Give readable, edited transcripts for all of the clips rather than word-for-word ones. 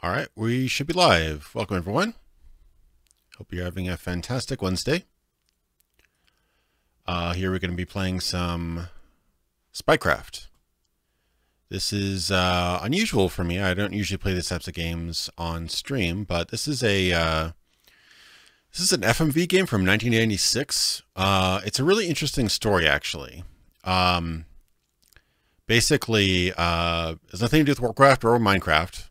All right, we should be live. Welcome, everyone. Hope you're having a fantastic Wednesday. Here we're going to be playing some Spycraft. This is unusual for me. I don't usually play these types of games on stream, but this is an FMV game from 1996. It's a really interesting story, actually. Basically, it has nothing to do with Warcraft or Minecraft.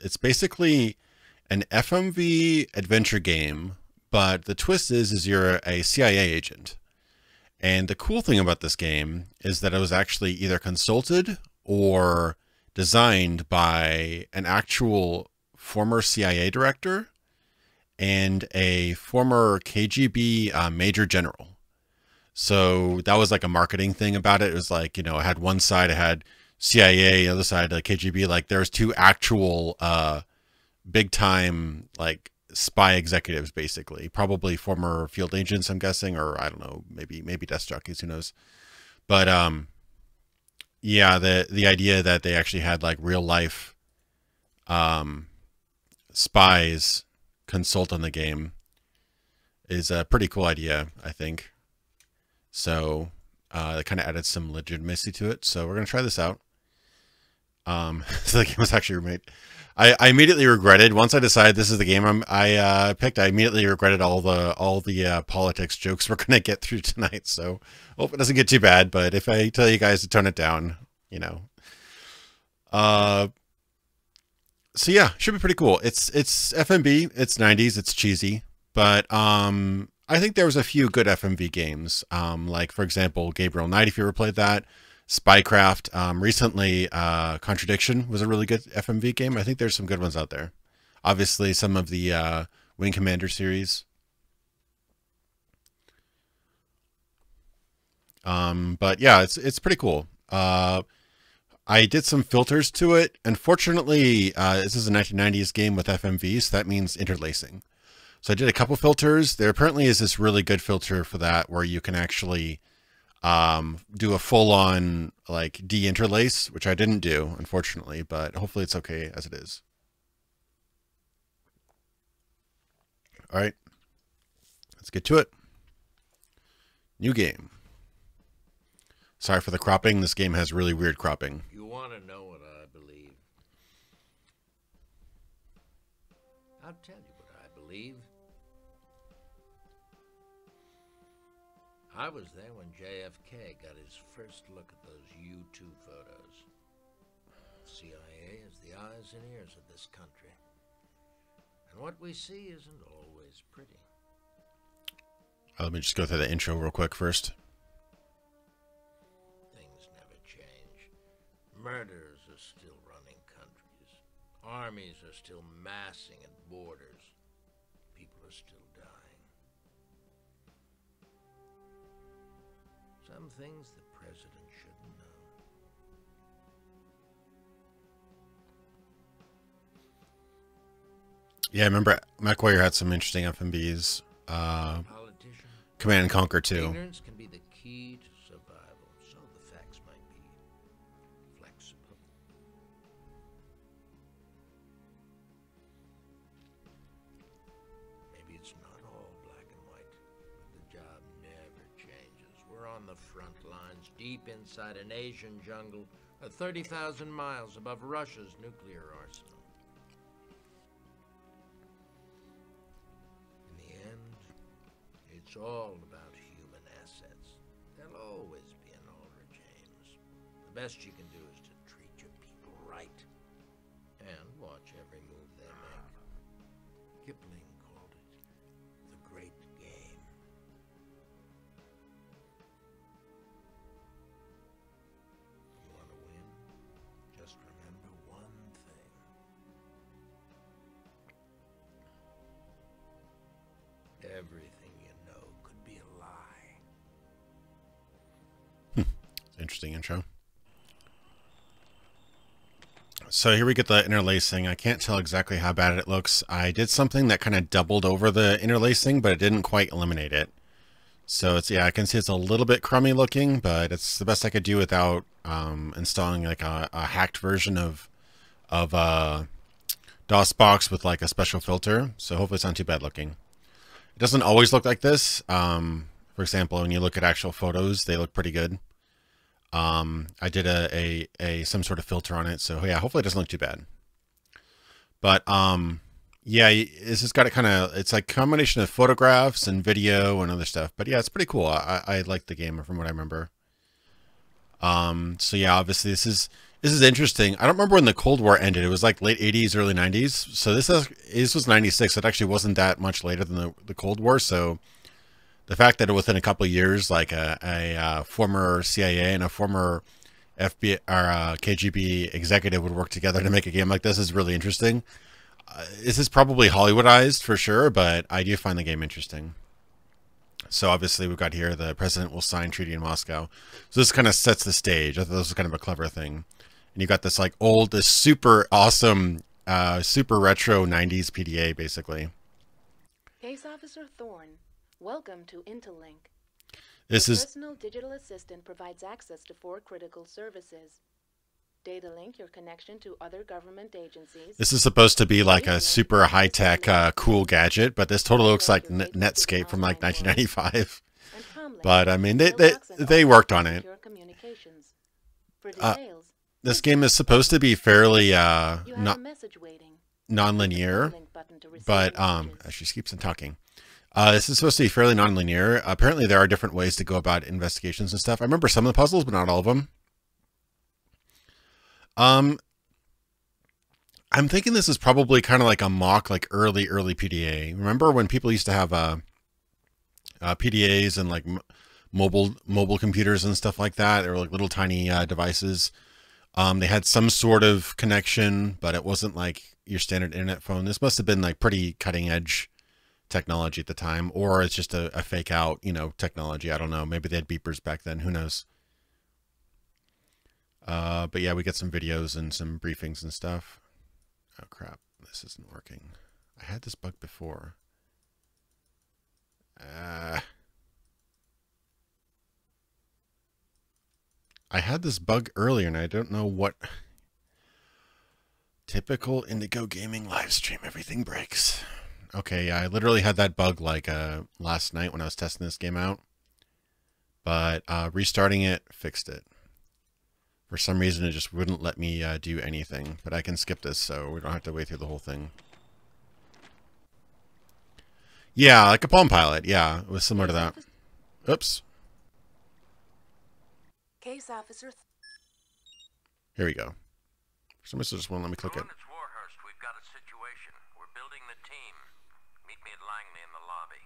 It's basically an FMV adventure game, but the twist is you're a CIA agent. And the cool thing about this game is that it was actually either consulted or designed by an actual former CIA director and a former KGB major general. So that was like a marketing thing about it. It was like, you know, it had one side, it had CIA, the other side, KGB. Like there's two actual big time like spy executives, basically, probably former field agents, I'm guessing, or I don't know, maybe desk jockeys, who knows. But yeah, the idea that they actually had like real life spies consult on the game is a pretty cool idea, I think. So it kind of added some legitimacy to it. So we're going to try this out. So the game was actually remade. I immediately regretted, once I decided this is the game I picked, I immediately regretted all the politics jokes we're going to get through tonight. So hope it doesn't get too bad. But if I tell you guys to tone it down, you know. So yeah, should be pretty cool. It's FMV, it's 90s, it's cheesy, but I think there was a few good FMV games, like, for example, Gabriel Knight, if you ever played that. Spycraft. Recently, Contradiction was a really good FMV game. I think there's some good ones out there. Obviously, some of the Wing Commander series. But yeah, it's pretty cool. I did some filters to it. Unfortunately, this is a 1990s game with FMV, so that means interlacing. So I did a couple filters. There apparently is this really good filter for that where you can actually do a full-on like de-interlace, which I didn't do, unfortunately, but hopefully it's okay as it is. All right, let's get to it. New game. Sorry for the cropping. This game has really weird cropping. You want to know what I believe? I'll tell you what I believe. I was there when JFK got his first look at those U-2 photos. The CIA is the eyes and ears of this country. And what we see isn't always pretty. Let me just go through the intro real quick first. Things never change. Murders are still running countries. Armies are still massing at borders. People are still dying. Some things the president shouldn't know. Yeah, I remember MacWarrior had some interesting FMVs. Command and Conquer too. Ignorance can be the key to survival, so the facts might be flexible. Maybe it's not all black and white, but the job never changes. We're on the front lines, deep inside an Asian jungle, 30,000 miles above Russia's nuclear arsenal. In the end, it's all about human assets. There'll always be an old regimes. The best you can do is to treat your people right and watch every move they make. Kipling called it the great game. You want to win? Just remember one thing. Everything you know could be a lie. Interesting intro. So here we get the interlacing. I can't tell exactly how bad it looks. I did something that kind of doubled over the interlacing, but it didn't quite eliminate it. So it's, yeah, I can see it's a little bit crummy looking, but it's the best I could do without installing like a hacked version of DOS box with like a special filter, so hopefully it's not too bad looking. It doesn't always look like this. For example, when you look at actual photos, they look pretty good. I did some sort of filter on it, so yeah, hopefully it doesn't look too bad. But yeah, it's just got it's like a combination of photographs and video and other stuff. But yeah, it's pretty cool. I like the game from what I remember. So yeah, obviously this is interesting. I don't remember when the Cold War ended. It was like late 80s, early 90s. So this was 96. It actually wasn't that much later than the Cold War. So the fact that within a couple of years, like a former CIA and a former FBI or KGB executive would work together to make a game like this is really interesting. This is probably Hollywoodized for sure, but I do find the game interesting. So obviously we've got here the president will sign treaty in Moscow. So this kind of sets the stage. I thought this was kind of a clever thing. And you got this like this super awesome, super retro 90s PDA basically. Case Officer Thorne, welcome to Interlink. This Your is personal digital assistant provides access to 4 critical services. Data link your connection to other government agencies. This is supposed to be like a super high-tech, cool gadget, but this totally looks like Netscape from like 1995. But I mean, they worked on it. This game is supposed to be fairly non-linear, but she keeps on talking. This is supposed to be fairly non-linear. Apparently, there are different ways to go about investigations and stuff. I remember some of the puzzles, but not all of them. I'm thinking this is probably kind of like a mock, like early PDA. Remember when people used to have PDAs and like mobile computers and stuff like that? They were like little tiny devices. They had some sort of connection, but it wasn't like your standard internet phone. This must have been like pretty cutting edge technology at the time, or it's just a fake out, technology. I don't know. Maybe they had beepers back then. Who knows? But yeah, we get some videos and some briefings and stuff. Oh crap, this isn't working. I had this bug before. I had this bug earlier and I don't know what. Typical Indigo Gaming live stream, everything breaks. Okay, I literally had that bug like last night when I was testing this game out. But restarting it fixed it. For some reason, it just wouldn't let me do anything. But I can skip this, so we don't have to wait through the whole thing. Yeah, like a Palm Pilot. Yeah, it was similar to that. Oops. Case Officer. Here we go. For some reason, it just won't let me click it. It's Warhurst. We've got a situation. We're building the team. Meet me at Langley in the lobby.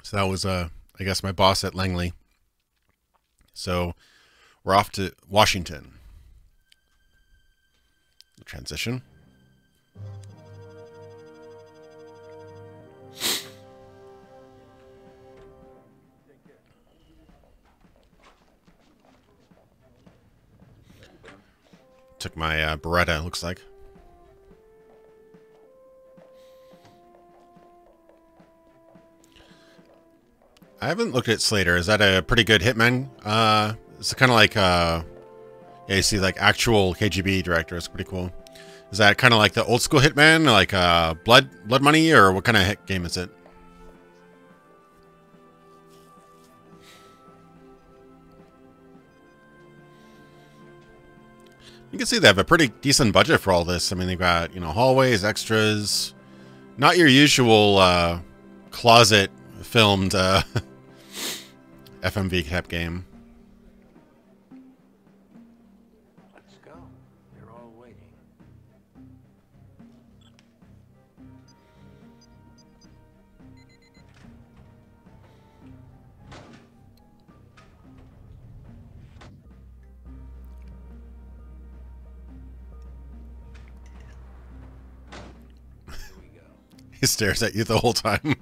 So that was I guess my boss at Langley. So we're off to Washington. The transition. Took my Beretta, looks like. I haven't looked at Slater. Is that a pretty good hitman? It's kind of like, yeah, you see like actual KGB director. It's pretty cool. Is that kind of like the old school hitman, like Blood Money, or what kind of hit game is it? You can see they have a pretty decent budget for all this. I mean, they've got, hallways, extras. Not your usual closet filmed FMV type game. Let's go. They're all waiting. Here we go. He stares at you the whole time.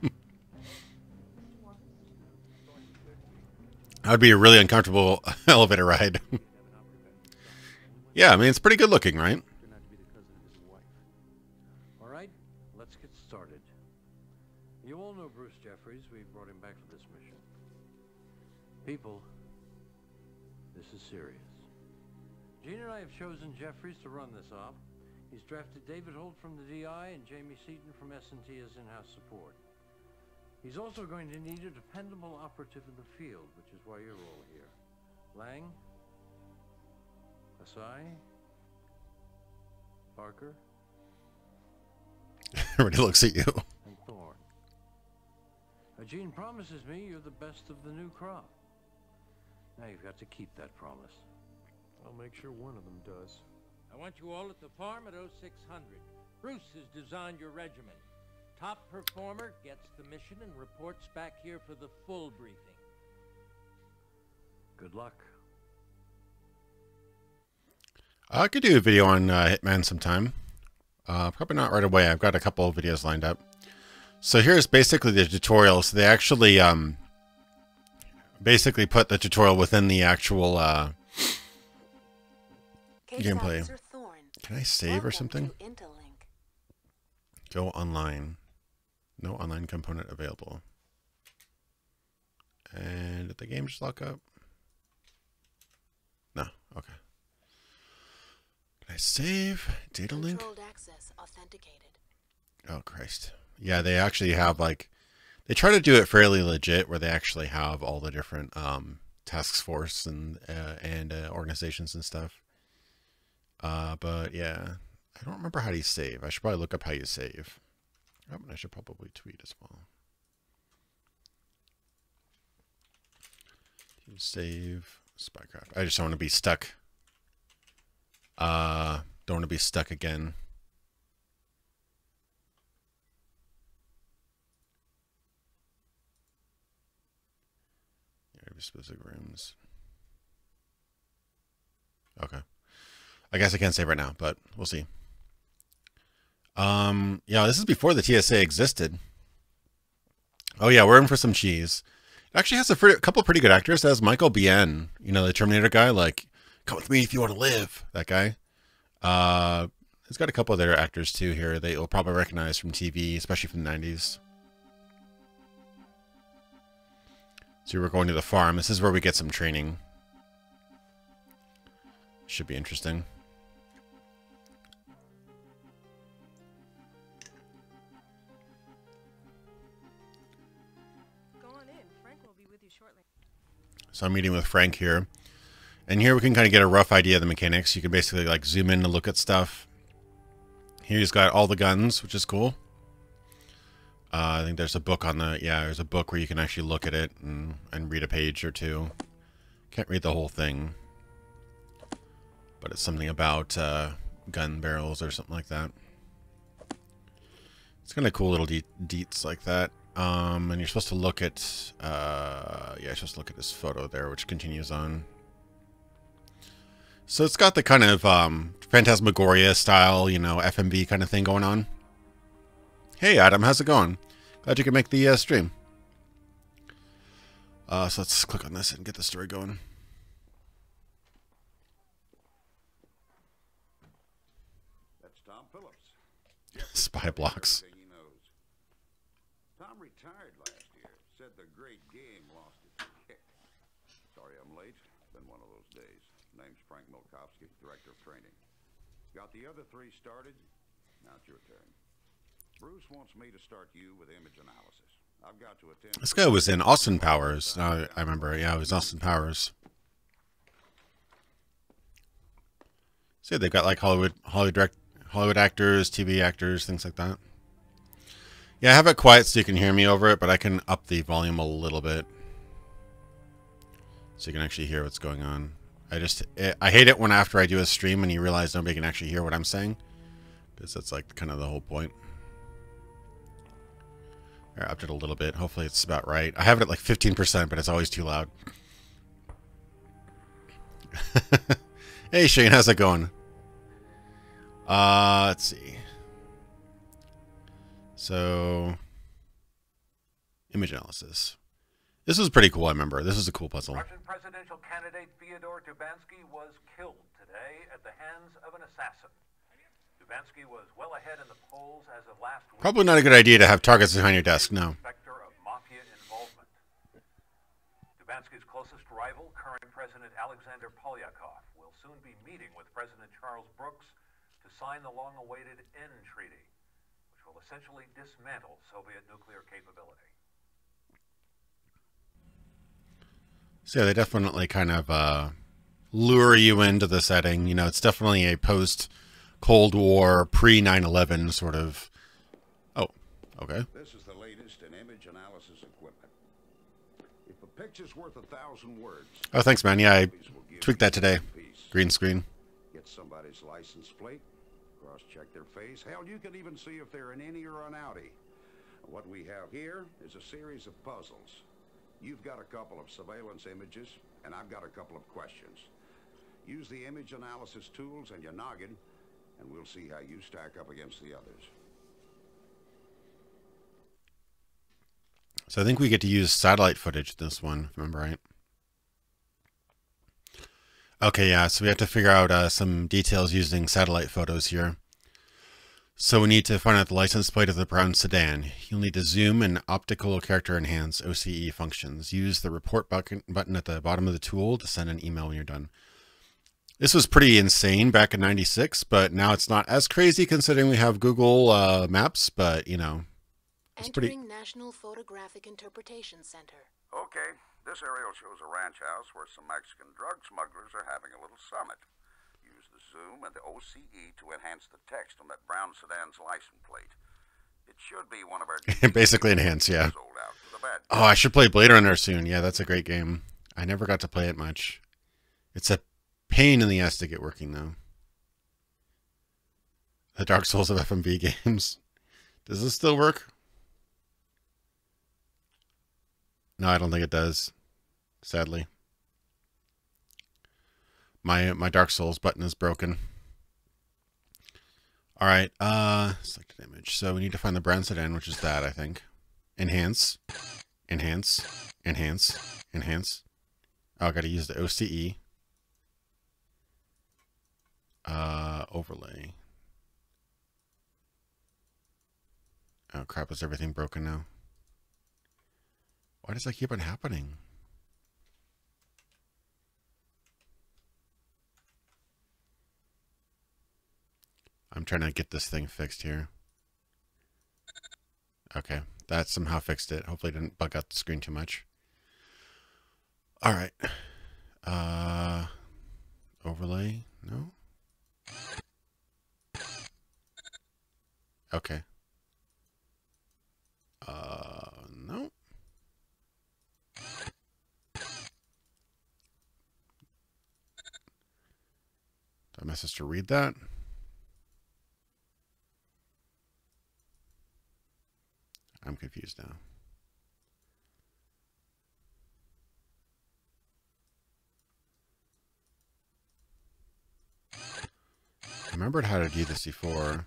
That would be a really uncomfortable elevator ride. Yeah, I mean, it's pretty good looking, right? All right, let's get started. You all know Bruce Jeffries. We brought him back for this mission. People, this is serious. Gene and I have chosen Jeffries to run this op. He's drafted David Holt from the DI and Jamie Seaton from S&T as in-house support. He's also going to need a dependable operative in the field, which is why you're all here. Lang, Asai, Parker, Everybody looks at you. and Thorne. Gene promises me you're the best of the new crop. Now you've got to keep that promise. I'll make sure one of them does. I want you all at the farm at 0600. Bruce has designed your regimen. Top performer gets the mission and reports back here for the full briefing. Good luck. I could do a video on Hitman sometime. Probably not right away. I've got a couple of videos lined up. So here's basically the tutorial. So they actually basically put the tutorial within the actual gameplay. Can I save or something? Go online. No online component available. And did the game just lock up? No. Okay. Can I save? Data link? Access authenticated. Oh, Christ. Yeah, they actually have, like, they try to do it fairly legit where they actually have all the different task force and organizations and stuff. But yeah, I don't remember how to save. I should probably look up how you save. Oh, and I should probably tweet as well. You save Spycraft. I just don't want to be stuck. Don't want to be stuck again. Specific rooms. Okay. I guess I can't save right now, but we'll see. Yeah, this is before the TSA existed. Oh yeah, we're in for some cheese. It actually has a couple of pretty good actors. It has Michael Biehn, you know, the Terminator guy, like, come with me if you want to live. That guy. It's got a couple of other actors too here that you'll probably recognize from TV, especially from the 90s. So we're going to the farm. This is where we get some training. Should be interesting. Go on in. Frank will be with you shortly. So I'm meeting with Frank here. And here we can kind of get a rough idea of the mechanics. You can basically like zoom in to look at stuff. Here he's got all the guns, which is cool. I think there's a book on the, yeah, there's a book where you can actually look at it and read a page or two. Can't read the whole thing. But it's something about gun barrels or something like that. It's kind of cool little deets like that. And you're supposed to look at, yeah, you're supposed to look at this photo there, which continues on. So it's got the kind of Phantasmagoria style, you know, FMV kind of thing going on. Hey Adam, how's it going? Glad you could make the stream. So let's click on this and get the story going. That's Tom Phillips. Spy blocks. Tom retired last year. Said the great game lost its kick. Sorry I'm late. Been one of those days. Name's Frank Milkowski, Director of Training. Got the other three started. Now it's your turn. Bruce wants me to start you with image analysis. I've got to attend. This guy was in Austin Powers. I remember. Yeah, it was Austin Powers. See, they've got like Hollywood actors, TV actors, things like that. Yeah, I have it quiet so you can hear me over it, but I can up the volume a little bit so you can actually hear what's going on. I hate it when after I do a stream and you realize nobody can actually hear what I'm saying, because that's like kind of the whole point. I upped it a little bit. Hopefully it's about right. I have it at like 15%, but it's always too loud. Hey Shane, how's it going? Let's see. So, image analysis. This was pretty cool, I remember. This is a cool puzzle. Russian presidential candidate Fyodor Tubansky was killed today at the hands of an assassin. Tubansky was well ahead in the polls as of last week. Probably not a good idea to have targets behind your desk, no. Specter of mafia involvement. Dubansky's closest rival, current President Alexander Polyakov, will soon be meeting with President Charles Brooks to sign the long-awaited N Treaty, which will essentially dismantle Soviet nuclear capability. So yeah, they definitely kind of lure you into the setting. You know, it's definitely a post-Cold War, pre-9/11 sort of... Oh, okay. This is the latest in image analysis equipment. If a picture's worth 1,000 words... Oh, thanks, man. Yeah, I tweaked that today. Green screen. Get somebody's license plate, cross-check their face. Hell, you can even see if they're an innie or an outie. What we have here is a series of puzzles. You've got a couple of surveillance images, and I've got a couple of questions. Use the image analysis tools and your noggin, and we'll see how you stack up against the others. So I think we get to use satellite footage in this one, if I remember right. Okay, yeah, so we have to figure out some details using satellite photos here. So we need to find out the license plate of the brown sedan. You'll need to zoom and optical character enhance OCE functions. Use the report button at the bottom of the tool to send an email when you're done. This was pretty insane back in '96, but now it's not as crazy considering we have Google Maps, but you know, it's pretty... Entering National Photographic Interpretation Center. Okay, this aerial shows a ranch house where some Mexican drug smugglers are having a little summit. Use the zoom and the OCE to enhance the text on that brown sedan's license plate. It should be one of our... Basically enhance, yeah. Sold out to the bad Oh, I should play Blade Runner soon. Yeah, that's a great game. I never got to play it much. It's a pain in the ass to get working, though. The Dark Souls of FMV games. Does this still work? No, I don't think it does. Sadly. My Dark Souls button is broken. All right, selected image. So we need to find the brown sedan, which is that, I think. Enhance, enhance, enhance, enhance. Oh, I got to use the OCE. Overlay. Oh crap! Is everything broken now? Why does that keep on happening? I'm trying to get this thing fixed here. Okay, that somehow fixed it. Hopefully it didn't bug out the screen too much. All right. Overlay? No? Okay. No. Do I miss us to read that? I'm confused now. I remembered how to do this before. Or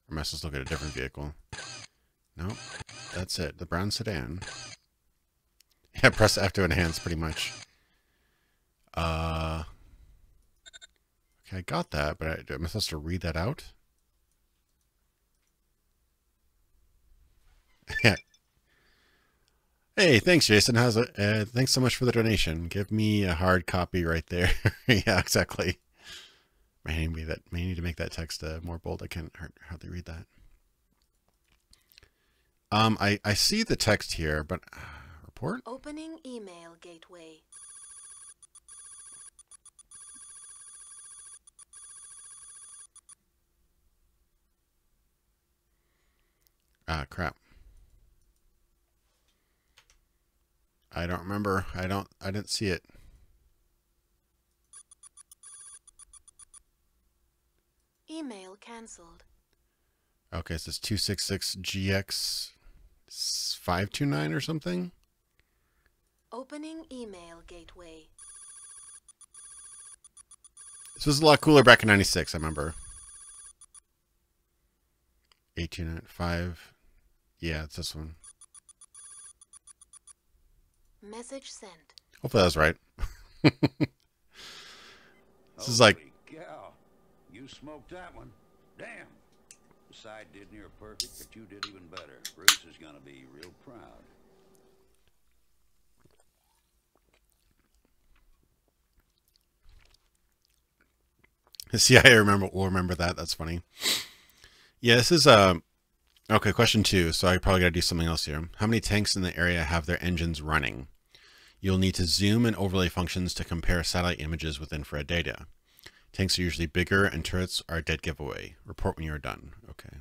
am I supposed to look at a different vehicle? Nope. That's it. The brown sedan. Yeah, press F to enhance pretty much. Okay, I got that, but am I supposed to read that out? Yeah. Hey, thanks, Jason. Thanks so much for the donation. Give me a hard copy right there. Yeah, exactly. May need to make that text more bold. I can't hardly read that. I see the text here, but report? Opening email gateway. Ah, crap. I don't remember. I didn't see it. Email cancelled. Okay, so it's 266GX529 or something? Opening email gateway. This was a lot cooler back in '96, I remember. 8295. Yeah, it's this one. Message sent. Hopefully that was right. This is like... Holy cow. You smoked that one. Damn. The side did near perfect, but you did even better. Bruce is going to be real proud. CIA will remember that. That's funny. Yeah, this is okay. Question 2. So I probably got to do something else here. How many tanks in the area have their engines running? You'll need to zoom and overlay functions to compare satellite images with infrared data. Tanks are usually bigger, and turrets are a dead giveaway. Report when you are done. Okay.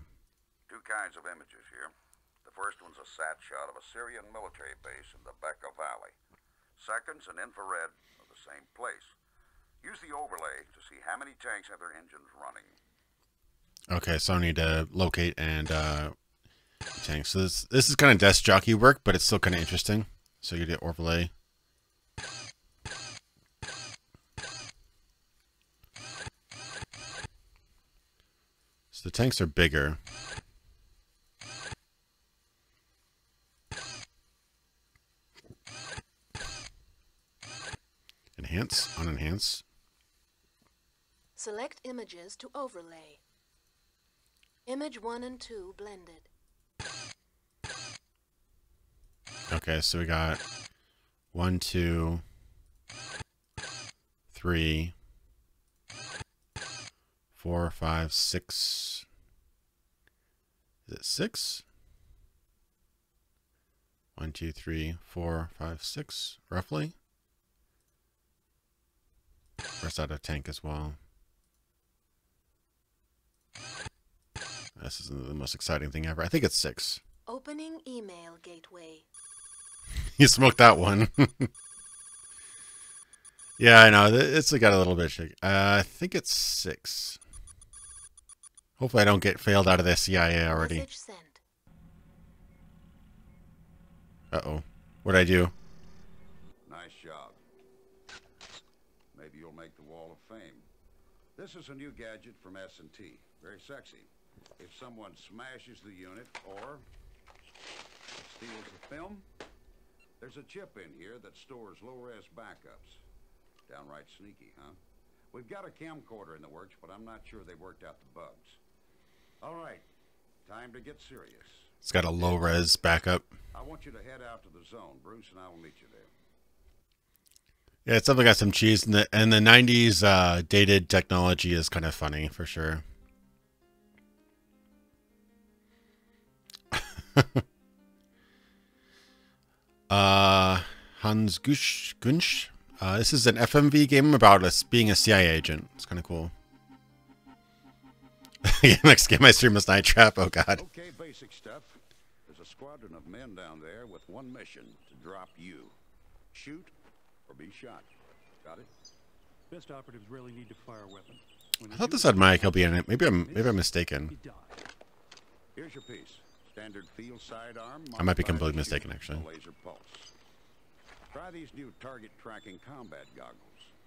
2 kinds of images here. The first one's a sat shot of a Syrian military base in the Bekaa Valley. Second's an infrared of the same place. Use the overlay to see how many tanks have their engines running. Okay, so I need to locate and tanks. So this is kind of desk jockey work, but it's still kind of interesting. So you get overlay. So the tanks are bigger. Enhance, unenhance. Select images to overlay. Image 1 and 2 blended. Okay, so we got 1, 2, 3, 4, 5, 6. Is it 6? 1, 2, 3, 4, 5, 6, roughly. Where's that a tank as well? This isn't the most exciting thing ever. I think it's 6. Opening email gateway. You smoked that one. Yeah, I know. It's got a little bit shaky. I think it's 6. Hopefully I don't get failed out of the CIA already. Message sent. Uh-oh. What'd I do? Nice job. Maybe you'll make the Wall of Fame. This is a new gadget from S&T. Very sexy. If someone smashes the unit or steals the film, there's a chip in here that stores low-res backups. Downright sneaky, huh? We've got a camcorder in the works, but I'm not sure they worked out the bugs. All right, time to get serious. It's got a low-res backup. I want you to head out to the zone. Bruce and I will meet you there. Yeah, it's definitely got some cheese. And the 90s dated technology is kind of funny, for sure. Hans Gunsch. This is an FMV game about us being a CIA agent. It's kind of cool. Next game I stream is Night Trap. Oh, God. Okay, basic stuff. There's a squadron of men down there with one mission, to drop you. Shoot or be shot. Got it? Best operatives rarely need to fire a weapon. I thought this had Mike He'll be in it. Maybe I'm mistaken. Here's your piece. Standard field sidearm. I might be completely mistaken, actually. Laser pulse. Try these new target tracking combat goggles.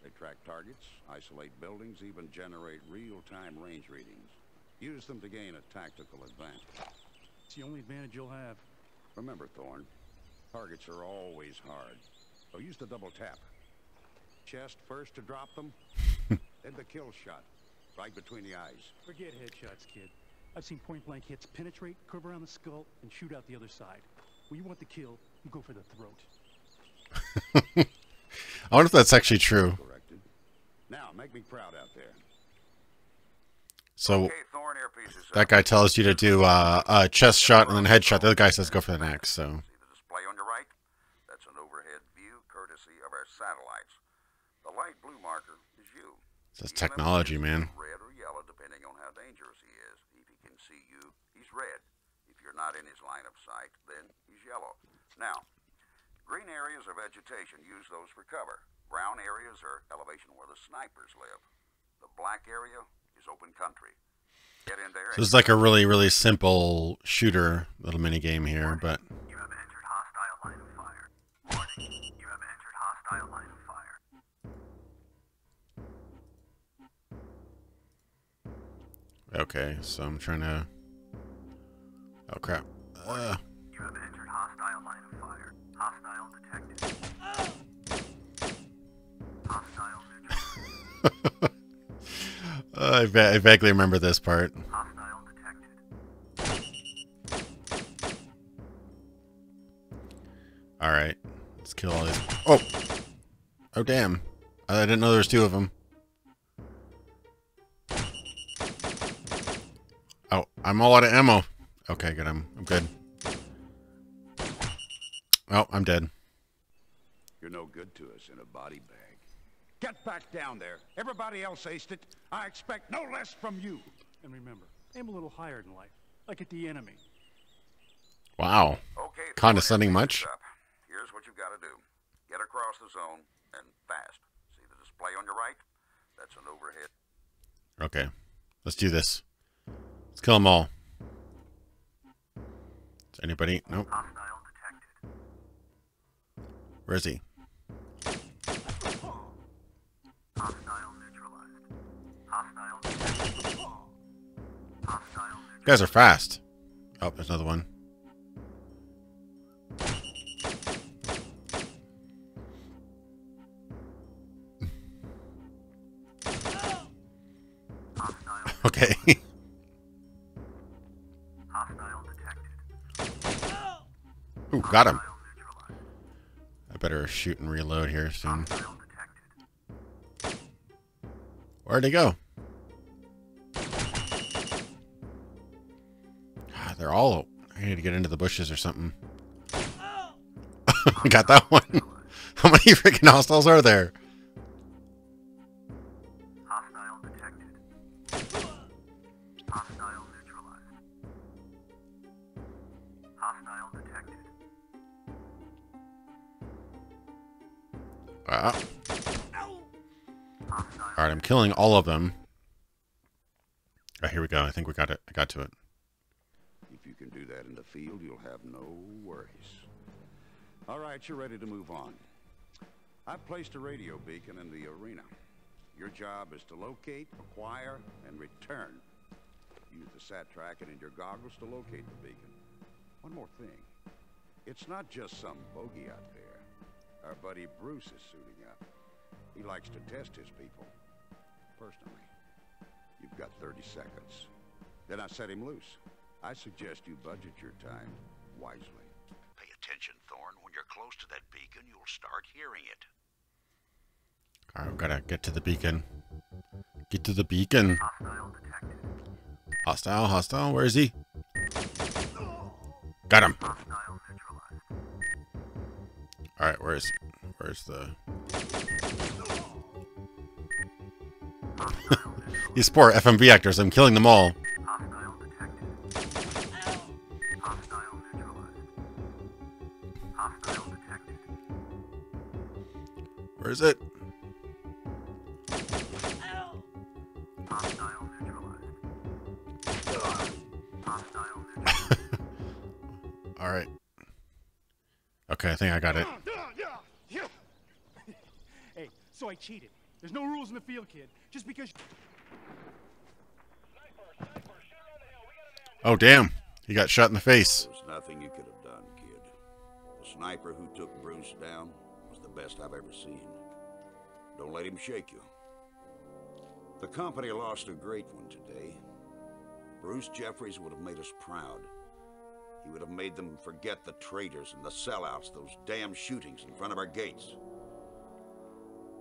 They track targets, isolate buildings, even generate real-time range readings. Use them to gain a tactical advantage. It's the only advantage you'll have. Remember, Thorne, targets are always hard. So use the double tap. Chest first to drop them, then the kill shot, right between the eyes. Forget headshots, kid. I've seen point-blank hits penetrate, curve around the skull, and shoot out the other side. When you want the kill, you go for the throat. I wonder if that's actually true. Corrected. Now, make me proud out there. So Okay, Thorne, earpieces that guy tells you to do a chest shot and then headshot. The other guy says go for the neck. So See the display on your right? That's an overhead view courtesy of our satellites. The light blue marker is you. that's technology, man. Red or yellow, depending on how dangerous he is. If he can see you, he's red. If you're not in his line of sight, then he's yellow. Now, green areas are vegetation. Use those for cover. Brown areas are elevation where the snipers live. The black area is open country. Get in there. So this is like a really, really simple shooter little mini game here, but You have entered hostile line of fire. Warning. You have entered hostile line of fire. okay. So I'm trying to. Oh crap. You have entered hostile line of fire. Hostile detected. Hostile neutral. I vaguely remember this part. Hostile detected. All right, let's kill all these. Oh, oh damn! I didn't know there was 2 of them. Oh, I'm all out of ammo. Okay, good. I'm good. Oh, I'm dead. You're no good to us in a body bag. Get back down there. Everybody else aced it. I expect no less from you. And remember, aim a little higher in life, like at the enemy. Wow. Okay, Condescending much? Here's what you've got to do. Get across the zone, and fast. See the display on your right? That's an overhead. Okay. Let's do this. Let's kill them all. Is anybody? Nope. Hostile detected. Where is he? Hostile neutralized. Hostile detected. Hostile You guys are fast. Oh, there's another one. Okay. Hostile detected. Ooh, got him. Hostile neutralized. I better shoot and reload here soon. Hostile detected. Where'd he go? Ah, they're all... I need to get into the bushes or something. I got that one. How many freaking hostiles are there? Hostile detected. Hostile neutralized. Hostile detected. Alright, I'm killing all of them. Oh, here we go. I think we got it. I got to it. If you can do that in the field, you'll have no worries. All right, you're ready to move on. I've placed a radio beacon in the arena. Your job is to locate, acquire, and return. Use the sat tracking in your goggles to locate the beacon. One more thing. It's not just some bogey out there. Our buddy Bruce is suiting up. He likes to test his people. Personally. You've got 30 seconds. Then I set him loose. I suggest you budget your time wisely. Pay attention, Thorne. When you're close to that beacon, you'll start hearing it. Alright, we gotta get to the beacon. Get to the beacon. Hostile detected. Hostile, hostile. Where is he? Got him. Hostile neutralized. Alright, where's the... These poor FMV actors, I'm killing them all. Hostile detected. Hostile neutralized. Hostile detected. Where is it? Hostile neutralized. Hostile neutralized. Alright. Okay, I think I got it. Hey, so I cheated. There's no rules in the field, kid. Just because... Oh, damn. He got shot in the face. There's nothing you could have done, kid. The sniper who took Bruce down was the best I've ever seen. Don't let him shake you. The company lost a great one today. Bruce Jeffries would have made us proud. He would have made them forget the traitors and the sellouts, those damn shootings in front of our gates.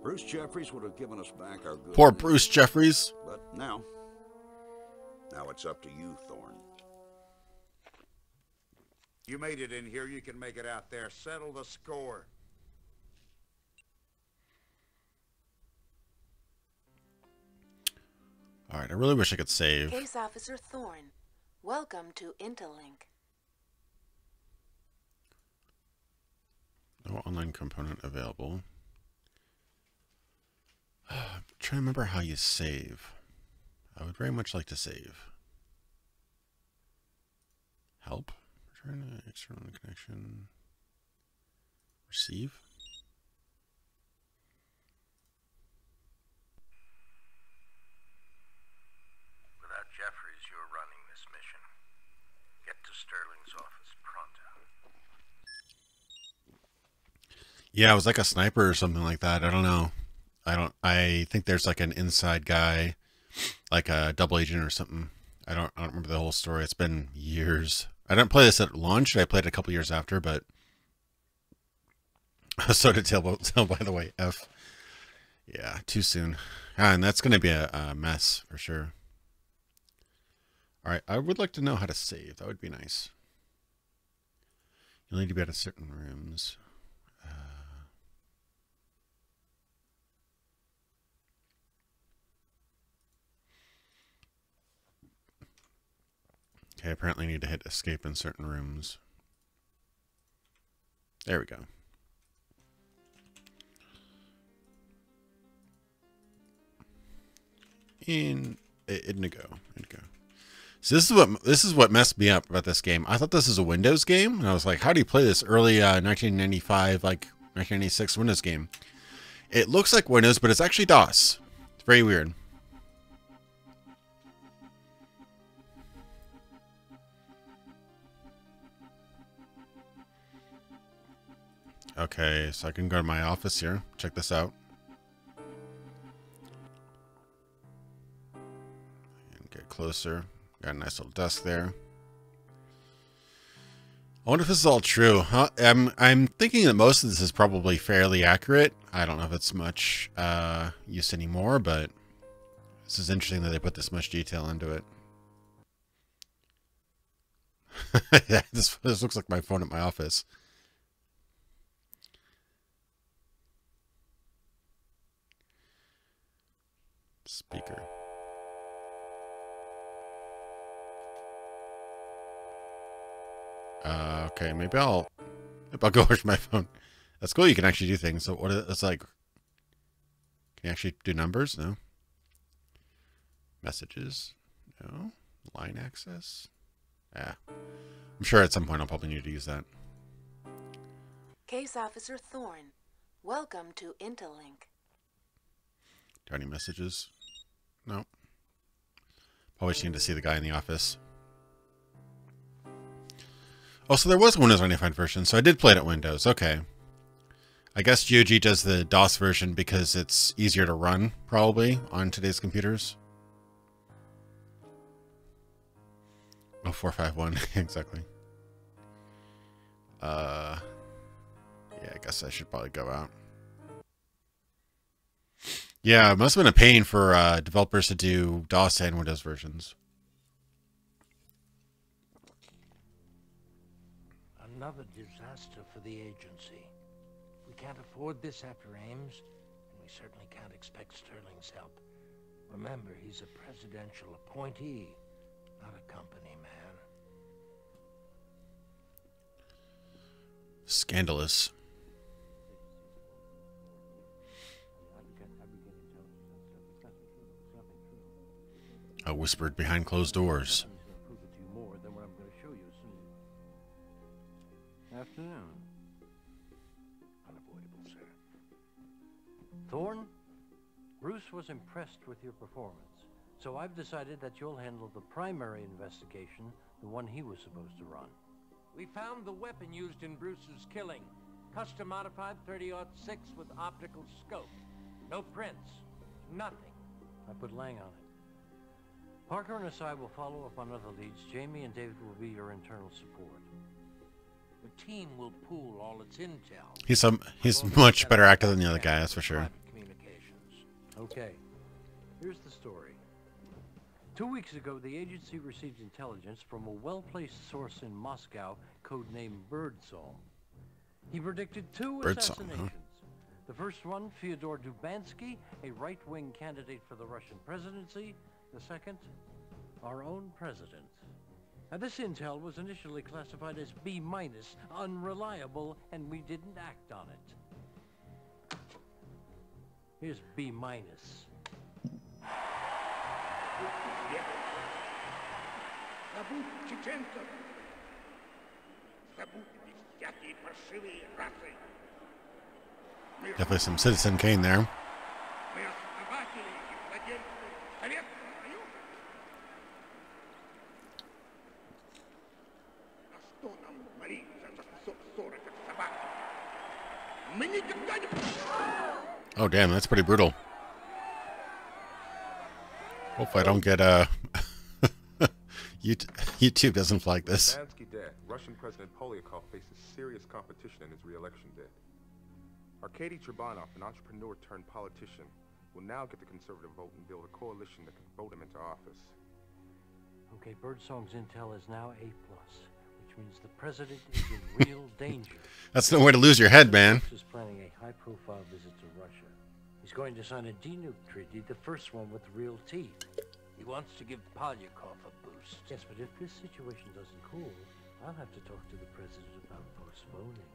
Bruce Jeffries would have given us back our good Poor name. Bruce Jeffries. But now it's up to you, Thorne. You made it in here, you can make it out there. Settle the score. Alright, I really wish I could save. Case Officer Thorne, welcome to Interlink. No online component available. I'm trying to remember how you save. I would very much like to save. Help. Return to external connection. Receive. Without Jeffries, you're running this mission. Get to Sterling's office pronto. Yeah, it was like a sniper or something like that. I don't know. I think there's like an inside guy, like a double agent or something. I don't remember the whole story. It's been years. I didn't play this at launch. I played it a couple years after, but so did Tail, by the way. F. Yeah, too soon. And that's going to be a mess for sure. All right, I would like to know how to save. That would be nice. You'll need to be out of certain rooms. Okay, apparently I need to hit escape in certain rooms. There we go. Indigo. So this is what messed me up about this game. I thought this is a Windows game, and I was like, how do you play this early 1995, like 1996 Windows game? It looks like Windows, but it's actually DOS. It's very weird. Okay, so I can go to my office here. Check this out. And get closer. Got a nice little desk there. I wonder if this is all true. Huh? I'm thinking that most of this is probably fairly accurate. I don't know if it's much use anymore, but this is interesting that they put this much detail into it. Yeah, this looks like my phone at my office. Speaker. Okay, maybe I'll go watch my phone. That's cool. You can actually do things. So what is it's like? Can you actually do numbers? No. Messages? No. Line access? Yeah. I'm sure at some point I'll probably need to use that. Case Officer Thorne, welcome to Interlink. Do I have any messages? No. Probably just need to see the guy in the office. Oh, so there was a Windows 95 version, so I did play it at Windows. Okay. I guess GOG does the DOS version because it's easier to run, probably, on today's computers. Oh, 451, exactly. Yeah, I guess I should probably go out. Yeah, it must have been a pain for developers to do DOS and Windows versions. Another disaster for the agency. We can't afford this after Ames, and we certainly can't expect Sterling's help. Remember, he's a presidential appointee, not a company man. Scandalous. I whispered behind closed doors. Afternoon. Unavoidable, sir. Thorne, Bruce was impressed with your performance, so I've decided that you'll handle the primary investigation, the one he was supposed to run. We found the weapon used in Bruce's killing. Custom-modified 30-06 with optical scope. No prints. Nothing. I put Lang on it. Parker and Asai will follow up on other leads. Jamie and David will be your internal support. The team will pool all its intel. He's much better actor than the other guy, that's for sure. Okay, here's the story. 2 weeks ago, the agency received intelligence from a well-placed source in Moscow, codenamed Birdsall. He predicted two assassinations. The first one, Fyodor Dubansky, a right-wing candidate for the Russian presidency. The second, our own president. Now, this intel was initially classified as B-, unreliable, and we didn't act on it. Here's B-. Definitely some Citizen Kane there. Oh, damn, that's pretty brutal. Hopefully I don't get YouTube doesn't flag this. Dubansky dead. Russian President Polyakov faces serious competition in his re-election bid. Arkady Trebanov, an entrepreneur turned politician, will now get the conservative vote and build a coalition that can vote him into office. Okay, Birdsong's intel is now A+, which means the president is in real danger. That's no way to lose your head, man. Brooks is planning a high-profile visit to Russia. He's going to sign a denuke treaty, the first one with real teeth. He wants to give Polyakov a boost. Yes, but if this situation doesn't cool, I'll have to talk to the president about postponing.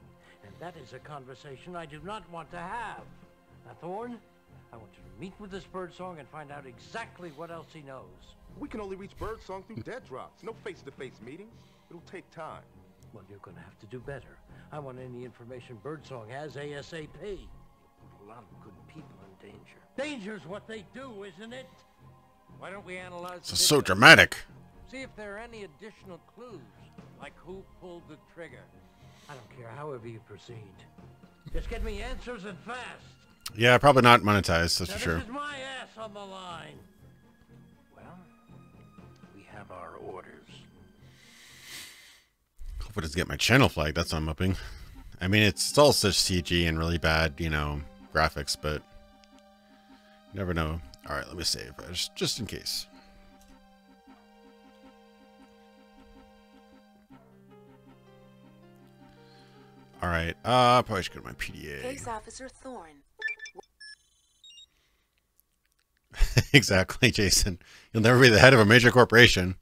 And that is a conversation I do not want to have. Now, Thorne, I want you to meet with this Birdsong and find out exactly what else he knows. We can only reach Birdsong through dead drops. No face-to-face meetings. It'll take time. Well, you're going to have to do better. I want any information Birdsong has ASAP. A lot of good people in danger. Danger's what they do, isn't it? Why don't we analyze This is so dramatic. See if there are any additional clues, like who pulled the trigger. I don't care however you proceed. Just get me answers and fast. Yeah, probably not monetized, that's Now, for sure. this is my ass on the line. Well, we have our orders. Hope it doesn't get my channel flagged. That's what I'm hoping. I mean, it's all such CG and really bad, you know, graphics, but you never know. All right, let me save just in case. All right, probably should go to my PDA. Case Officer Thorne. Exactly, Jason. You'll never be the head of a major corporation.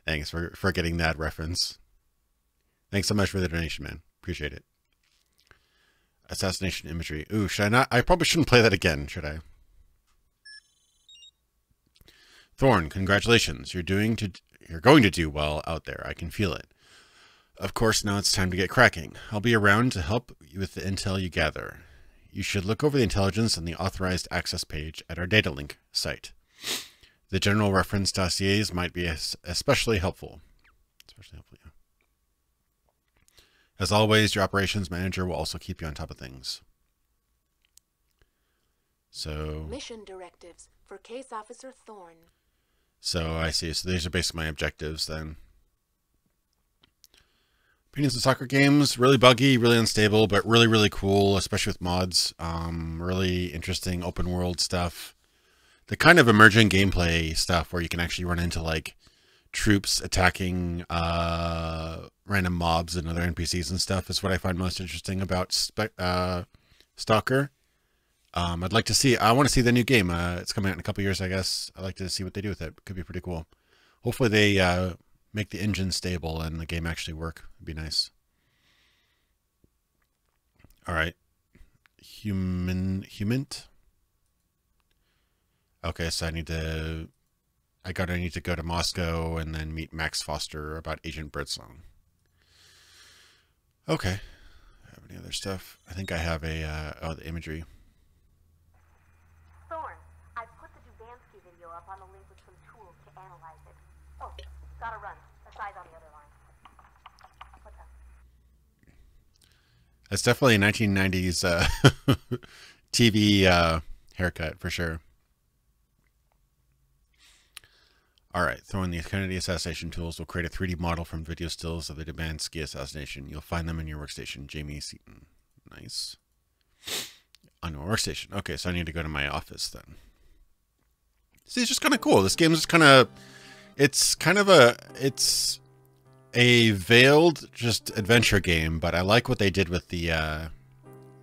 Thanks for getting that reference. Thanks so much for the donation, man. Appreciate it. Assassination imagery. Ooh, should I not? I probably shouldn't play that again, should I? Thorne, congratulations. You're going to do well out there. I can feel it. Of course, now it's time to get cracking. I'll be around to help you with the intel you gather. You should look over the intelligence on the authorized access page at our data link site. The general reference dossiers might be especially helpful. Yeah. As always, your operations manager will also keep you on top of things. So Mission directives for Case Officer Thorne. So I see. So these are basically my objectives then. Opinions of soccer games, really buggy, really unstable, but really, really cool, especially with mods. Really interesting open world stuff. The kind of emerging gameplay stuff where you can actually run into like troops attacking random mobs and other NPCs and stuff is what I find most interesting about Stalker. I'd like to see, I want to see the new game. It's coming out in a couple years, I guess. I'd like to see what they do with it. Could be pretty cool. Hopefully they make the engine stable and the game actually work. It'd be nice. All right. Human. Okay, so I need to go to Moscow and then meet Max Foster about Agent Birdsong. Okay. Have any other stuff? I think I have a the imagery. Thorne, I put the Dubansky video up on the link with some tools to analyze it. Oh, gotta run. Aside on the other line. What's up? It's definitely a 1990s TV haircut for sure. All right, throwing the Kennedy assassination tools will create a 3D model from video stills of the Dubansky assassination. You'll find them in your workstation. Jamie Seaton. Nice. On your workstation. Okay, so I need to go to my office then. See, it's just kind of cool. This game is kind of... It's a veiled just adventure game, but I like what they did with the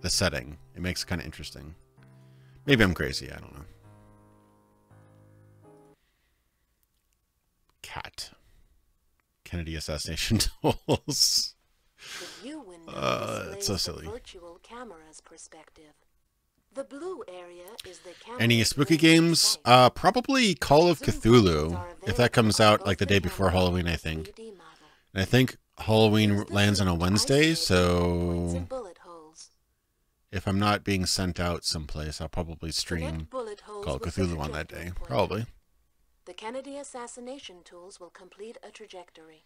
setting. It makes it kind of interesting. Maybe I'm crazy. I don't know. Cat. Kennedy assassination tools. It's so silly. Virtual camera's perspective. The blue area is the Any spooky games? Probably Call of Cthulhu, if that comes out like the day before Halloween, I think. And I think Halloween lands on a Wednesday, so if I'm not being sent out someplace, I'll probably stream Call of Cthulhu on that day. Probably. The Kennedy assassination tools will complete a trajectory.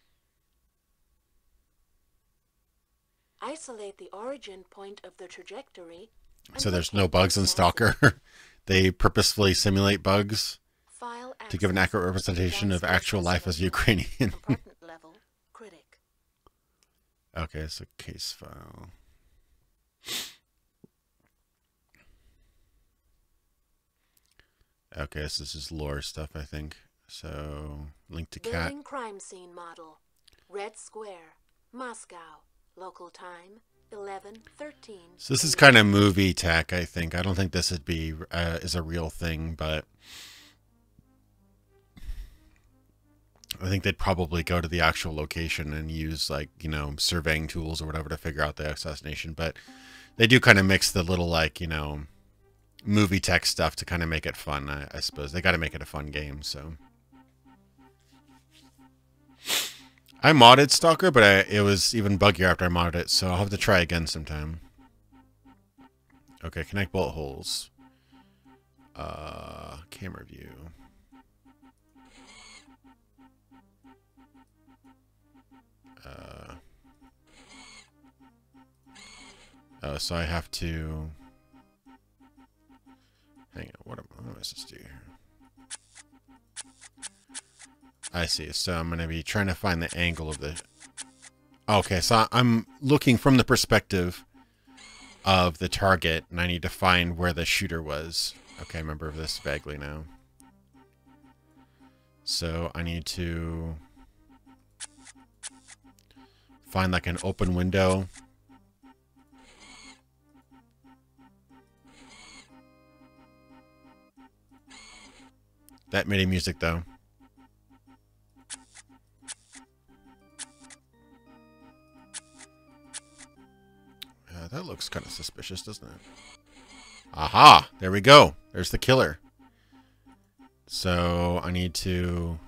Isolate the origin point of the trajectory. So there's no bugs in Stalker. They purposefully simulate bugs to give an accurate representation of actual life as Ukrainian. Level, critic. Okay, so case file. Okay, so this is lore stuff, I think. So, link to cat. Building crime scene model. Red Square, Moscow. Local time 11:13. So this is kind of movie tech, I think. I don't think this would be is a real thing, but I think they'd probably go to the actual location and use, like, you know, surveying tools or whatever to figure out the assassination. But they do kind of mix the little, like, you know, movie tech stuff to kind of make it fun. I suppose they got to make it a fun game. So I modded Stalker, but it was even buggier after I modded it. So I'll have to try again sometime. Okay, connect bullet holes. Camera view. Oh, so I have to... Hang on, what am I supposed to do here? I see, so I'm going to be trying to find the angle of the... Okay, so I'm looking from the perspective of the target, and I need to find where the shooter was. Okay, I remember this vaguely now. So I need to find, like, an open window. That MIDI music, though. That looks kind of suspicious, doesn't it? Aha! There we go. There's the killer. So I need to...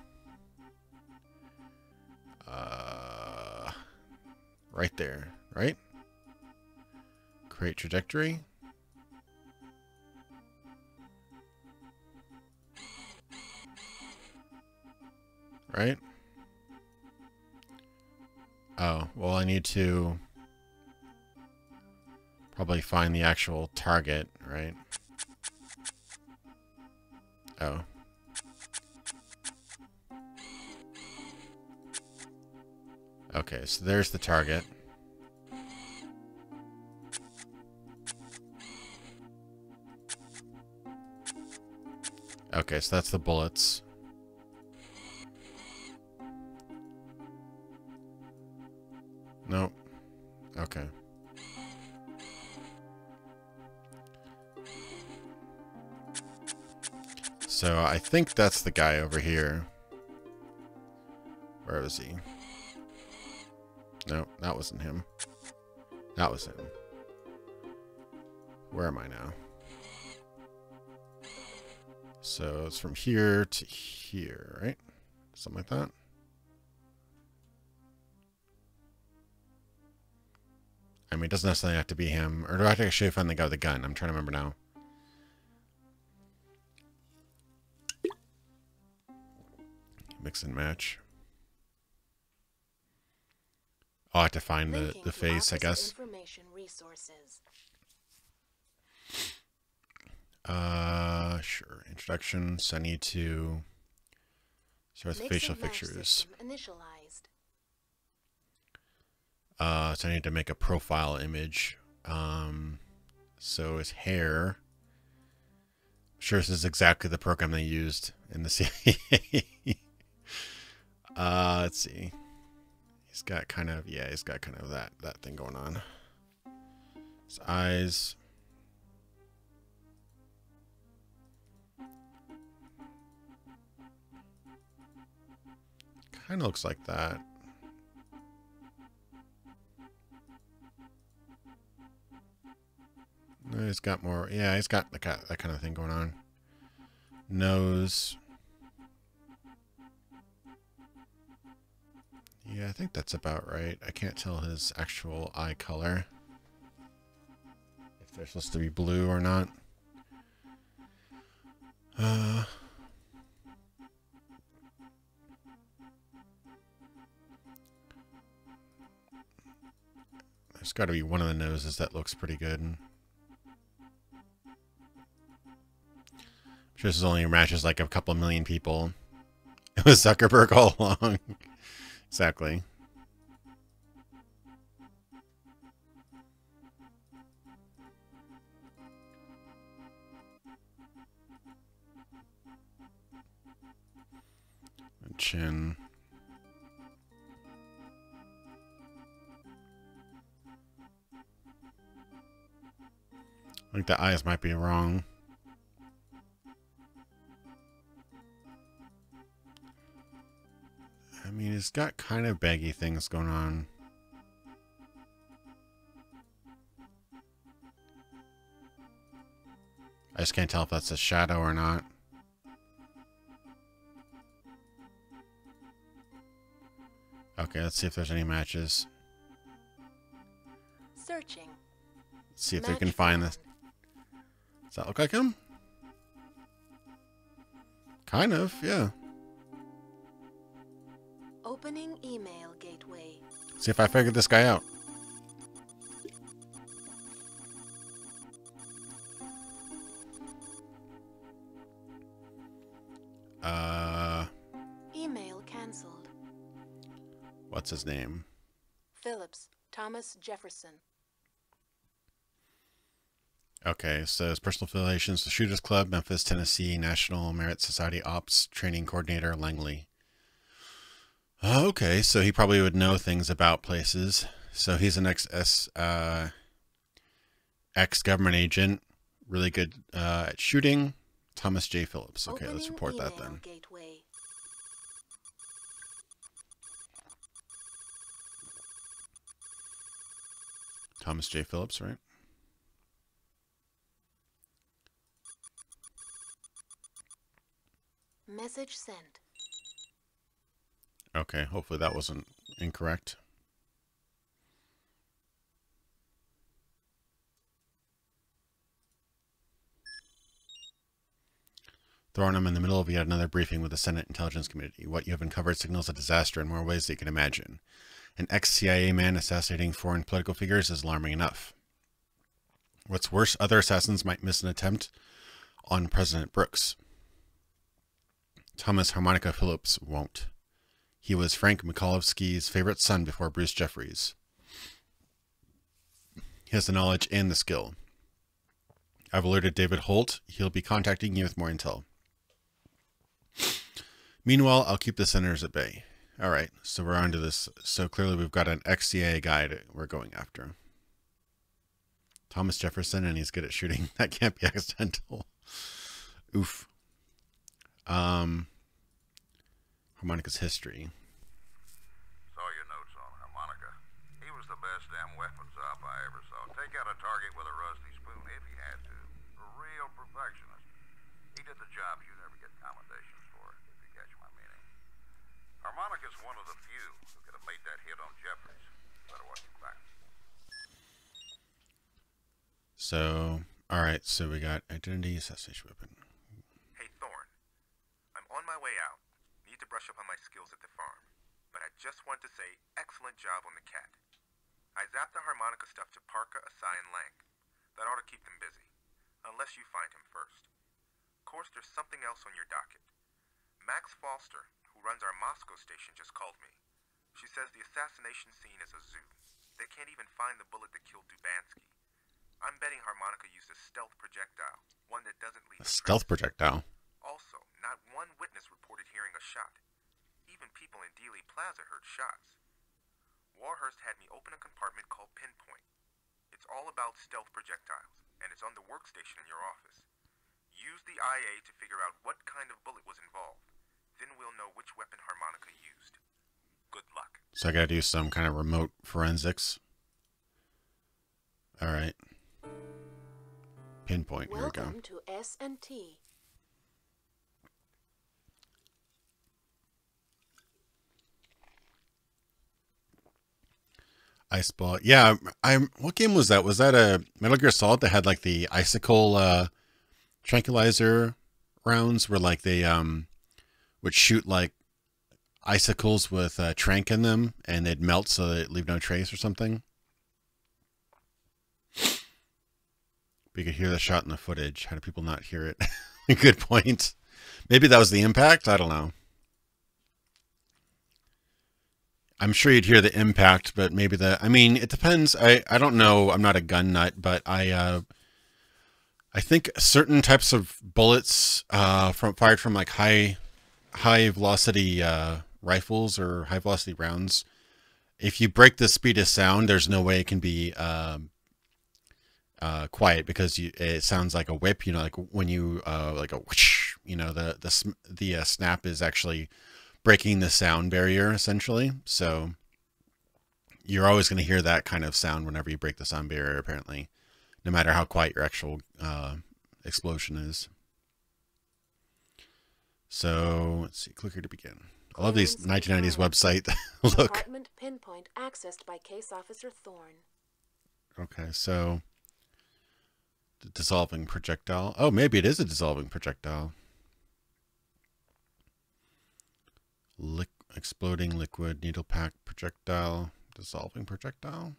right there, right? Create trajectory. Right? Oh, well, I need to probably find the actual target, right? Oh. Okay, so there's the target. Okay, so that's the bullets. Nope. Okay. So I think that's the guy over here. Where was he? No, that wasn't him. That was him. Where am I now? So it's from here to here, right? Something like that. I mean, it doesn't necessarily have to be him. Or do I have to actually find the guy with the gun? I'm trying to remember now. Mix and match. Oh, I have to find the face, I guess. Information resources. Sure. Introduction. So I need to start with facial features. Initialized. So I need to make a profile image. So his hair. I'm sure this is exactly the program they used in the CIA. Let's see. He's got kind of, yeah, he's got kind of that thing going on. His eyes. Kind of looks like that. No, he's got more. Yeah, he's got that kind of thing going on. Nose. Yeah, I think that's about right. I can't tell his actual eye color. If they're supposed to be blue or not. There's got to be one of the noses that looks pretty good. I'm sure this only matches like a couple million people. It was Zuckerberg all along. Exactly. chin. I think the eyes might be wrong. I mean, he's got kind of baggy things going on. I just can't tell if that's a shadow or not. Okay, let's see if there's any matches. Searching. Let's see if we can find this. Does that look like him? Kind of, yeah. Opening email gateway. See if I figured this guy out. Email cancelled. What's his name? Phillips, Thomas Jefferson. Okay, so his personal affiliations: the Shooters Club, Memphis, Tennessee, National Merit Society Ops Training Coordinator, Langley. Okay, so he probably would know things about places. So he's an ex-government agent, really good at shooting. Thomas J. Phillips. Okay, let's report that then. Gateway. Thomas J. Phillips, right? Message sent. Okay, hopefully that wasn't incorrect. Throwing him in the middle of yet another briefing with the Senate Intelligence Committee. What you have uncovered signals a disaster in more ways than you can imagine. An ex-CIA man assassinating foreign political figures is alarming enough. What's worse, other assassins might miss an attempt on President Brooks. Thomas Harmonica Phillips won't. He was Frank Mikolowski's favorite son before Bruce Jeffries. He has the knowledge and the skill. I've alerted David Holt. He'll be contacting you with more intel. Meanwhile, I'll keep the senators at bay. All right, so we're on to this. So clearly we've got an ex-CIA guy we're going after. Thomas Jefferson, and he's good at shooting. That can't be accidental. Oof. Harmonica's history. Saw your notes on Harmonica. He was the best damn weapons op I ever saw. Take out a target with a rusty spoon if he had to. A real perfectionist. He did the job you never get commendations for, if you catch my meaning. Harmonica's one of the few who could have made that hit on Jeffries. Better watch your back. So, alright, so we got identity, assassination weapon. Hey, Thorne. I'm on my way out. Need to brush up on my skills at the farm. But I just want to say, excellent job on the cat. I zapped the Harmonica stuff to Parka, Asai, and Lang. That ought to keep them busy. Unless you find him first. Of course, there's something else on your docket. Max Foster, who runs our Moscow station, just called me. She says the assassination scene is a zoo. They can't even find the bullet that killed Dubansky. I'm betting Harmonica used a stealth projectile, one that doesn't leave A stealth projectile? Also, not one witness reported hearing a shot. Even people in Dealey Plaza heard shots. Warhurst had me open a compartment called Pinpoint. It's all about stealth projectiles, and it's on the workstation in your office. Use the IA to figure out what kind of bullet was involved. Then we'll know which weapon Harmonica used. Good luck. So I gotta do some kind of remote forensics. Alright. Pinpoint, here we go. Welcome to S&T. Ice Ball. Yeah, what game was that? Was that a Metal Gear Solid that had like the icicle tranquilizer rounds where like they would shoot like icicles with trank in them and they'd melt so they'd leave no trace or something? But you could hear the shot in the footage. How do people not hear it? Good point. Maybe that was the impact. I don't know. I'm sure you'd hear the impact, but maybe I mean, it depends. I don't know. I'm not a gun nut, but I think certain types of bullets fired from like high high velocity rifles or high velocity rounds, if you break the speed of sound, there's no way it can be quiet, because it sounds like a whip. You know, like when you like a whoosh, you know, the snap is actually breaking the sound barrier essentially. So you're always going to hear that kind of sound whenever you break the sound barrier, apparently, no matter how quiet your actual explosion is. So let's see, click here to begin. I love these 1990s website look. Apartment pinpoint accessed by Case Officer Thorne. Okay, so the dissolving projectile. Oh, maybe it is a dissolving projectile. Exploding liquid needle pack projectile. Dissolving projectile.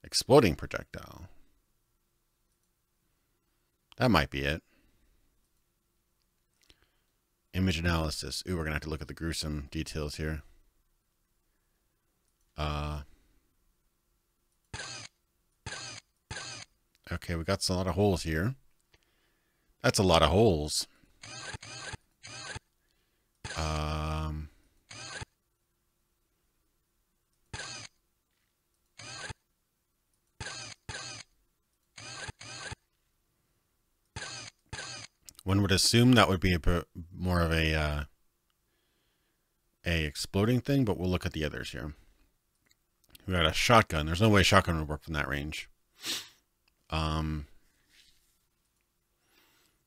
Exploding projectile. That might be it. Image analysis. Ooh, we're gonna have to look at the gruesome details here. Okay, we got a lot of holes here. That's a lot of holes. One would assume that would be more of a exploding thing, but we'll look at the others here. We got a shotgun. There's no way a shotgun would work from that range.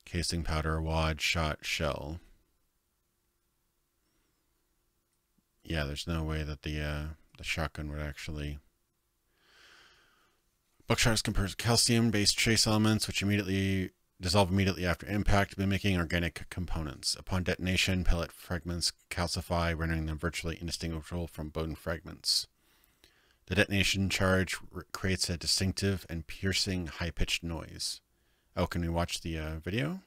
Casing, powder, wad, shot, shell. Yeah, there's no way that the shotgun would actually. Buckshot is composed of calcium-based trace elements, which dissolve immediately after impact, mimicking organic components. Upon detonation, pellet fragments calcify, rendering them virtually indistinguishable from bone fragments. The detonation charge creates a distinctive and piercing, high-pitched noise. Oh, can we watch the video?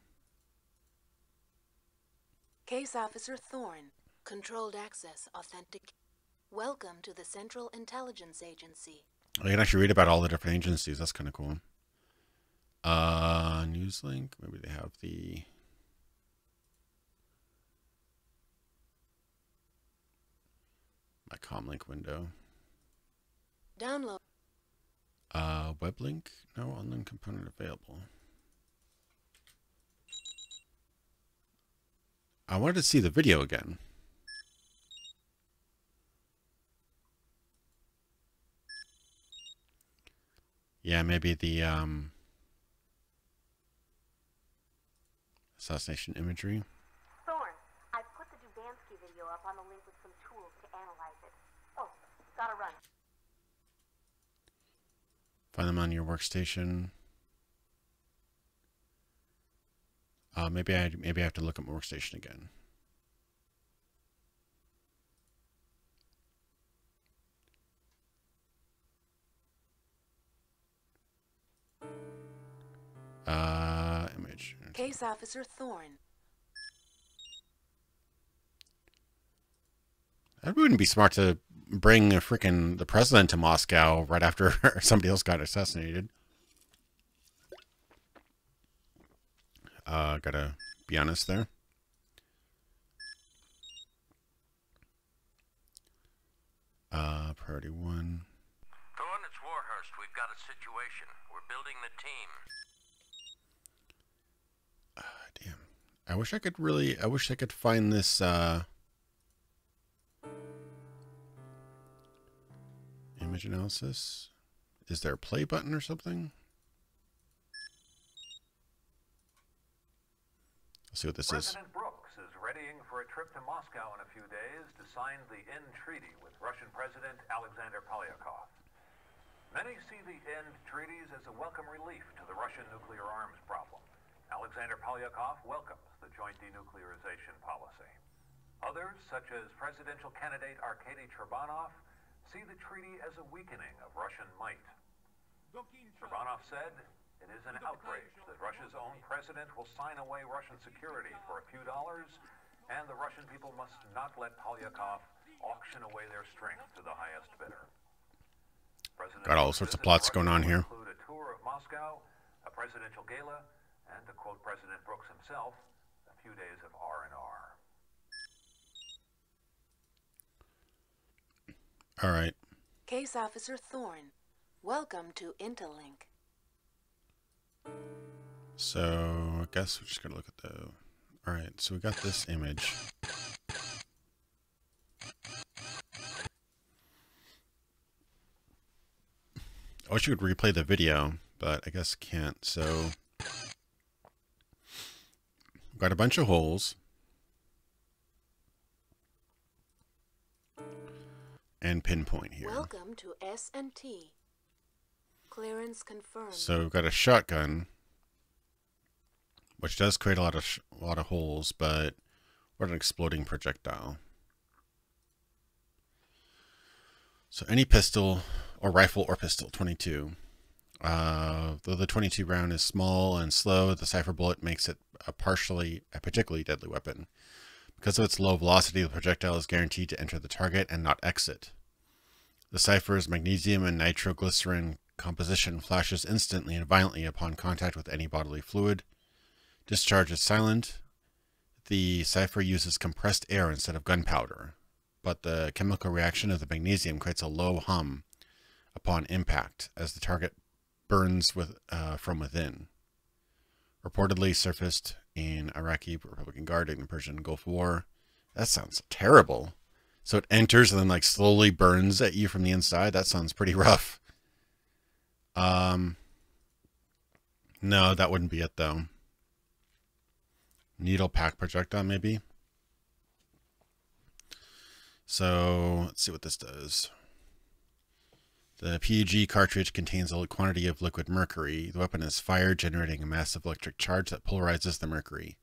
Case Officer Thorne, controlled access authentic. Welcome to the Central Intelligence Agency. Oh, you can actually read about all the different agencies. That's kind of cool. News link. Maybe they have the. My comlink window. Download. Web link. No online component available. I wanted to see the video again. Yeah, maybe the assassination imagery. Thorne, I put the Dubansky video up on the link with some tools to analyze it. Oh, gotta run. Find them on your workstation. Maybe I have to look at my workstation again. Image. Case Officer Thorne. That wouldn't be smart to bring the president to Moscow right after somebody else got assassinated. Gotta be honest there. Priority 1. Thorne, it's Warhurst. We've got a situation. We're building the team. Damn. I wish I could find this, image analysis. Is there a play button or something? Let's see what this is. President Brooks is readying for a trip to Moscow in a few days to sign the end treaty with Russian President Alexander Polyakov. Many see the end treaties as a welcome relief to the Russian nuclear arms problem. Alexander Polyakov welcomes the joint denuclearization policy. Others, such as presidential candidate Arkady Trebanov, see the treaty as a weakening of Russian might. Trebanov said, "It is an outrage that Russia's own president will sign away Russian security for a few dollars, and the Russian people must not let Polyakov auction away their strength to the highest bidder." Got all sorts of plots going on here. Include a tour of Moscow, a presidential gala, and to quote President Brooks himself, "a few days of R&R. All right. Case Officer Thorne, welcome to Interlink. So I guess we're just gonna look at the. All right. So we got this image. I wish you could replay the video, but I guess can't. So we've got a bunch of holes. And pinpoint here. Welcome to S&T. Clearance confirmed. So we've got a shotgun, which does create a lot of holes, but what an exploding projectile. So any pistol or rifle or pistol, 22. Though the 22 round is small and slow, the Cypher bullet makes it a particularly deadly weapon. Because of its low velocity, the projectile is guaranteed to enter the target and not exit. The Cypher's magnesium and nitroglycerin composition flashes instantly and violently upon contact with any bodily fluid. Discharge is silent. The Cypher uses compressed air instead of gunpowder, but the chemical reaction of the magnesium creates a low hum upon impact as the target burns from within. Reportedly surfaced in Iraqi Republican Guard in the Persian Gulf War. That sounds terrible. So it enters and then like slowly burns at you from the inside. That sounds pretty rough. No, that wouldn't be it though. Needle pack projectile maybe. So let's see what this does. The PEG cartridge contains a quantity of liquid mercury. The weapon is fired, generating a massive electric charge that polarizes the mercury.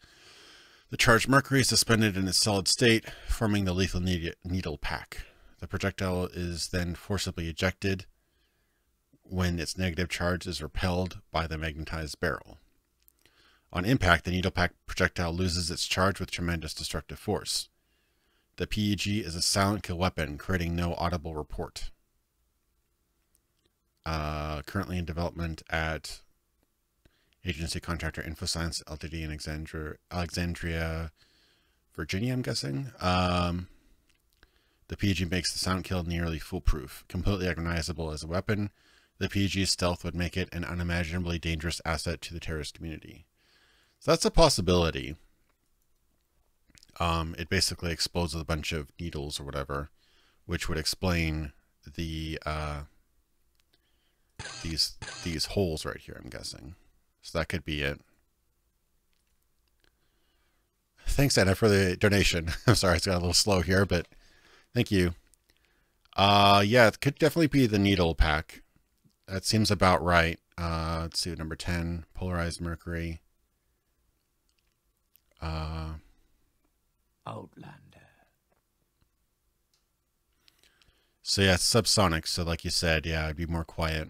The charged mercury is suspended in its solid state, forming the lethal needle pack. The projectile is then forcibly ejected when its negative charge is repelled by the magnetized barrel. On impact, the needle pack projectile loses its charge with tremendous destructive force. The PEG is a silent kill weapon, creating no audible report. Currently in development at agency contractor InfoScience Ltd. in Alexandria, Virginia, I'm guessing. The PEG makes the sound kill nearly foolproof. Completely recognizable as a weapon, the PEG's stealth would make it an unimaginably dangerous asset to the terrorist community. So that's a possibility. It basically explodes with a bunch of needles or whatever, which would explain the these holes right here, I'm guessing. So that could be it. Thanks, Anna, for the donation. I'm sorry, it's got a little slow here, but thank you. Yeah, it could definitely be the needle pack. That seems about right. Let's see, number 10, polarized mercury. Outlander. So yeah, it's subsonic. So like you said, yeah, it'd be more quiet.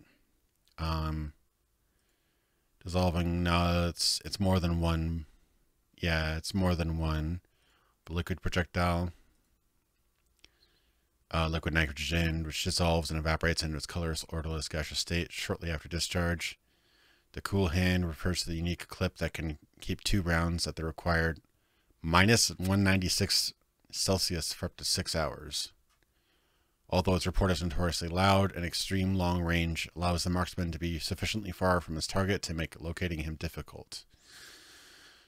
Dissolving. No, it's more than one. Yeah, it's more than one. The liquid projectile. Liquid nitrogen, which dissolves and evaporates into its colorless, odorless, gaseous state shortly after discharge. The cool hand refers to the unique clip that can keep 2 rounds at the required minus 196 Celsius for up to 6 hours. Although its report is notoriously loud, an extreme long range allows the marksman to be sufficiently far from his target to make locating him difficult.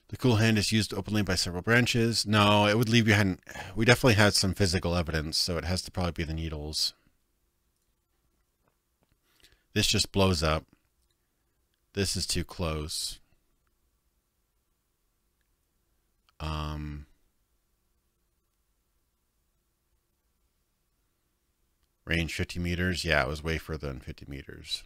The cool hand is used openly by several branches. No, it would leave behind. We definitely had some physical evidence, so it has to probably be the needles. This just blows up. This is too close. Range 50 meters. Yeah, it was way further than 50 meters.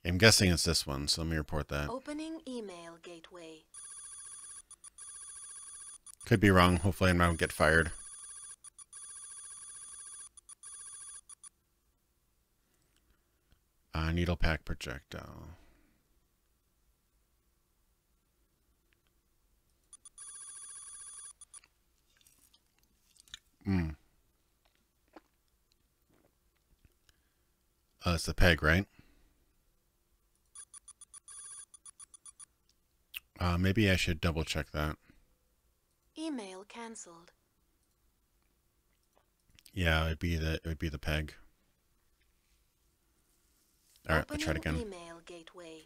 I'm guessing it's this one, so let me report that. Opening email gateway. Could be wrong. Hopefully I don't get fired. Needle pack projectile. It's the peg, right? Maybe I should double check that. Email cancelled. Yeah, it would be the peg. All right, let's try it again. Email gateway.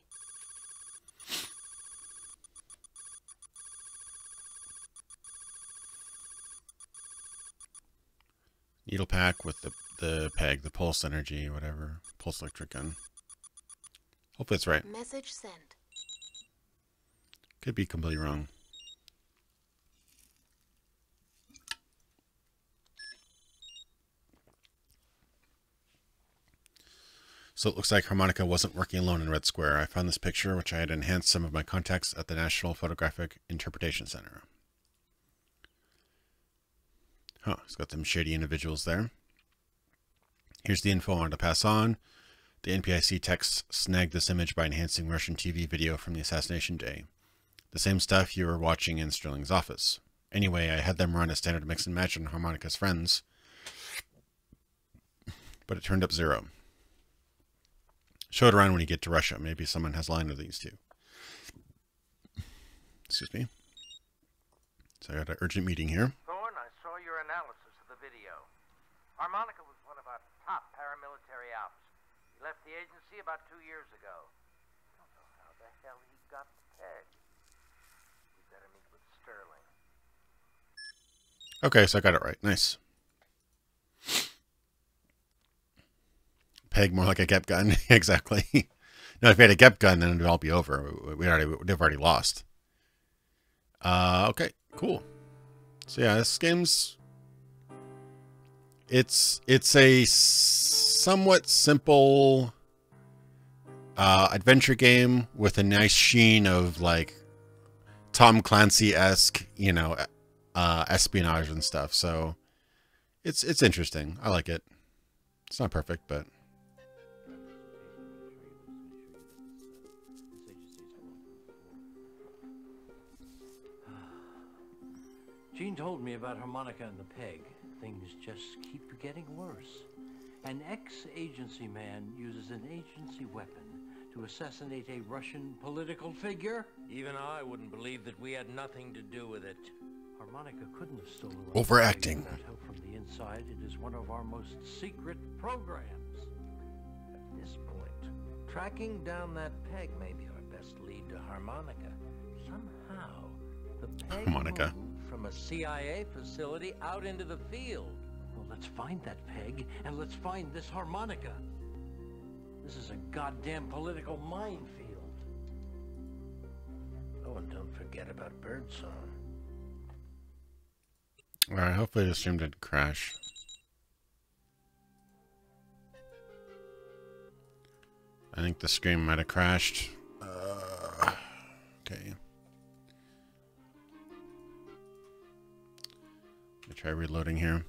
Needle pack with the peg, the pulse energy, whatever. Pulse electric gun. Hopefully it's right. Message sent. Could be completely wrong. So it looks like harmonica wasn't working alone in Red Square. I found this picture, which I had enhanced some of my contacts at the National Photographic Interpretation Center. Huh, it's got some shady individuals there. Here's the info I wanted to pass on. The NPIC text snagged this image by enhancing Russian TV video from the assassination day. The same stuff you were watching in Sterling's office. Anyway, I had them run a standard mix and match on Harmonica's friends, but it turned up 0. Show it around when you get to Russia. Maybe someone has a line of these two. Excuse me. So I got an urgent meeting here. Thorne, I saw your analysis of the video. Harmonica was one of our top paramilitary ops. He left the agency about 2 years ago. I don't know how the hell he got the peg. We better meet with Sterling. Okay, so I got it right. Nice. Peg more like a GEP gun. Exactly. Now, if we had a GEP gun, then it would all be over. We'd have already lost. Okay, cool. So yeah, this game's... It's a somewhat simple adventure game with a nice sheen of like Tom Clancy-esque, you know, espionage and stuff. So it's interesting. I like it. It's not perfect, but... Gene told me about harmonica and the peg. Things just keep getting worse. An ex-agency man uses an agency weapon to assassinate a Russian political figure. Even I wouldn't believe that we had nothing to do with it. Harmonica couldn't have stolen overacting. Without help from the inside, it is one of our most secret programs. At this point, tracking down that peg may be our best lead to harmonica. Somehow, the peg Harmonica. moved from a CIA facility out into the field. Well, let's find that peg, and let's find this harmonica. This is a goddamn political minefield. Oh, and don't forget about birdsong. Alright, hopefully the stream didn't crash. I think the stream might have crashed. Okay. Let me try reloading here.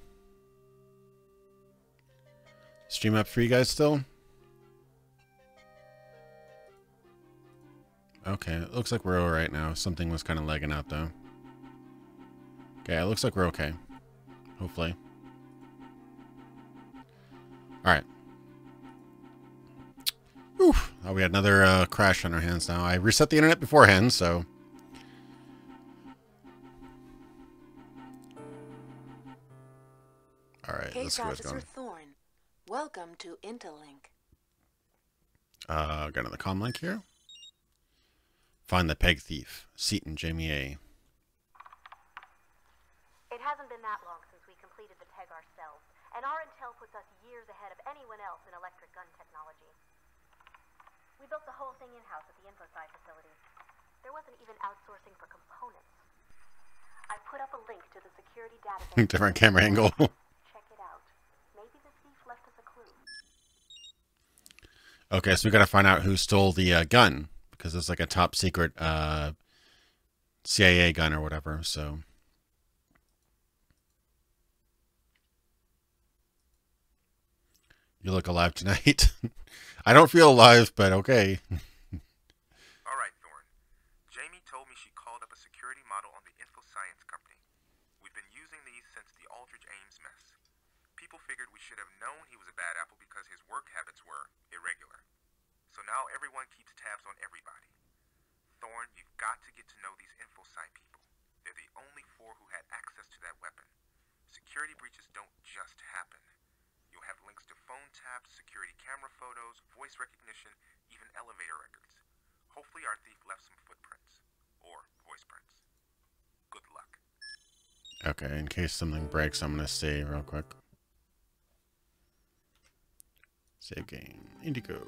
Stream up for you guys still? Okay, it looks like we're all right now. Something was kind of lagging out though. Okay, it looks like we're okay. Hopefully. Alright. Oof. Oh, we had another crash on our hands now. I reset the internet beforehand, so... Alright, let's see what's going on. Thorne, welcome to Interlink. Got another comm link here. Find the peg thief. Seaton, Jamie A. It hasn't been that long since we completed the peg ourselves, and our intel puts us years ahead of anyone else in electric gun technology. We built the whole thing in-house at the InfoSci facility. There wasn't even outsourcing for components. I put up a link to the security database. Different camera angle. Check it out. Maybe the thief left us a clue. Okay, so we gotta find out who stole the gun. Because it's like a top secret CIA gun or whatever, so... You look alive tonight. I don't feel alive, but okay. Alright, Thorne. Jamie told me she called up a security model on the InfoScience company. We've been using these since the Aldrich Ames mess. People figured we should have known he was a bad apple because his work habits were irregular. So now everyone keeps tabs on everybody. Thorn, you've got to get to know these InfoSci people. They're the only 4 who had access to that weapon. Security breaches don't just happen. You'll have links to phone taps, security camera photos, voice recognition, even elevator records. Hopefully our thief left some footprints. Or voice prints. Good luck. Okay, in case something breaks, I'm gonna save real quick. Save game. Indigo.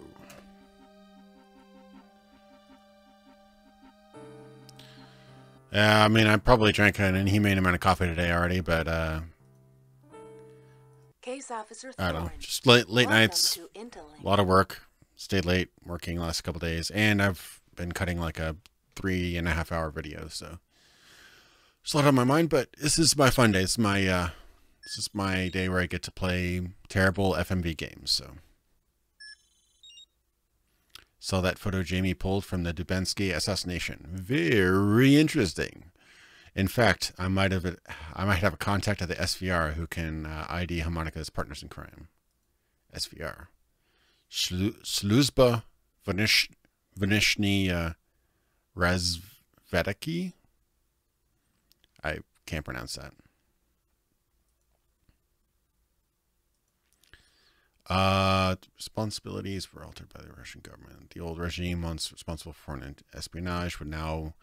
I mean, I probably drank an inhumane amount of coffee today already, but Case Officer I don't know. Thorne. Just late Welcome nights, to a lot of work. Stayed late working the last couple days, and I've been cutting like a 3.5 hour video, so there's a lot on my mind. But this is my fun day. This is my day where I get to play terrible FMV games. So saw that photo Jamie pulled from the Dubinsky assassination. Very interesting. In fact, I might have a contact at the SVR who can ID Harmonica's partners in crime. SVR. Sluzba Vanishny Razvedaki. I can't pronounce that. Responsibilities were altered by the Russian government. The old regime, once responsible for foreign espionage, would now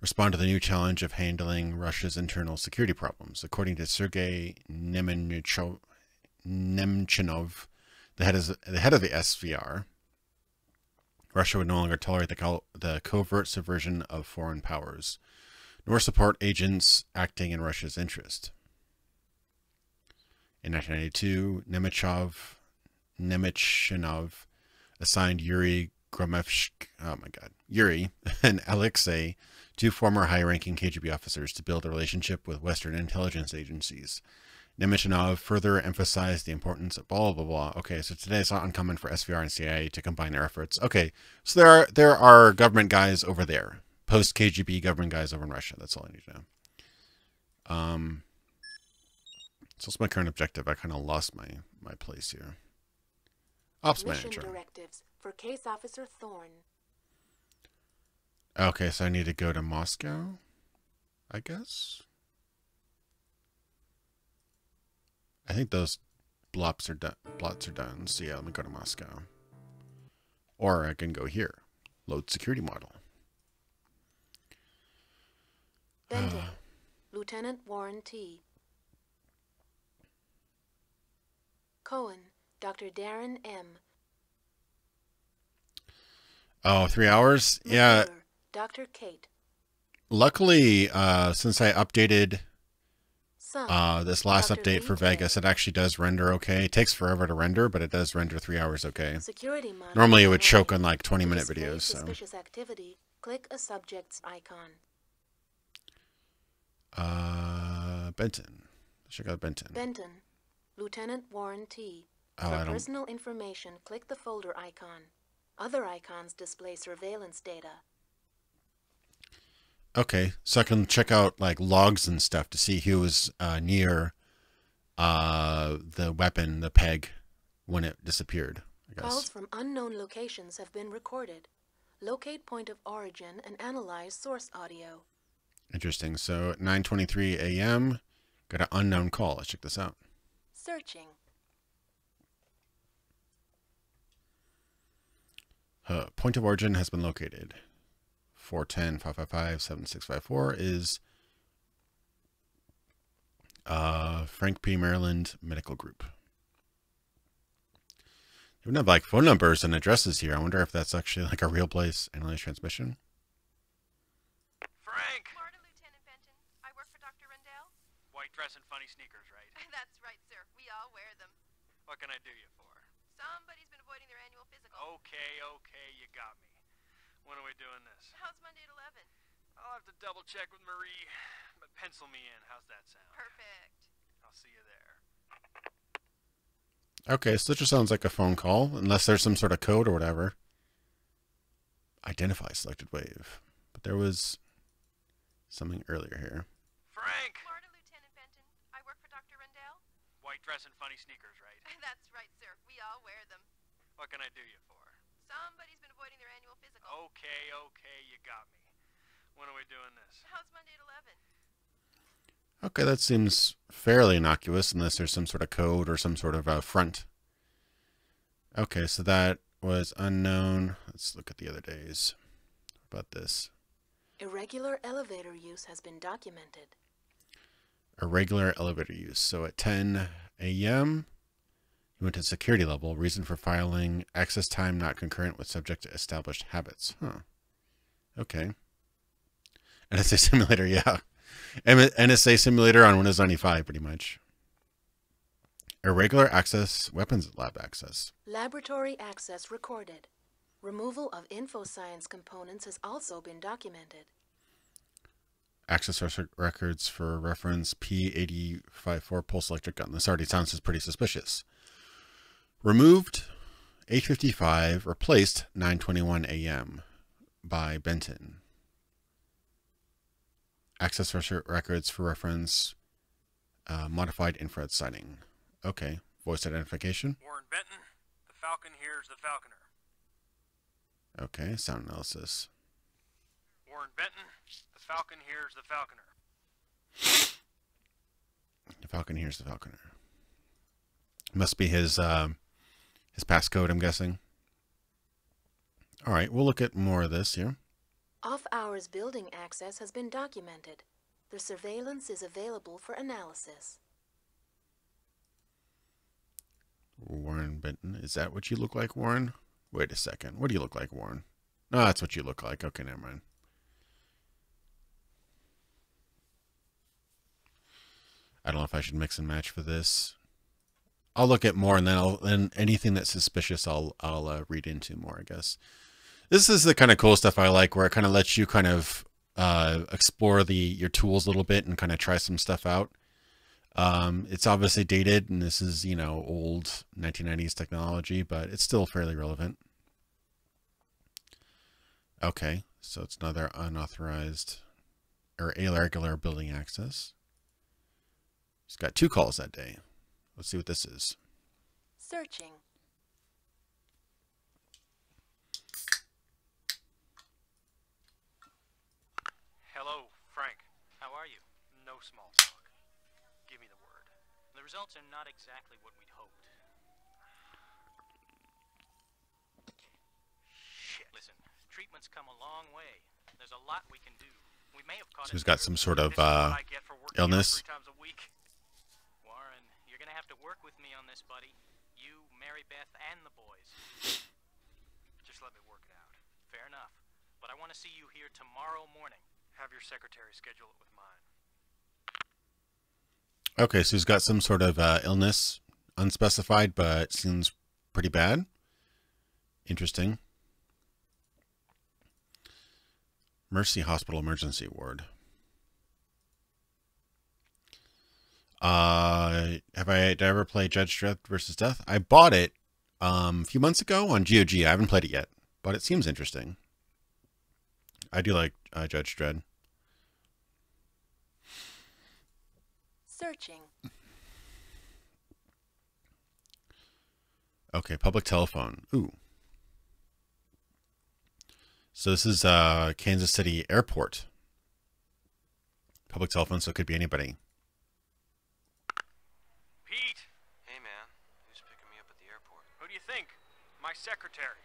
respond to the new challenge of handling Russia's internal security problems. According to Sergei Nemchinov, the head of the SVR, Russia would no longer tolerate the covert subversion of foreign powers, nor support agents acting in Russia's interest. In 1992, Nemchinov assigned Yuri and Alexei, 2 former high-ranking KGB officers, to build a relationship with Western intelligence agencies. Nemchinov further emphasized the importance of blah, blah, blah. Okay, so today it's not uncommon for SVR and CIA to combine their efforts. Okay, so there are government guys over there. Post-KGB government guys over in Russia. That's all I need to know. So what's my current objective? I kind of lost my place here. Ops Mission manager. directives for Case Officer Thorne. Okay, so I need to go to Moscow, I guess. I think those blots are done. So yeah, let me go to Moscow. Or I can go here. Load security model. Benton. Lieutenant Warren T. Cohen. Dr. Darren M. Oh, 3 hours? Yeah. Dr. Kate. Luckily, since I updated this last Dr. update for Vegas, it actually does render okay. It takes forever to render, but it does render 3 hours okay. Security Normally it would choke on like 20-minute videos. So. Suspicious activity. Click a subject's icon. Benton. Check out Benton. Benton. Lieutenant Warren T. Oh, For personal information, click the folder icon. Other icons display surveillance data. Okay, so I can check out like logs and stuff to see who was near the weapon, the peg, when it disappeared, I guess. Calls from unknown locations have been recorded. Locate point of origin and analyze source audio. Interesting. So at 9:23 a.m., got an unknown call. Let's check this out. Searching. Point of origin has been located. 410-555-7654 is Frank P. Maryland Medical Group. They wouldn't have like phone numbers and addresses here. I wonder if that's actually like a real place. Analyze transmission. Frank! Florida Lieutenant Benton. I work for Dr. Rendell. White dress and funny sneakers, right? That's right, sir. We all wear them. What can I do you for? Somebody's been avoiding their annual physical. Okay, you got me. When are we doing this? How's Monday at 11? I'll have to double check with Marie, but pencil me in. How's that sound? Perfect. I'll see you there. Okay, so it just sounds like a phone call, unless there's some sort of code or whatever. Identify selected wave. But there was something earlier here. Frank! Florida Lieutenant Benton. I work for Dr. Rendell. White dress and funny sneakers, right? That's right, sir. We all wear them. What can I do you for? Somebody's been avoiding their annual physical. Okay, you got me. When are we doing this? How's Monday at 11? Okay, that seems fairly innocuous unless there's some sort of code or some sort of front. Okay, so that was unknown. Let's look at the other days. What about this? Irregular elevator use has been documented. Irregular elevator use. So at 10 a.m., you went to security level. Reason for filing: access time not concurrent with subject to established habits. Huh. Okay. NSA simulator, yeah. NSA simulator on Windows 95, pretty much. Irregular access, weapons lab access. Laboratory access recorded. Removal of InfoScience components has also been documented. Access records for reference P8054 pulse electric gun. This already sounds pretty suspicious. Removed 8:55, replaced 9:21 a.m. by Benton. Access records for reference modified infrared sighting. Okay. Voice identification. Warren Benton, the Falcon here's the Falconer. Okay. Sound analysis. Warren Benton, the Falcon here's the Falconer. The Falcon here's the Falconer. Must be his passcode, I'm guessing. All right, we'll look at more of this here. Off-hours building access has been documented. The surveillance is available for analysis. Warren Benton. Is that what you look like, Warren? Wait a second. What do you look like, Warren? No, that's what you look like. Okay, never mind. I don't know if I should mix and match for this. I'll look at more, and then anything that's suspicious, I'll read into more, I guess. This is the kind of cool stuff I like, where it kind of lets you kind of explore your tools a little bit and kind of try some stuff out. It's obviously dated, and this is, old 1990s technology, but it's still fairly relevant. Okay, so it's another unauthorized or irregular building access. He's got 2 calls that day. Let's see what this is. Searching. Hello, Frank. How are you? No small talk. Give me the word. The results are not exactly what we'd hoped. Shit. Listen, treatment's come a long way. There's a lot we can do. We may have caught So he's got some sort of illness. 3 times a week. Warren, you're gonna have to work with me on this, buddy. You, Mary Beth, and the boys. Just let me work it out. Fair enough. But I want to see you here tomorrow morning. Have your secretary schedule it with mine. Okay, so he's got some sort of illness, unspecified, but seems pretty bad. Interesting. Mercy Hospital Emergency Ward. Did I ever play Judge Dredd vs. Death? I bought it a few months ago on GOG. I haven't played it yet, but it seems interesting. I do like Judge Dredd. Searching. Okay, public telephone. Ooh. So this is Kansas City Airport. Public telephone, so it could be anybody. Pete! Hey, man. Who's picking me up at the airport? Who do you think? My secretary.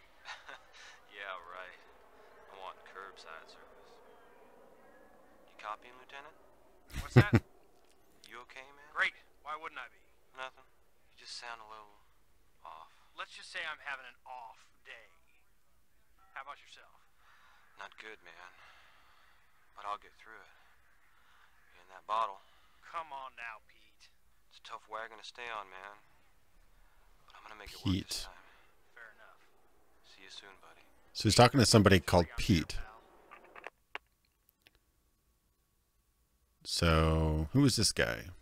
Yeah, right. I want curbside service. You copying, Lieutenant? What's that? You okay, man? Great. Why wouldn't I be? Nothing. You just sound a little off. Let's just say I'm having an off day. How about yourself? Not good, man. But I'll get through it. In that bottle. Come on now, Pete. It's a tough wagon to stay on, man. But I'm gonna make it work this time. Fair enough. See you soon, buddy. So he's talking to somebody called Pete. So who is this guy?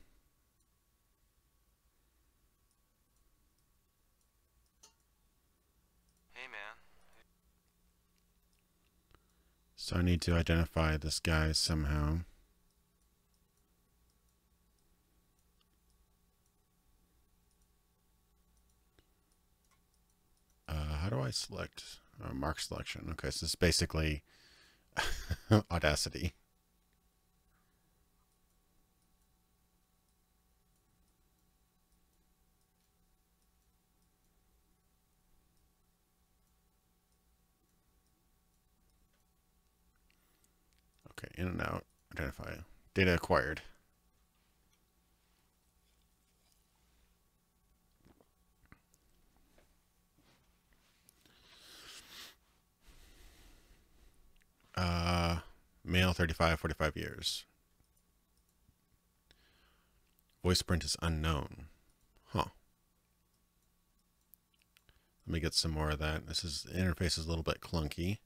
Hey, man. So I need to identify this guy somehow. How do I select mark selection? Okay, so it's basically Audacity. Okay, in and out. Identify. Data acquired. Male 35, 45 years. Voice print is unknown. Huh. Let me get some more of that. The interface is a little bit clunky,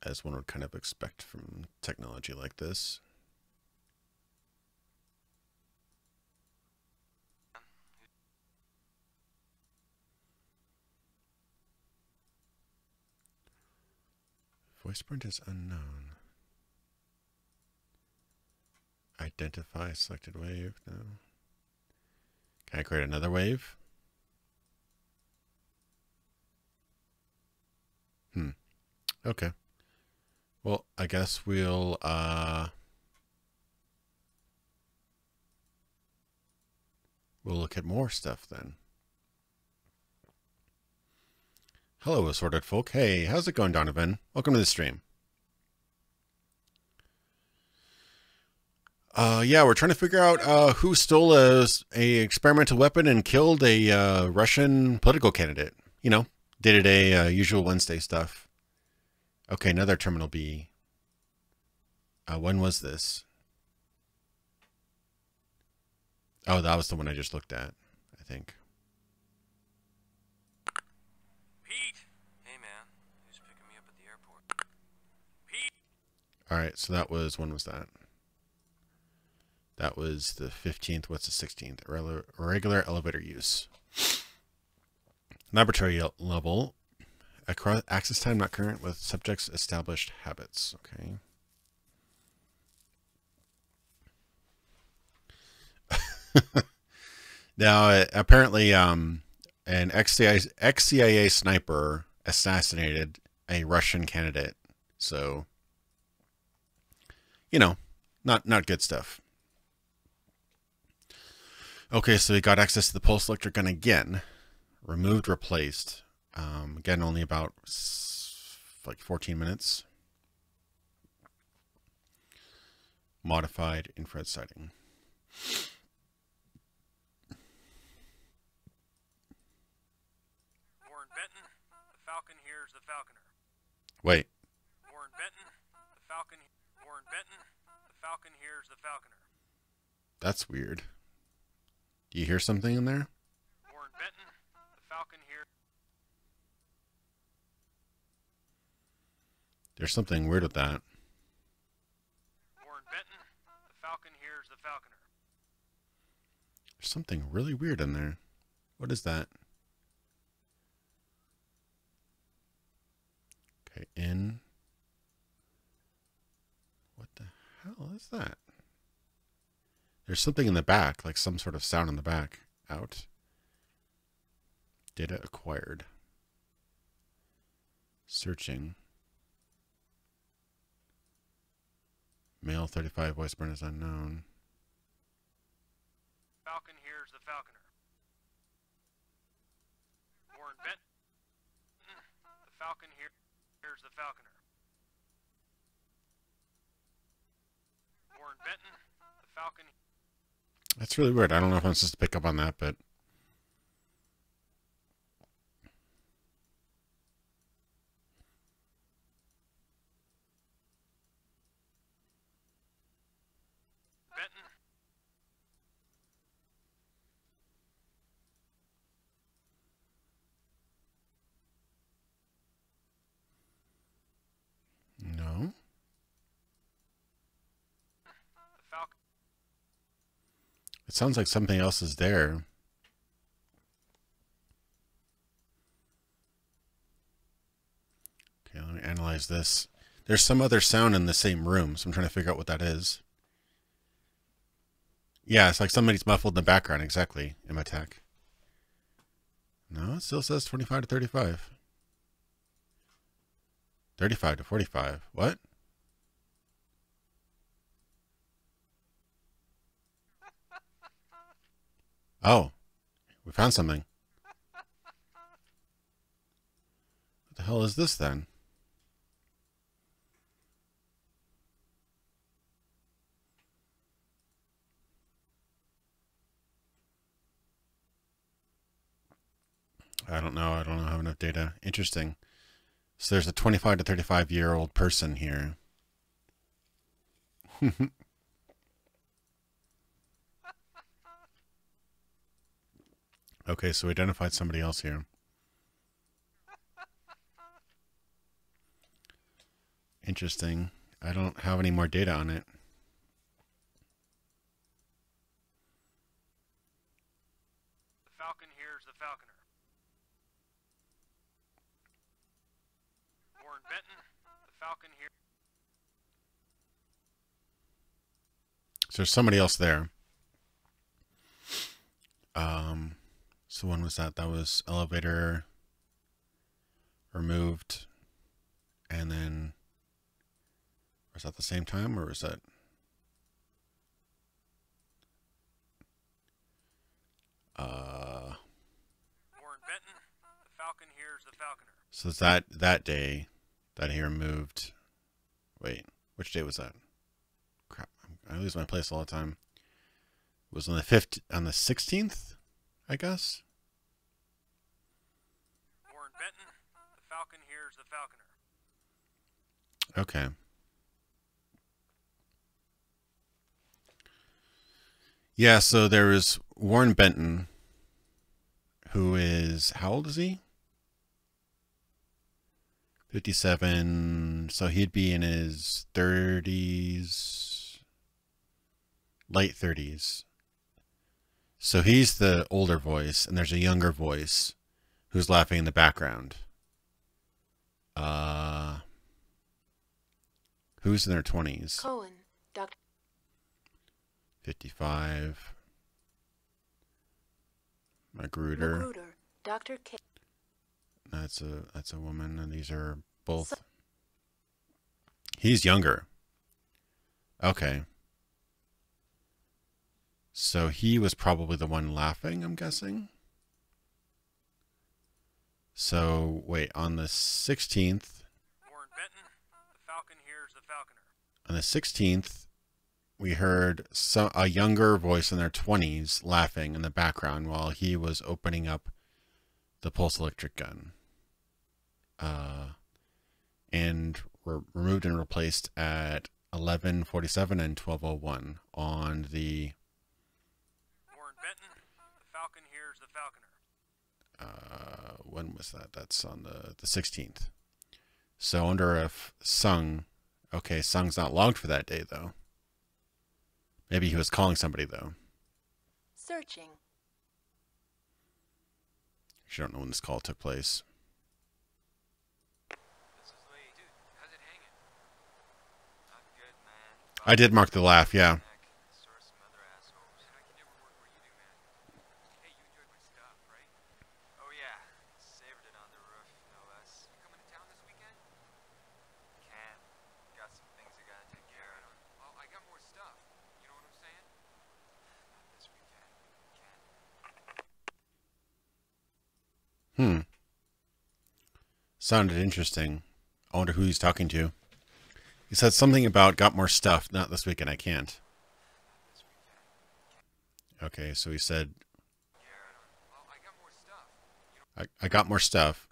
as one would kind of expect from technology like this. Voice print is unknown. Identify selected wave. No. Can I create another wave? Okay. Well, I guess we'll look at more stuff then. Hello, assorted folk. Hey, how's it going, Donovan? Welcome to the stream. Yeah, we're trying to figure out who stole a experimental weapon and killed a Russian political candidate. You know, day-to-day usual Wednesday stuff. Okay, another Terminal B. When was this? Oh, that was the one I just looked at, I think. Pete! Hey, man. Who's picking me up at the airport? Pete! Alright, so that was, when was that? That was the 15th. What's the 16th? Regular elevator use. Laboratory level. Access time not current with subjects' established habits. Okay. Now, apparently, an ex-CIA sniper assassinated a Russian candidate. So, you know, not good stuff. Okay, so we got access to the pulse electric gun again. Removed, replaced. Again, only about like 14 minutes. Modified infrared sighting. Warren Benton, the Falcon here's the Falconer. Wait. Warren Benton, the Falcon. Warren Benton, the Falcon here's the Falconer. That's weird. Do you hear something in there? Warren Benton, the Falcon here. There's something weird with that. Warren Benton, the Falcon here's the Falconer. There's something really weird in there. What is that? Okay, in. What the hell is that? There's something in the back, like some sort of sound in the back. Out. Data acquired. Searching. Male 35, voice burn is unknown. Falcon here's the Falconer. Warren Benton, the Falcon here's the Falconer. Warren Benton, the Falcon. That's really weird. I don't know if I'm supposed to pick up on that, but... Benton. No. The Falcon. It sounds like something else is there. Okay, let me analyze this. There's some other sound in the same room, so I'm trying to figure out what that is. Yeah, it's like somebody's muffled in the background, exactly, in my tech. No, it still says 25 to 35. 35 to 45. What? Oh, we found something. What the hell is this then? I don't know. I don't have enough data. Interesting. So there's a 25 to 35-year-old person here. Okay, so we identified somebody else here. Interesting. I don't have any more data on it. The Falcon here is the Falconer. Warren Benton, the Falcon here. So there's somebody else there. So when was that? That was elevator removed, and then was that the same time, or was that? Warren Benton, the Falcon here is the Falconer. So it's that day that he removed. Wait, which day was that? Crap, I lose my place all the time. It was on the 16th, I guess. Warren Benton, the Falcon here is the Falconer. Okay. Yeah, so there is Warren Benton, who is, how old is he? 57, so he'd be in his 30s, late 30s. So he's the older voice, and there's a younger voice who's laughing in the background. Who's in their 20s? Cohen, Dr. 55. Magruder. Dr. K. That's a woman, and these are both. He's younger. Okay. So he was probably the one laughing, I'm guessing. So wait, on the 16th. Warren Benton, the Falcon here is the Falconer. On the 16th, we heard a younger voice in their 20s laughing in the background while he was opening up the pulse electric gun. And were removed and replaced at 11:47 and 12:01 on the. Warren Benton, the Falcon here is the Falconer. When was that? That's on the 16th. So I wonder if Sung. Okay, Sung's not logged for that day though. Maybe he was calling somebody though. Searching. I don't know when this call took place. I did mark the laugh, yeah. Oh yeah, savored it on the roof, no less. You coming to town this weekend? Can't. Got some things I gotta take care of. Well, I got more stuff. You know what I'm saying? Not this weekend. Can't. Sounded interesting. I wonder who he's talking to. He said something about got more stuff. Not this weekend, I can't. Okay, so he said, I got more stuff.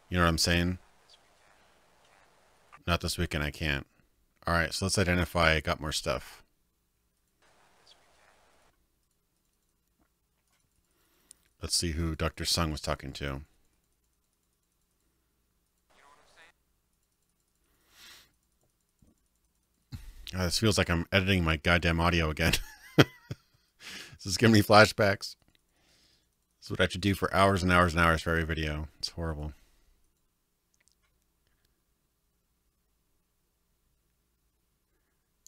You know what I'm saying? Not this weekend, I can't. All right, so let's identify got more stuff. Let's see who Dr. Sung was talking to. This feels like I'm editing my goddamn audio again. This is giving me flashbacks. This is what I have to do for hours and hours and hours for every video. It's horrible.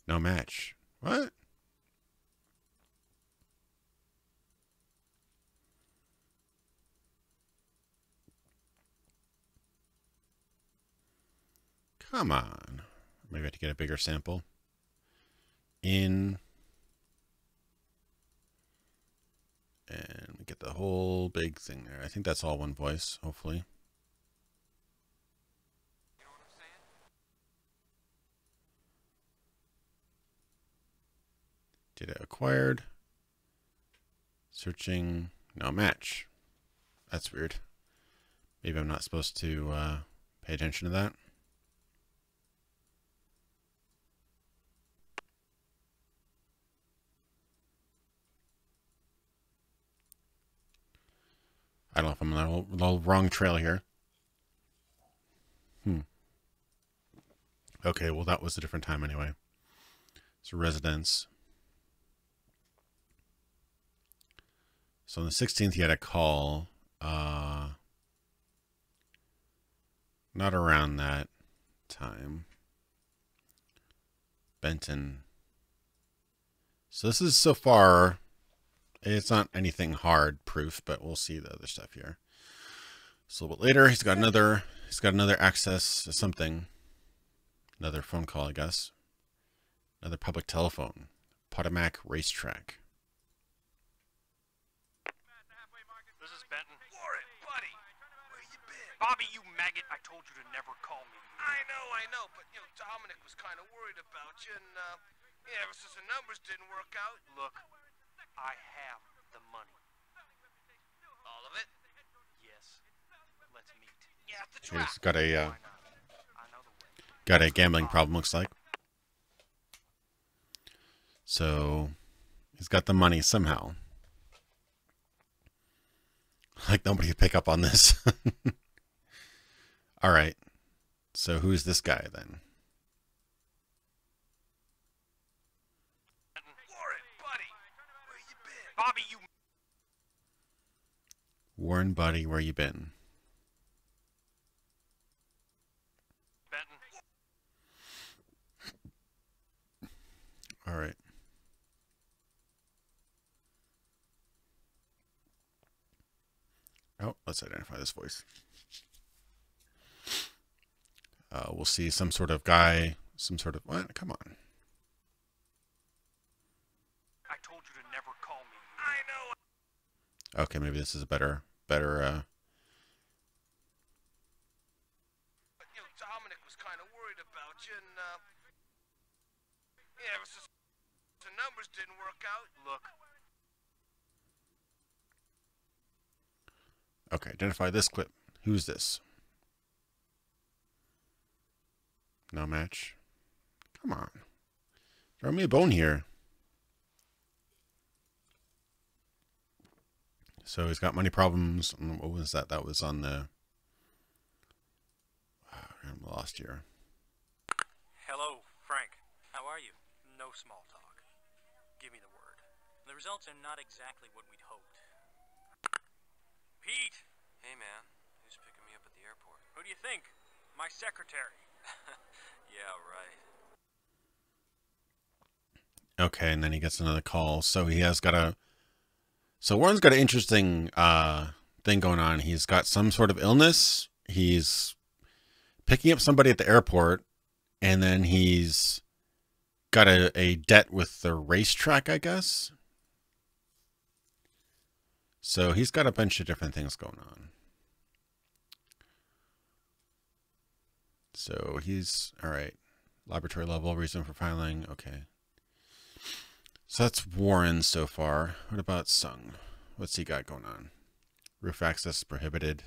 No match. What? Come on. Maybe I have to get a bigger sample. In. And we get the whole big thing there. I think that's all one voice, hopefully. You know what I'm saying? Data acquired. Searching. No match. That's weird. Maybe I'm not supposed to pay attention to that. I don't know if I'm on the wrong trail here. Okay, well that was a different time anyway. It's a residence. So on the 16th, he had a call. Not around that time. Benton. So this is so far. It's not anything hard proof, but we'll see the other stuff here. So a little bit later, he's got another access to something. Another phone call, I guess. Another public telephone. Potomac Racetrack. This is Benton. Warren, buddy, where you been? Bobby, you maggot! I told you to never call me. I know, but you know, Dominic was kind of worried about you, and yeah, ever since the numbers didn't work out. Look, I have the money. All of it? Yes. Let's meet. Yeah, at the track. He's got a gambling problem, looks like. So he's got the money somehow. Like nobody could pick up on this. All right. So who's this guy then? Warren, buddy, where you been? Bobby, you. Warren, buddy, where you been? Benton. All right. Oh, let's identify this voice. We'll see some sort of guy, some sort of what? Come on. I told you to never call me. I know. Okay, maybe this is a better. But, you know, Dominic was kind of worried about you, and yeah, ever since the numbers didn't work out. Look. Okay, identify this clip. Who's this? No match. Come on. Throw me a bone here. So he's got money problems. What was that? That was on the... I'm lost here. Hello, Frank. How are you? No small talk. Give me the word. The results are not exactly what we'd hoped. Pete! Hey, man. Who's picking me up at the airport? Who do you think? My secretary. Yeah, right. Okay, and then he gets another call. So he has got a... So Warren's got an interesting thing going on. He's got some sort of illness. He's picking up somebody at the airport. And then he's got a debt with the racetrack, I guess. So he's got a bunch of different things going on. So he's, all right. Laboratory level, reason for filing. Okay. So that's Warren so far. What about Sung? What's he got going on? Roof access prohibited.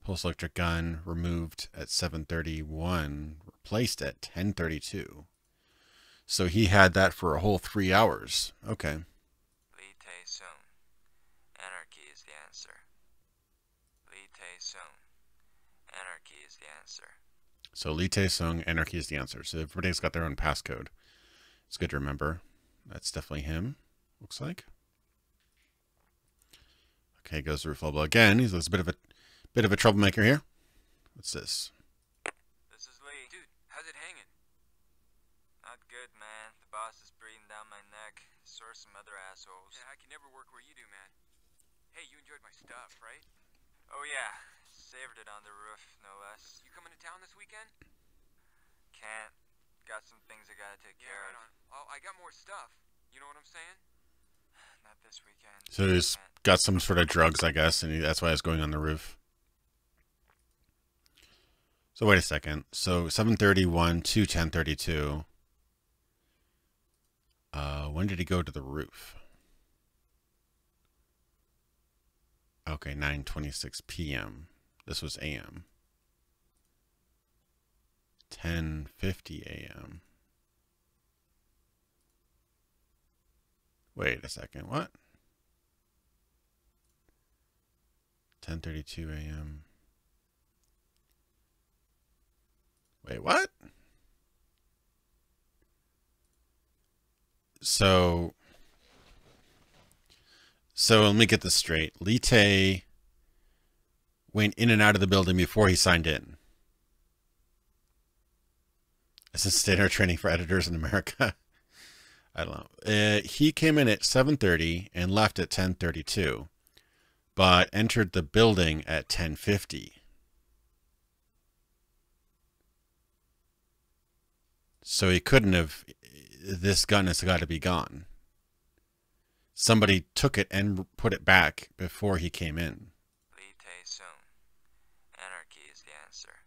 Pulse electric gun removed at 7:31, replaced at 10:32. So he had that for a whole 3 hours. Okay. Lee Tae-sung. Anarchy is the answer. Lee Tae-sung. Anarchy is the answer. So Lee Tae-sung, anarchy is the answer. So everybody's got their own passcode. It's good to remember. That's definitely him, looks like. Okay, goes to roof level again. He's a bit of a troublemaker here. What's this? This is Lee. Dude, how's it hanging? Not good, man. The boss is breathing down my neck. So are some other assholes. Yeah, I can never work where you do, man. Hey, you enjoyed my stuff, right? Oh yeah. Saved it on the roof, no less. You coming to town this weekend? Can't. Got some things I gotta take care of. Oh, I got more stuff. You know what I'm saying? Not this weekend. So he's got some sort of drugs, I guess, and that's why he's going on the roof. So wait a second. So 7:31 to 10:32. When did he go to the roof? Okay, 9:26 p.m. This was a.m. 10:50 a.m. Wait a second. What? 10:32 a.m. Wait, what? So let me get this straight. Lee Tay went in and out of the building before he signed in. Is this standard training for editors in America? I don't know. He came in at 7:30 and left at 10:32, but entered the building at 10:50. So he couldn't have. This gun has got to be gone. Somebody took it and put it back before he came in. Lee Tay soon. Anarchy is the answer.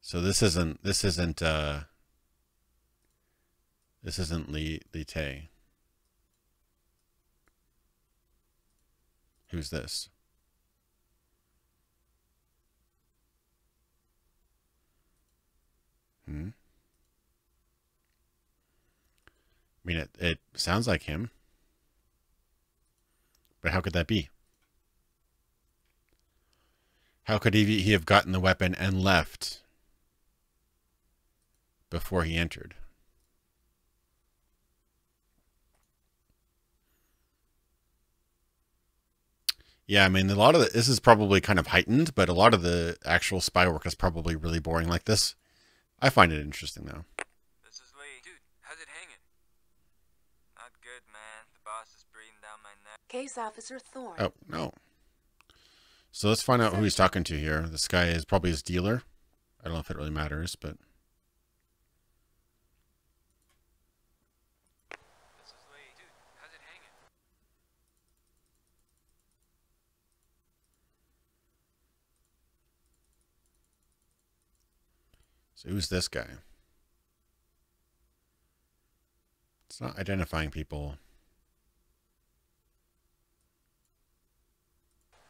So this isn't Lee Tay. Who's this? I mean, it sounds like him. But how could that be? How could he have gotten the weapon and left before he entered? Yeah, I mean, a lot of this is probably kind of heightened, but a lot of the actual spy work is probably really boring like this. I find it interesting, though. This is Lee. Dude, how's it hanging? Not good, man. The boss is breathing down my neck. Case Officer Thorne. Oh, no. So let's find out who he's talking to here. This guy is probably his dealer. I don't know if it really matters, but... This is Lee. Dude, how's it hanging? So who's this guy? It's not identifying people.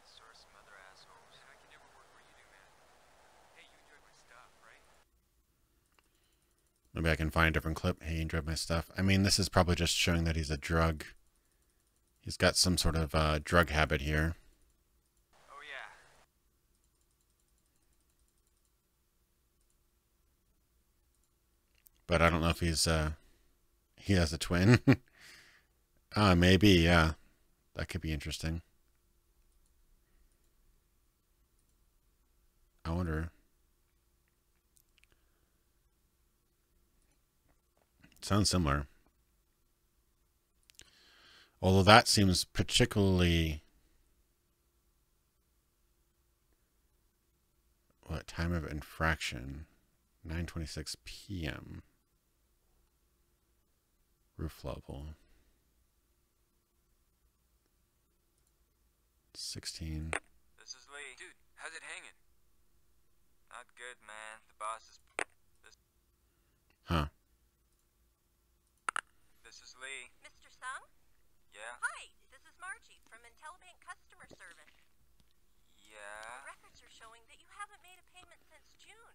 Sort some other assholes. I can never work where you do, man. Hey, you enjoyed my stuff, right? Maybe I can find a different clip. Hey, enjoyed my stuff. I mean, this is probably just showing that he's a drug. He's got some sort of drug habit here. Oh, yeah. But I don't know if he's he has a twin. Maybe, yeah. That could be interesting. I wonder. Sounds similar. Although that seems particularly... What time of infraction? 9:26 p.m. Roof level. 16. This is Lee. Dude, how's it hanging? Not good, man. The boss is... Huh. This is Lee. Mr. Sung? Yeah? Hi, this is Margie from IntelliBank Customer Service. Yeah? Records are showing that you haven't made a payment since June.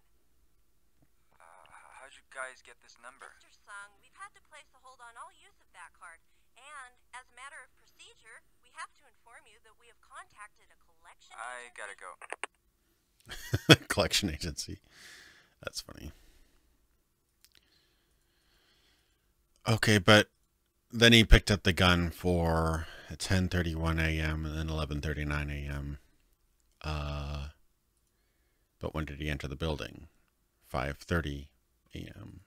How'd you guys get this number? Mr. Sung, we've had to place a hold on all use of that card. And, as a matter of procedure, we have to inform you that we have contacted a collection I agency. gotta go. Collection agency. That's funny. Okay, but then he picked up the gun for 10:31 a.m. and then 11:39 a.m. But when did he enter the building? 5:30 a.m.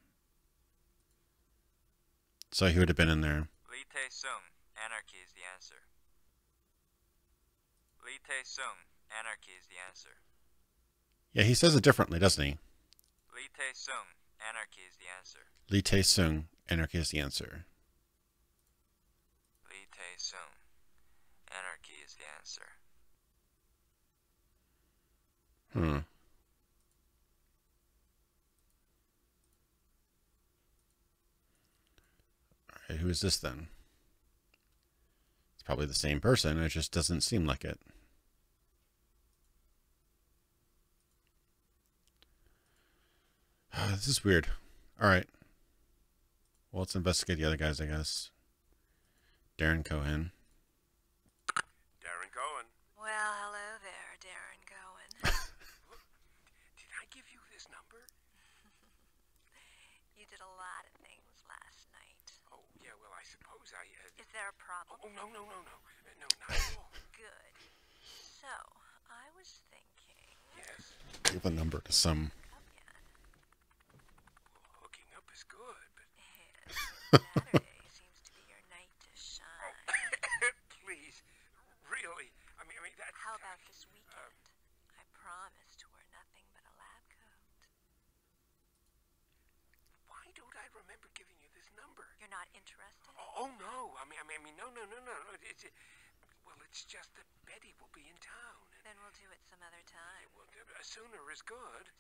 So he would have been in there. Lee Tae Sung. Anarchy is the answer. Lee Lee Tae-sung, anarchy is the answer. Yeah, he says it differently, doesn't he? Lee Tae-sung, anarchy is the answer. Lee Tae-sung, anarchy is the answer. Lee Tae-sung, anarchy is the answer. Hmm. Alright, who is this then? It's probably the same person, it just doesn't seem like it. This is weird. Alright. Well, let's investigate the other guys, I guess. Darren Cohen. Darren Cohen. Well, hello there, Darren Cohen. Did I give you this number? You did a lot of things last night. Oh, yeah, well, I suppose I... Is there a problem? Oh, no, no, no, no. No, not at all. Good. So, I was thinking... Yes. Give a number to some... Hooking up is good, but... Saturday seems to be your night to shine. Please. Really. I mean, that... How about this weekend? I promise to wear nothing but a lab coat. Why don't I remember giving you this number? You're not interested? Oh no. I mean, no. Well, it's just that Betty will be in town. Then we'll do it some other time. Well, sooner is good.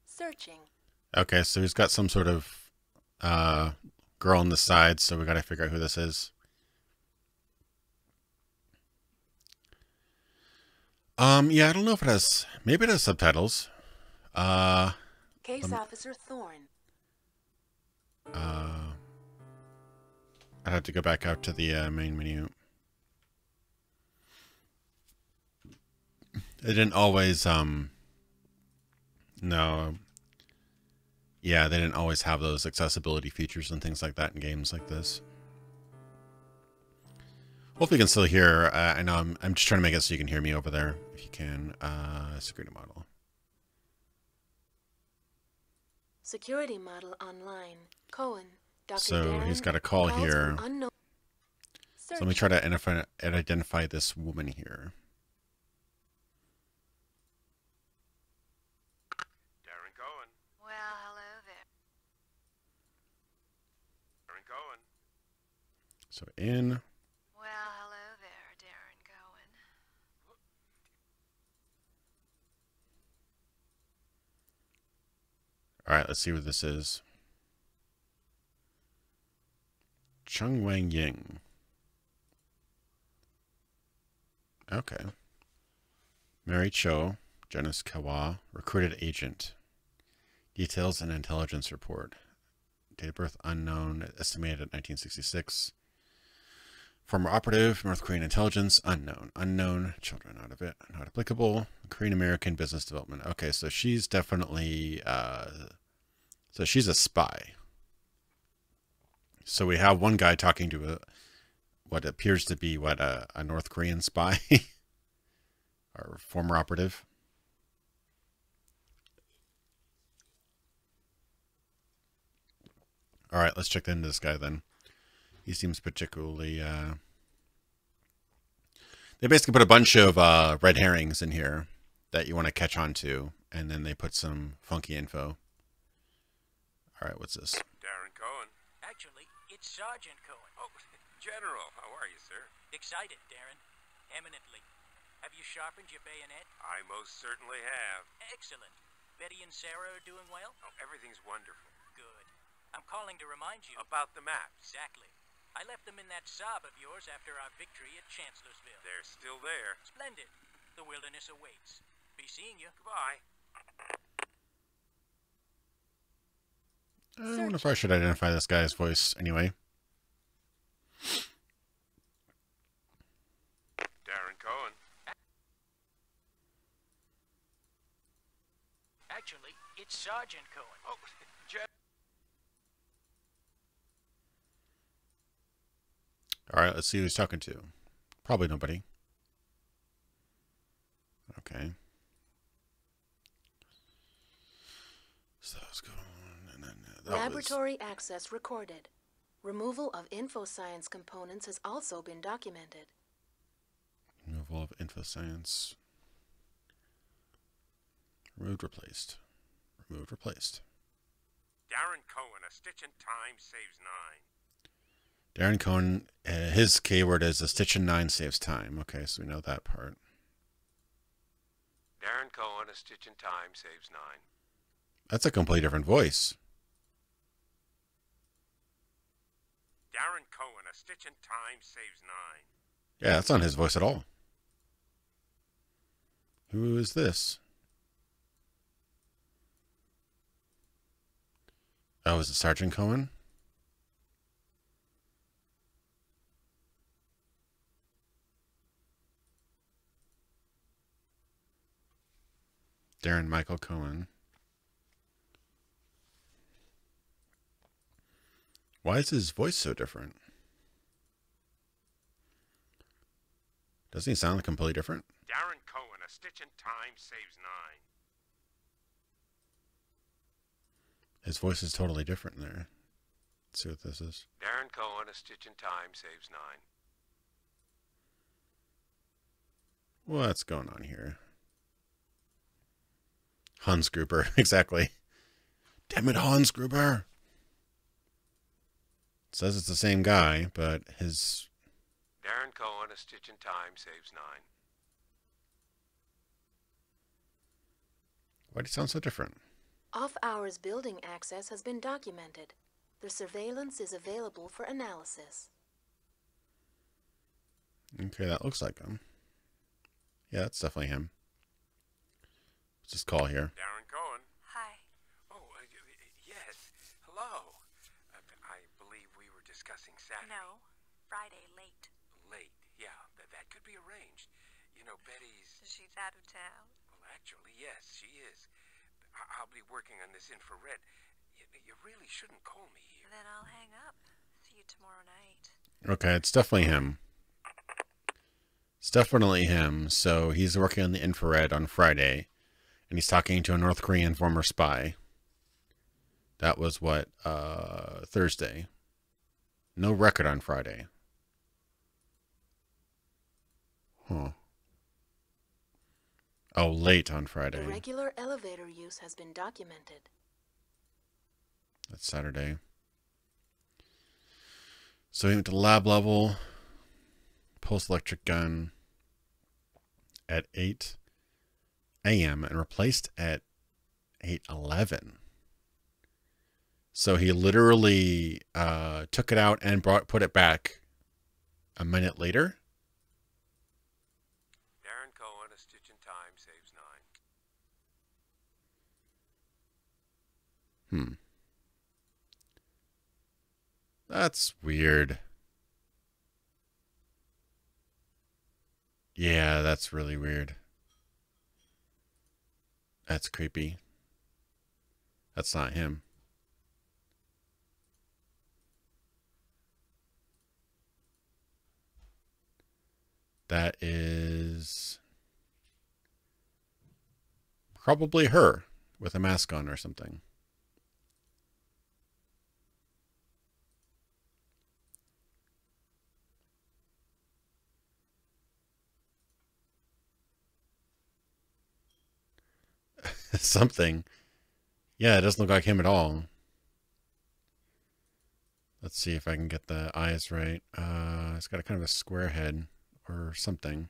Searching. Okay, so he's got some sort of girl on the side, so we gotta figure out who this is. Yeah, I don't know if it has... Maybe it has subtitles. Case Officer Thorne. I'd have to go back out to the main menu. It didn't always, no. Yeah, they didn't always have those accessibility features and things like that in games like this. Hopefully you can still hear. I know I'm just trying to make it so you can hear me over there. If you can. Security model. Security model online. Cohen. Dr. So Darren he's got a call calls here. from unknown. So let me try to identify this woman here. Darren Cohen. Well, hello there. Darren Cohen. So in. Well, hello there, Darren Cohen. All right, let's see what this is. Chung Wang Ying. Okay. Mary Cho, Janice Kawa, recruited agent. Details and intelligence report. Date of birth unknown, estimated at 1966. Former operative, North Korean intelligence, unknown. Unknown, children out of it, not applicable. Korean American business development. Okay, so she's definitely, so she's a spy. So we have one guy talking to what appears to be a North Korean spy or former operative. All right, let's check into this guy then. He seems particularly... They basically put a bunch of red herrings in here that you want to catch on to, and then they put some funky info. All right, what's this? Darren Cohen. Actually, it's Sergeant Cohen. Oh, General, how are you, sir? Excited, Darren. Eminently. Have you sharpened your bayonet? I most certainly have. Excellent. Betty and Sarah are doing well? Oh, everything's wonderful. Good. I'm calling to remind you... About the map. Exactly. I left them in that Saab of yours after our victory at Chancellorsville. They're still there. Splendid. The wilderness awaits. Be seeing you. Goodbye. I wonder if I should identify this guy's voice anyway. Darren Cohen. Actually, it's Sergeant Cohen. Oh, All right, let's see who he's talking to. Probably nobody. Okay. So let's go on. And then Laboratory access recorded. Removal of infoscience components has also been documented. Removal Marvel of InfoScience. Removed, replaced. Removed, replaced. Darren Cohen, a stitch in time saves 9. Darren Cohen, his keyword is a stitch in 9 saves time. Okay, so we know that part. Darren Cohen, a stitch in time saves 9. That's a completely different voice. Darren Cohen, a stitch in time saves 9. Yeah, that's not his voice at all. Who is this? Oh, is it Sergeant Cohen? Darren Michael Cohen. Why is his voice so different? Doesn't he sound completely different? Darren Cohen, a stitch in time saves 9. His voice is totally different there. Let's see what this is. Darren Cohen, a stitch in time saves 9. What's going on here? Hans Gruber, exactly. Damn it, Hans Gruber. It says it's the same guy, but his... Darren Cohen, a stitch in time saves 9. Why do you sound so different? Off-hours building access has been documented. The surveillance is available for analysis. Okay, that looks like him. Yeah, that's definitely him. Let's just call here. Darren Cohen. Hi. Oh, yes. Hello. I believe we were discussing Saturday. No, Friday late. Late, yeah. That could be arranged. You know, Betty's... She's out of town. Well, actually, yes, she is. I'll be working on this infrared. You really shouldn't call me here. Then I'll hang up. See you tomorrow night. Okay, it's definitely him. It's definitely him. So he's working on the infrared on Friday, and he's talking to a North Korean former spy. That was what, Thursday. No record on Friday. Huh. Oh, late on Friday. Irregular elevator use has been documented. That's Saturday. So he went to lab level, pulse electric gun at 8 a.m. and replaced at 8:11. So he literally took it out and put it back a minute later. Darren Cohen, a stitch in time saves 9. That's weird. Yeah, that's really weird. That's creepy. That's not him. That is probably her with a mask on or something. Something. Yeah, it doesn't look like him at all. Let's see if I can get the eyes right. It's got a kind of a square head or something.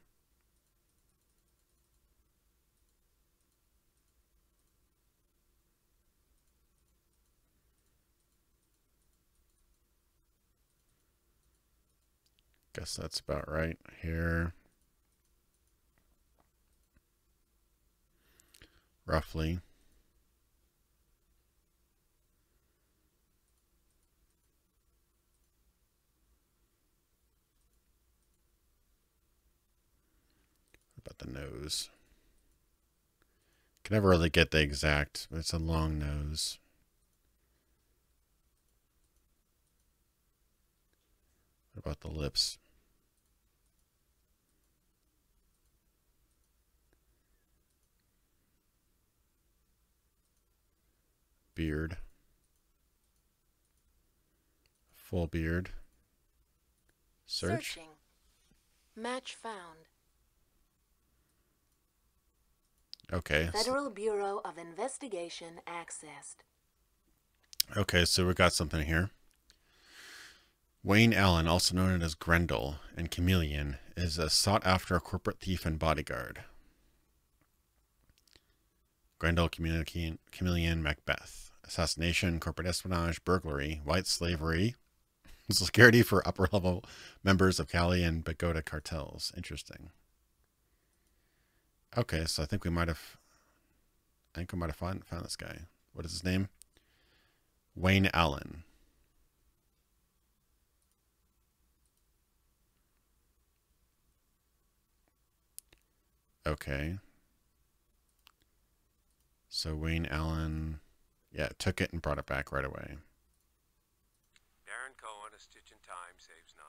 Guess that's about right here. Roughly. What about the nose? Can never really get the exact, but it's a long nose. What about the lips? Beard. Full beard. Search. Searching. Match found. Okay. Federal Bureau of Investigation accessed. Okay, so we got something here. Wayne Allen, also known as Grendel and Chameleon, is a sought-after corporate thief and bodyguard. Grendel, Chameleon, Macbeth. Assassination, corporate espionage, burglary, white slavery, security for upper-level members of Cali and Bogota cartels. Interesting. Okay, so I think we might have... found this guy. What is his name? Wayne Allen. Okay. So Wayne Allen, yeah, took it and brought it back right away. Darren Cohen, a stitch in time saves 9.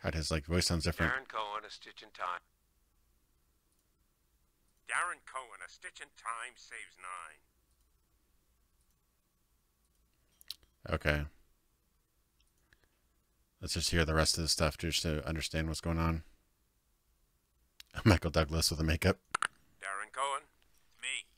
God, his like voice sounds different. Darren Cohen, a stitch in time. Darren Cohen, a stitch in time saves 9. Okay. Let's just hear the rest of the stuff just to understand what's going on. Michael Douglas with the makeup. Darren Cohen? Me.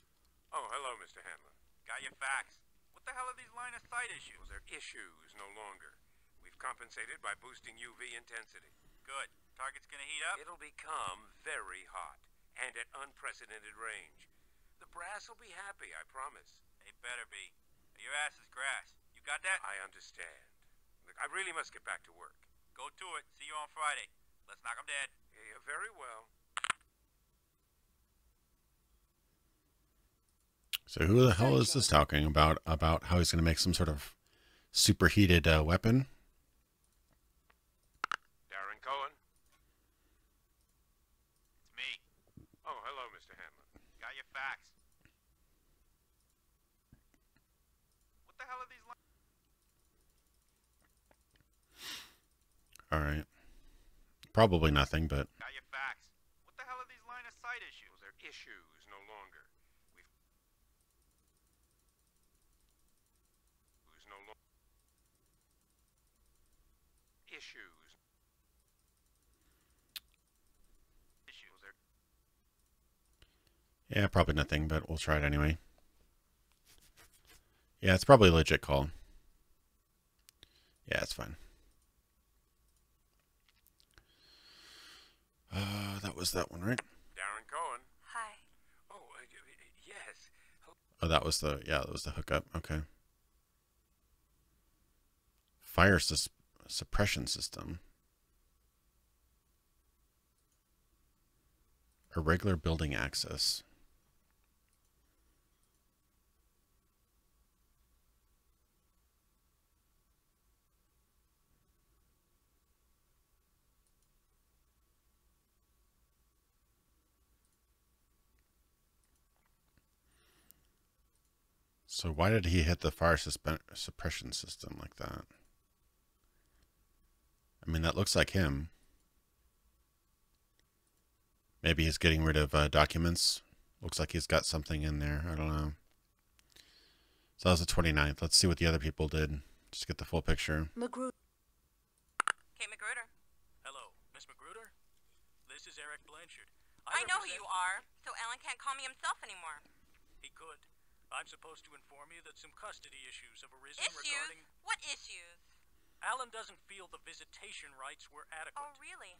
Oh, hello, Mr. Hanlon. Got your facts. What the hell are these line of sight issues? They're issues no longer. We've compensated by boosting UV intensity. Good. Target's gonna heat up? It'll become very hot, and at unprecedented range. The brass will be happy, I promise. They better be. Your ass is grass. You got that? I understand. Look, I really must get back to work. Go to it. See you on Friday. Let's knock 'em dead. Yeah, very well. So who the hell is this talking about how he's going to make some sort of superheated weapon? Darren Cohen? It's me. Oh, hello, Mr. Hanlon. Got your facts. What the hell are these All right. Probably nothing, but... Got your facts. What the hell are these line of sight issues? They're issues no longer. Issues. Yeah, probably nothing, but we'll try it anyway. Yeah, it's probably a legit call. Yeah, it's fine. That was that one, right? Darren Cohen. Hi. Oh, yes. Oh, that was the, yeah, that was the hookup. Okay. Fire suppression system. Irregular building access. So why did he hit the fire suppression system like that? I mean, that looks like him. Maybe he's getting rid of documents. Looks like he's got something in there. I don't know. So that was the 29th. Let's see what the other people did. Just get the full picture. Magruder. Kate Magruder. Hello, Miss Magruder? This is Eric Blanchard. I know who you are, so Alan can't call me himself anymore. He could. I'm supposed to inform you that some custody issues have arisen Issues? regarding... What issues? Alan doesn't feel the visitation rights were adequate. Oh, really?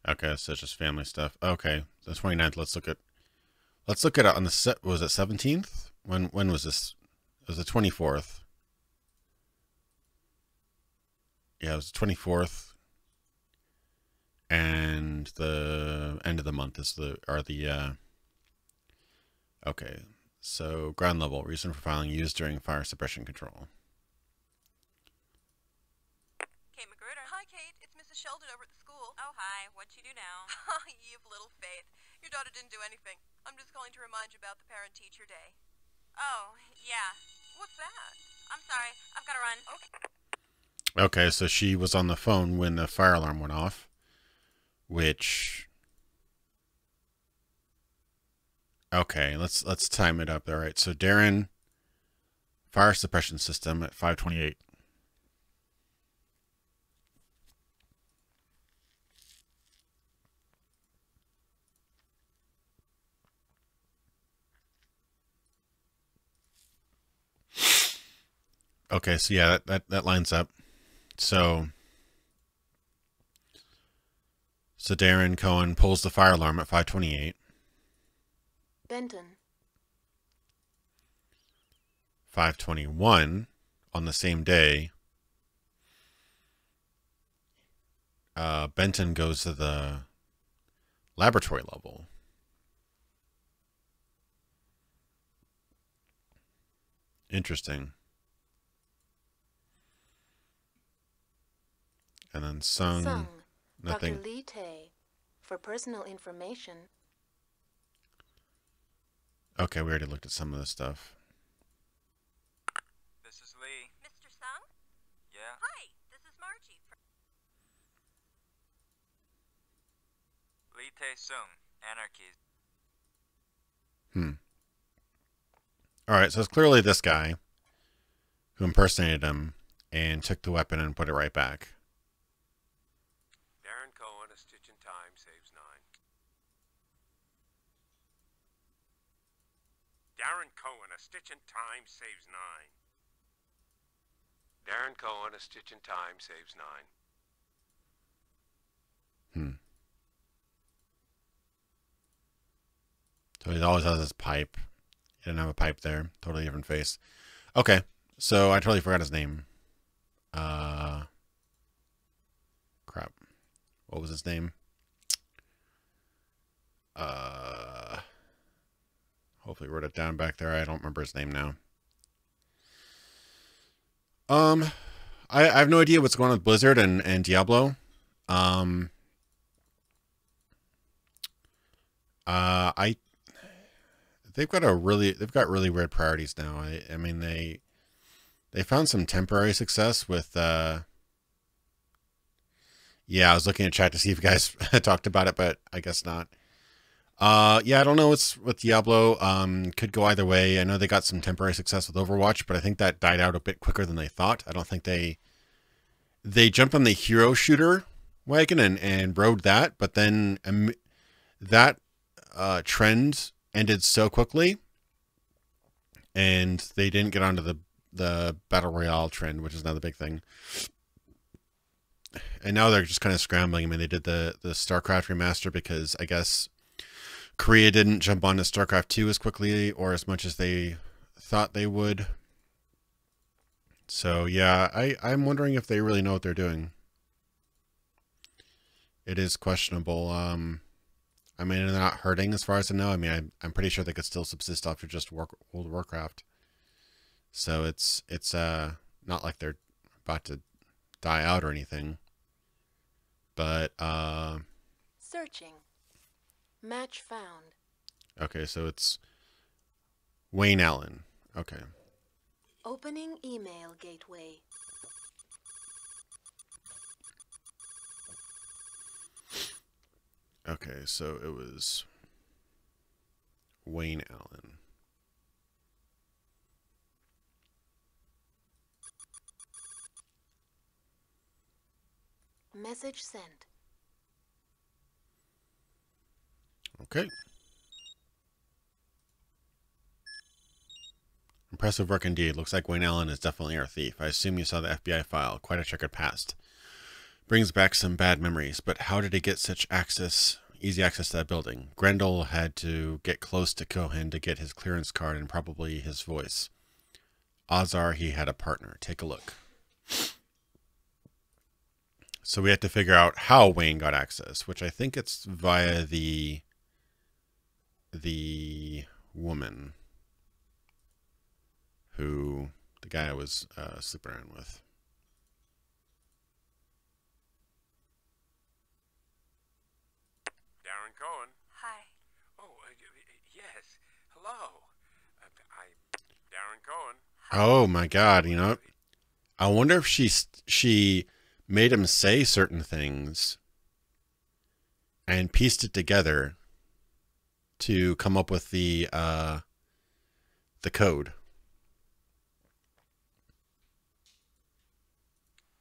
Okay, so it's just family stuff. Okay, the 29th. Let's look at it on the set. Was it 17th? When was this? It was the 24th. Yeah, it was the 24th. And the end of the month is okay. So ground level, reason for filing used during fire suppression control. Kate Magruder. Hi, Kate. It's Mrs. Sheldon over at the school. Oh, hi. What'd she do now? You've little faith. Your daughter didn't do anything. I'm just calling to remind you about the parent-teacher day. Oh, yeah. What's that? I'm sorry. I've got to run. Okay. Okay, so she was on the phone when the fire alarm went off, which... Okay, let's time it up. All right, so Darren, fire suppression system at 5:28. Okay, so yeah, that lines up. So Darren Cohen pulls the fire alarm at 5:28. Benton. 5:21 on the same day. Benton goes to the laboratory level. Interesting. And then Sung, nothing. Dr. Lee Tay, for personal information. Okay, we already looked at some of this stuff. This is Lee. Mr. Sung? Yeah? Hi, this is Margie. Lee Tae-sung, Anarchy. Alright, so it's clearly this guy who impersonated him and took the weapon and put it right back. Darren Cohen, a stitch in time saves 9. Darren Cohen, a stitch in time saves 9. Darren Cohen, a stitch in time saves 9. So he always has his pipe. He didn't have a pipe there. Totally different face. Okay, so I totally forgot his name. Crap. What was his name? Hopefully wrote it down back there. I don't remember his name now. I have no idea what's going on with Blizzard and Diablo. They've got really weird priorities now. I mean they found some temporary success with yeah, I was looking at chat to see if you guys talked about it, but I guess not. Yeah, I don't know what's with Diablo. Could go either way. I know they got some temporary success with Overwatch, but I think that died out a bit quicker than they thought. I don't think they jumped on the hero shooter wagon and rode that, but then that trend ended so quickly, and they didn't get onto the Battle Royale trend, which is another big thing. And now they're just kind of scrambling. I mean, they did the StarCraft remaster because I guess Korea didn't jump onto StarCraft 2 as quickly or as much as they thought they would. So yeah, I'm wondering if they really know what they're doing. It is questionable. I mean, they're not hurting as far as I know. I mean, I'm pretty sure they could still subsist off of just World of Warcraft. So it's not like they're about to die out or anything. But Searching. Match found. Okay, so it's Wayne Allen. Okay. Opening email gateway. Okay, so it was Wayne Allen. Message sent. Okay. Impressive work indeed. Looks like Wayne Allen is definitely our thief. I assume you saw the FBI file. Quite a checkered past. Brings back some bad memories, but how did he get such easy access to that building? Grendel had to get close to Cohen to get his clearance card and probably his voice. Odds are he had a partner. Take a look. So we have to figure out how Wayne got access, which I think it's via the woman who the guy I was sleeping around with. Darren Cohen. Hi. Oh, yes. Hello. Darren Cohen. Oh my God! You know, I wonder if she made him say certain things and pieced it together to come up with the code.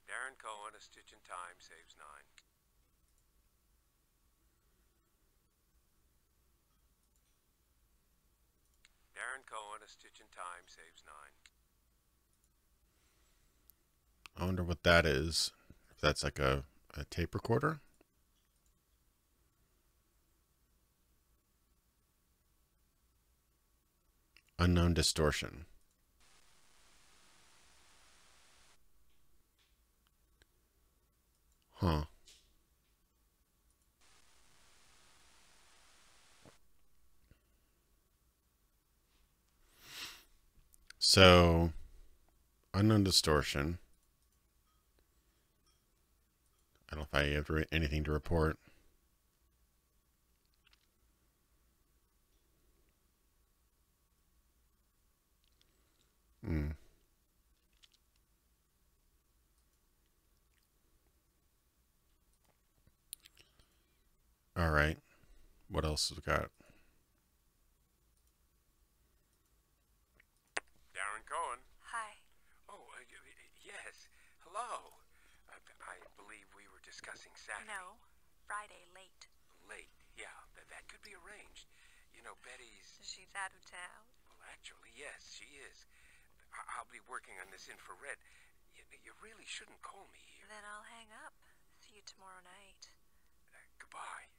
Darren Cohen, a stitch in time saves 9. Darren Cohen, a stitch in time saves 9. I wonder what that is. If that's like a tape recorder. Unknown distortion. Huh. So, unknown distortion. I don't know if I have anything to report. All right. What else have we got? Darren Cohen. Hi. Oh, yes. Hello. I believe we were discussing Saturday. No, Friday late. Late? Yeah, that could be arranged. You know, Betty's... She's out of town. Well, actually, yes, she is. I'll be working on this infrared. You really shouldn't call me here. Then I'll hang up. See you tomorrow night. Goodbye.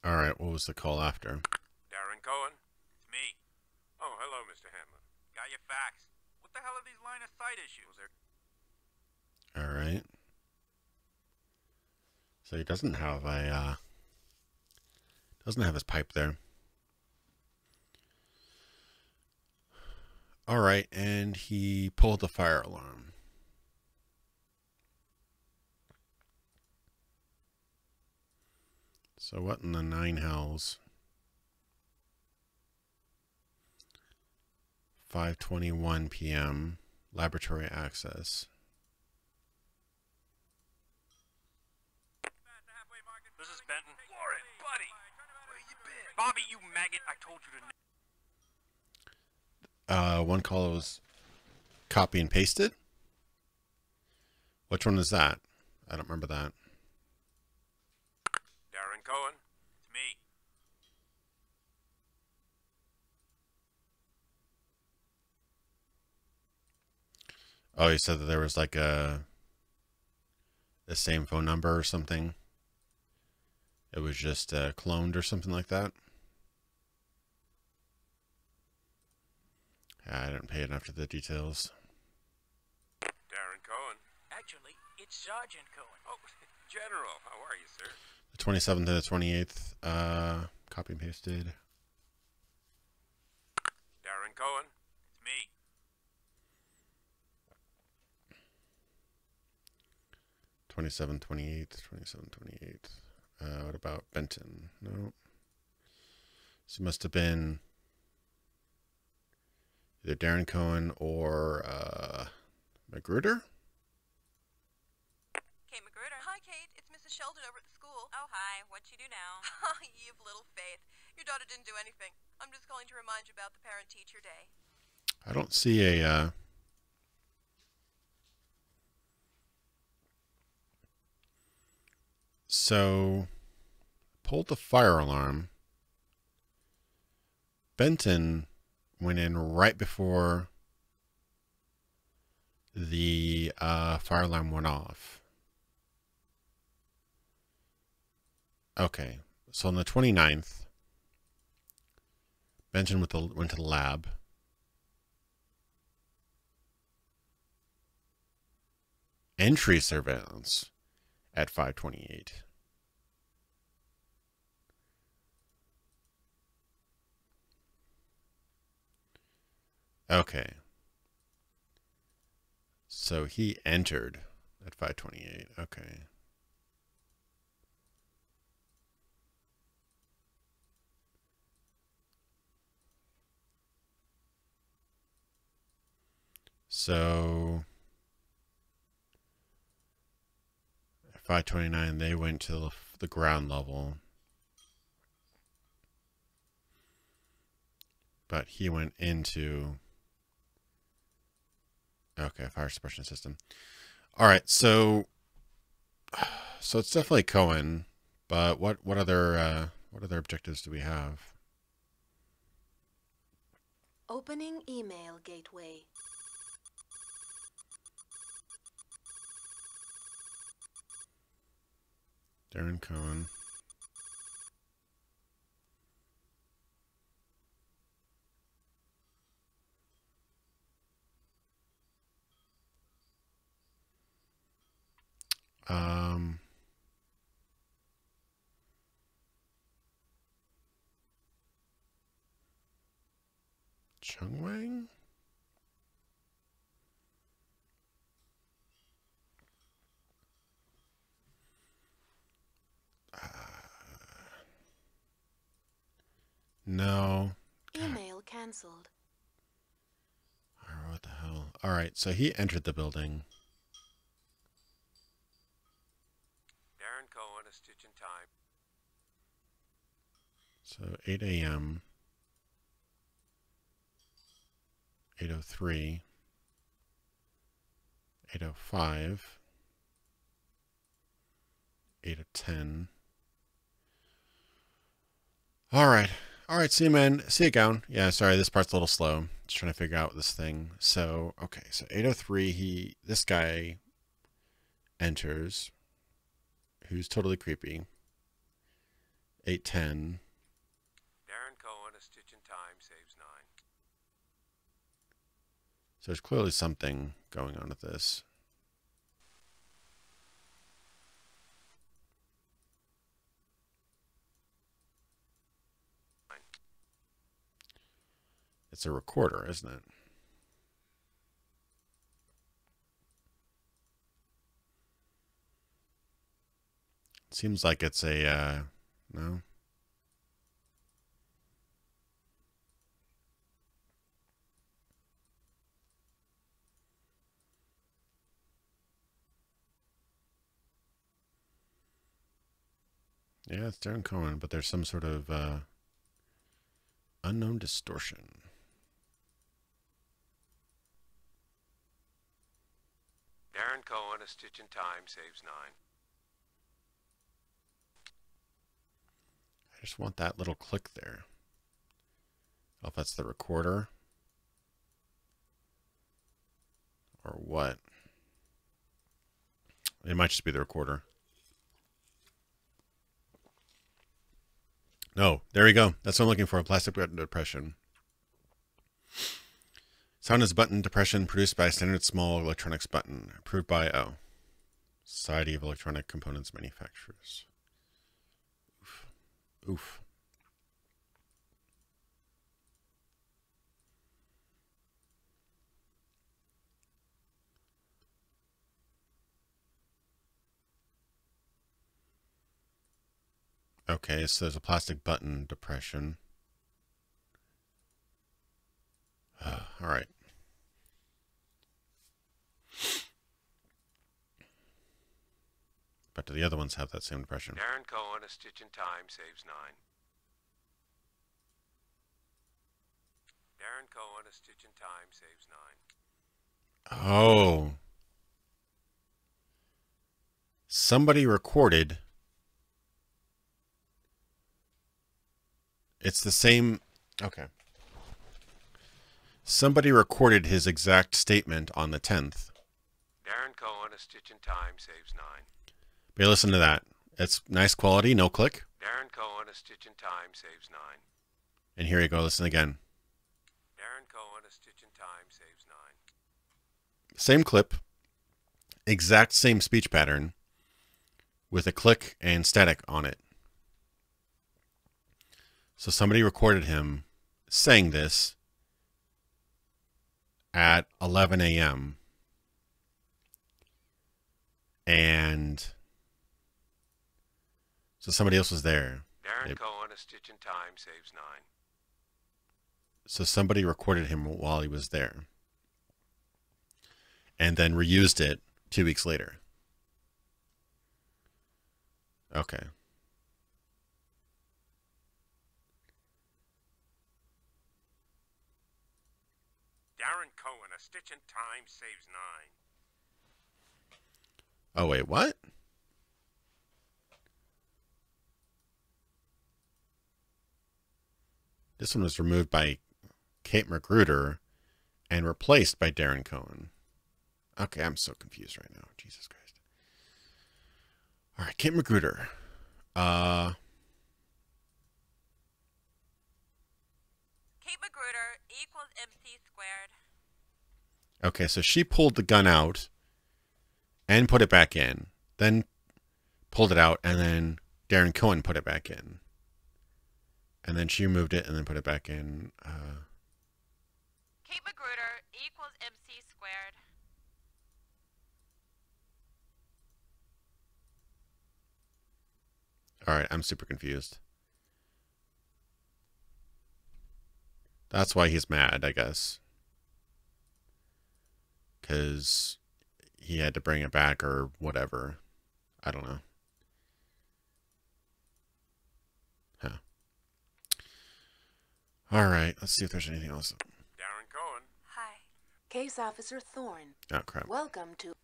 All right. What was the call after? Darren Cohen. It's me. Oh, hello, Mr. Hanlon. Got your facts. What the hell are these line of sight issues? All right. So he doesn't have a doesn't have his pipe there. All right, and he pulled the fire alarm. So what in the nine hells? 5:21 p.m. Laboratory access. This is Benton. Warren, buddy. Where you been? Bobby, you maggot. I told you to... One call was copy and pasted. Which one is that? I don't remember that. Darren Cohen. It's me. Oh, you said that there was like the same phone number or something. It was just cloned or something like that. I didn't pay enough to the details. Darren Cohen. Actually, it's Sergeant Cohen. Oh, General. How are you, sir? The 27th and the 28th. Copy and pasted. Darren Cohen. It's me. '27, 28th, 27, 28th. What about Benton? No. So it must have been either Darren Cohen or Magruder? Kate Magruder. Hi, Kate. It's Mrs. Sheldon over at the school. Oh, hi. What'd she do now? You've little faith. Your daughter didn't do anything. I'm just calling to remind you about the parent-teacher day. I don't see a... So, pulled the fire alarm. Benton went in right before the fire alarm went off. Okay, so on the 29th, Benton went to the lab. Entry surveillance at 5:28. Okay. So he entered at 5:28. Okay. So at 5:29 they went to the ground level. But he went into... Okay, fire suppression system. All right, so it's definitely Cohen, but what other objectives do we have? Opening email gateway. Darren Cohen. Chung Wang? No. Email cancelled. What the hell? All right, so he entered the building. Darren Cohen, a stitch in time. So 8 a.m. 8:03. 8:05. 8:10. All right. All right, see you, man. See you, Gown. Yeah, sorry, this part's a little slow. Just trying to figure out this thing. So, okay, so 8:03, this guy enters, who's totally creepy. 8:10. Darren Cohen, a stitch in time, saves 9. So there's clearly something going on with this. It's a recorder, isn't it? Seems like it's a, no? Yeah, it's Darren Cohen, but there's some sort of unknown distortion. Darren Cohen, a stitch in time, saves 9. I just want that little click there. I don't know if that's the recorder or what. It might just be the recorder. No, there we go. That's what I'm looking for. Plastic button depression. Sound is button depression produced by a standard small electronics button. Approved by, Society of Electronic Components Manufacturers. Oof. Oof. Okay, so there's a plastic button depression. All right. But do the other ones have that same depression? Darren Cohen, a stitch in time, saves 9. Darren Cohen, a stitch in time, saves 9. Oh. Somebody recorded. It's the same. Okay. Somebody recorded his exact statement on the 10th. Darren Cohen, a stitch in time, saves 9. But listen to that. It's nice quality, no click. Darren Cohen, a stitch in time, saves 9. And here you go, listen again. Darren Cohen, a stitch in time, saves 9. Same clip, exact same speech pattern, with a click and static on it. So somebody recorded him saying this at 11 a.m. And so somebody else was there. Darren Cohen, a stitch in time, saves 9. So somebody recorded him while he was there. And then reused it 2 weeks later. Okay. Darren Cohen, a stitch in time, saves 9. Oh, wait, what? This one was removed by Kate Magruder and replaced by Darren Cohen. Okay, I'm so confused right now. Jesus Christ. All right, Kate Magruder. Kate Magruder equals MC squared. Okay, so she pulled the gun out and put it back in, then pulled it out, and then Darren Cohen put it back in. And then she moved it and then put it back in. Kate Magruder equals MC squared. All right, I'm super confused. That's why he's mad, I guess. Because he had to bring it back or whatever. I don't know. Huh. All right, let's see if there's anything else. Darren Cohen. Hi. Case Officer Thorne. Oh, crap. Welcome to...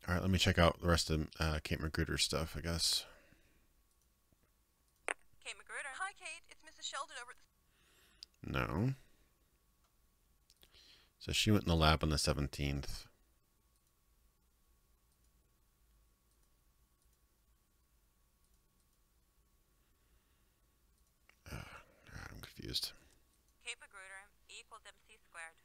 All right, let me check out the rest of Kate Magruder's stuff, I guess. Kate Magruder. Hi, Kate. It's Mrs. Sheldon over at the... No. So she went in the lab on the 17th. I'm confused. Kate Magruder equals MC squared.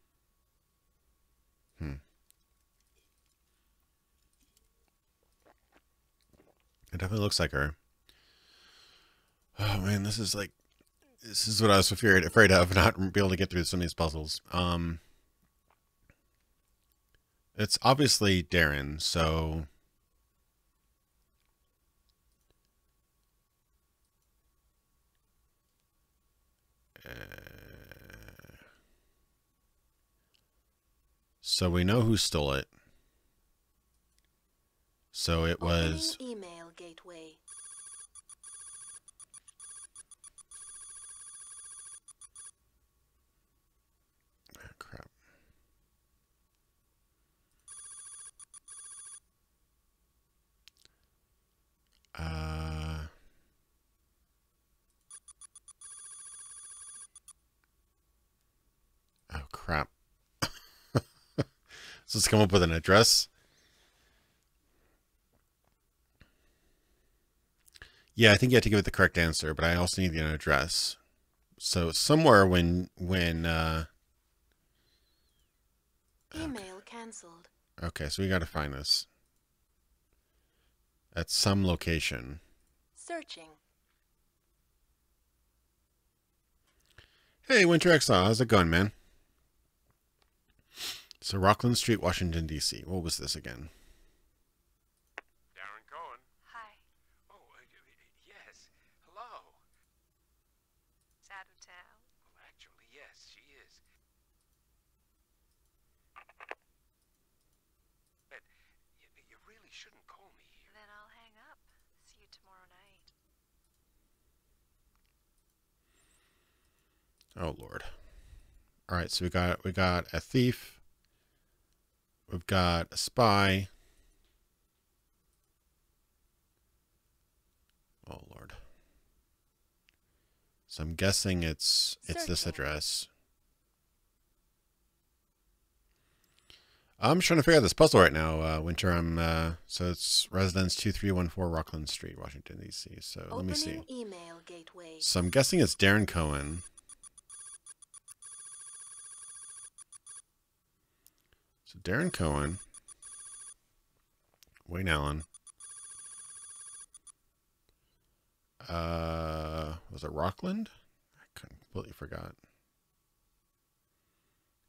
It definitely looks like her. Oh man, this is what I was afraid of, not being able to get through some of these puzzles. It's obviously Darren, so we know who stole it. So it was email gateway. Oh, crap. Oh crap. So let's come up with an address. Yeah, I think you have to give it the correct answer, but I also need an address. So somewhere when Email cancelled. okay, so we got to find this at some location. Searching. Hey, Winter Exile, how's it going, man? So Rockland Street, Washington, D.C. What was this again? Darren Cohen. Hi. Oh, yes. Hello. Is out of town? Well, actually, yes, she is. But you really shouldn't call me here. Then I'll hang up. See you tomorrow night. Oh Lord. All right, so we got a thief. We've got a spy. Oh Lord. So I'm guessing it's this address. I'm trying to figure out this puzzle right now, Winter. So it's Residence 2314 Rockland Street, Washington, D.C. So let me see. Email gateway. So I'm guessing it's Darren Cohen. So Darren Cohen, Wayne Allen, was it Rockland? I completely forgot.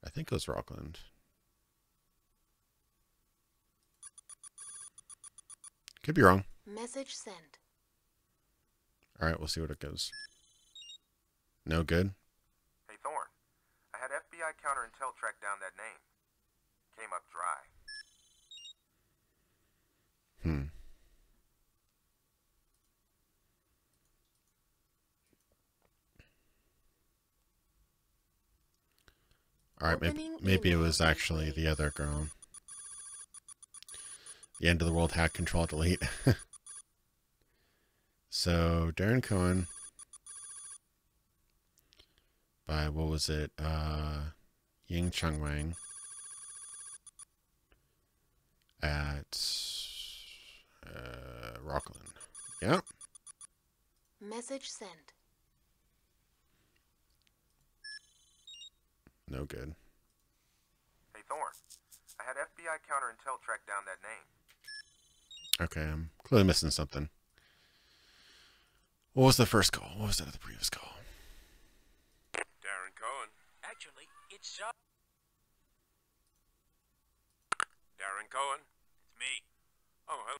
I think it was Rockland. Could be wrong. Message sent. All right, we'll see what it goes. No good. Hey, Thorne. I had FBI counterintel track down that name. Came up dry. All right, maybe it was actually the other girl. The end of the world hack control delete. So Darren Cohen by what was it? Ying Chung Wang at Rockland. Yeah. Message sent. No good. Hey, Thorne. I had FBI counter-intel track down that name. Okay, I'm clearly missing something. What was the first call? What was that of the previous call? Darren Cohen. Actually, it's Darren Cohen. It's me. Oh, hello.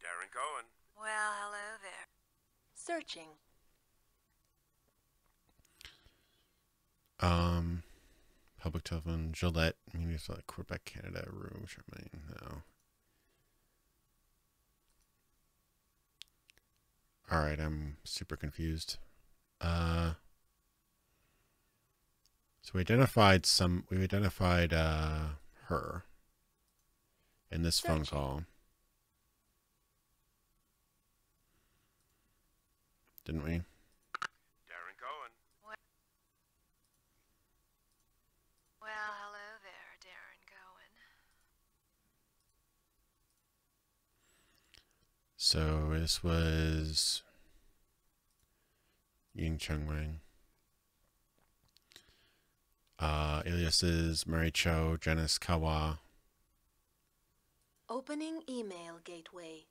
Darren Cohen. Well, hello there. Searching. Public telephone, Gillette, Media Select, Quebec, Canada, Room, Charmaine, no. Alright, I'm super confused. So we identified her in this phone call. Didn't we? Darren Cohen. Well, hello there, Darren Cohen. So this was Ying Cheng Wang. Aliases Mary Cho, Janice Kawa. Opening email gateway.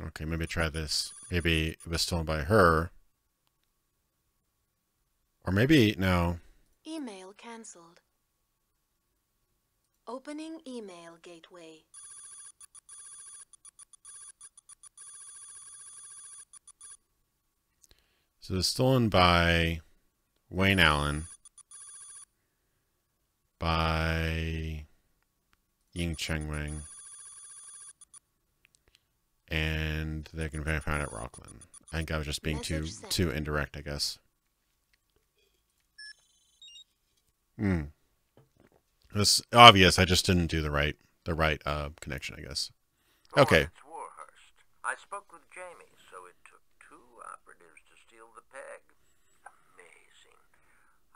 Okay, maybe try this. Maybe it was stolen by her. Or maybe, no. Email cancelled. Opening email gateway. So it's stolen by Wayne Allen, by Ying Cheng Wang, and they can verify it at Rockland. I think I was just being too indirect, I guess. It's obvious. I just didn't do the right connection, I guess. Okay. It's Warhurst. I spoke with Jamie, so it took 2 operatives to steal the peg. Amazing.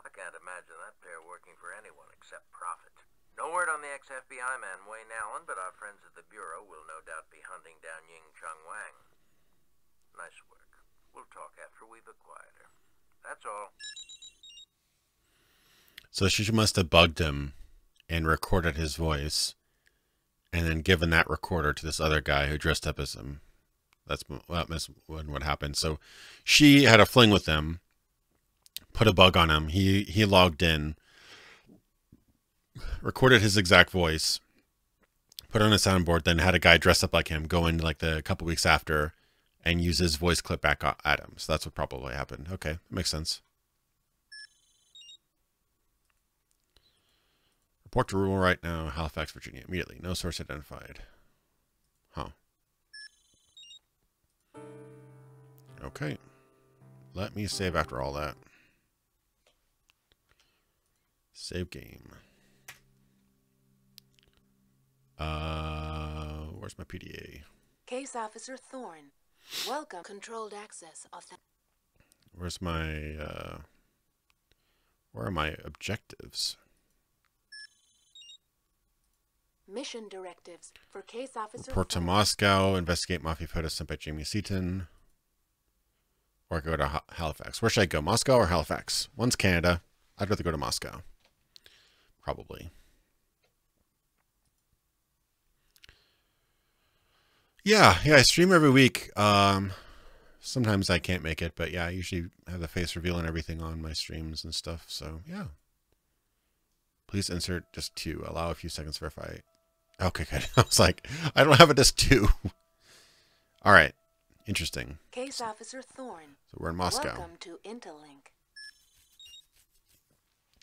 I can't imagine that pair working for anyone except profit. No word on the ex-FBI man Wayne Allen, but our friends at the Bureau will no doubt be hunting down Ying Cheng Wang. Nice work. We'll talk after we've acquired her. That's all. So she must have bugged him and recorded his voice and then given that recorder to this other guy who dressed up as him. That's what happened. So she had a fling with him, put a bug on him. He logged in, recorded his exact voice, put it on a soundboard, then had a guy dressed up like him go in like a couple weeks after and use his voice clip back at him. So that's what probably happened. Okay, makes sense. Report to rule right now, Halifax, Virginia. Immediately. No source identified. Huh. Okay. Let me save after all that. Save game. Where's my PDA? Case Officer Thorne. Welcome. Controlled access. Where's my, where are my objectives? Mission directives for Case Officer Report to Moscow, investigate mafia photos sent by Jamie Seaton. Or go to Halifax. Where should I go? Moscow or Halifax? One's Canada. I'd rather go to Moscow. Probably. Yeah, I stream every week. Sometimes I can't make it, but yeah, I usually have the face reveal and everything on my streams and stuff. So yeah. Please insert disc 2. Allow a few seconds to verify. Okay, good. I was like, I don't have a disc 2. All right. Interesting. Case Officer Thorne. So we're in Moscow. Welcome to Interlink.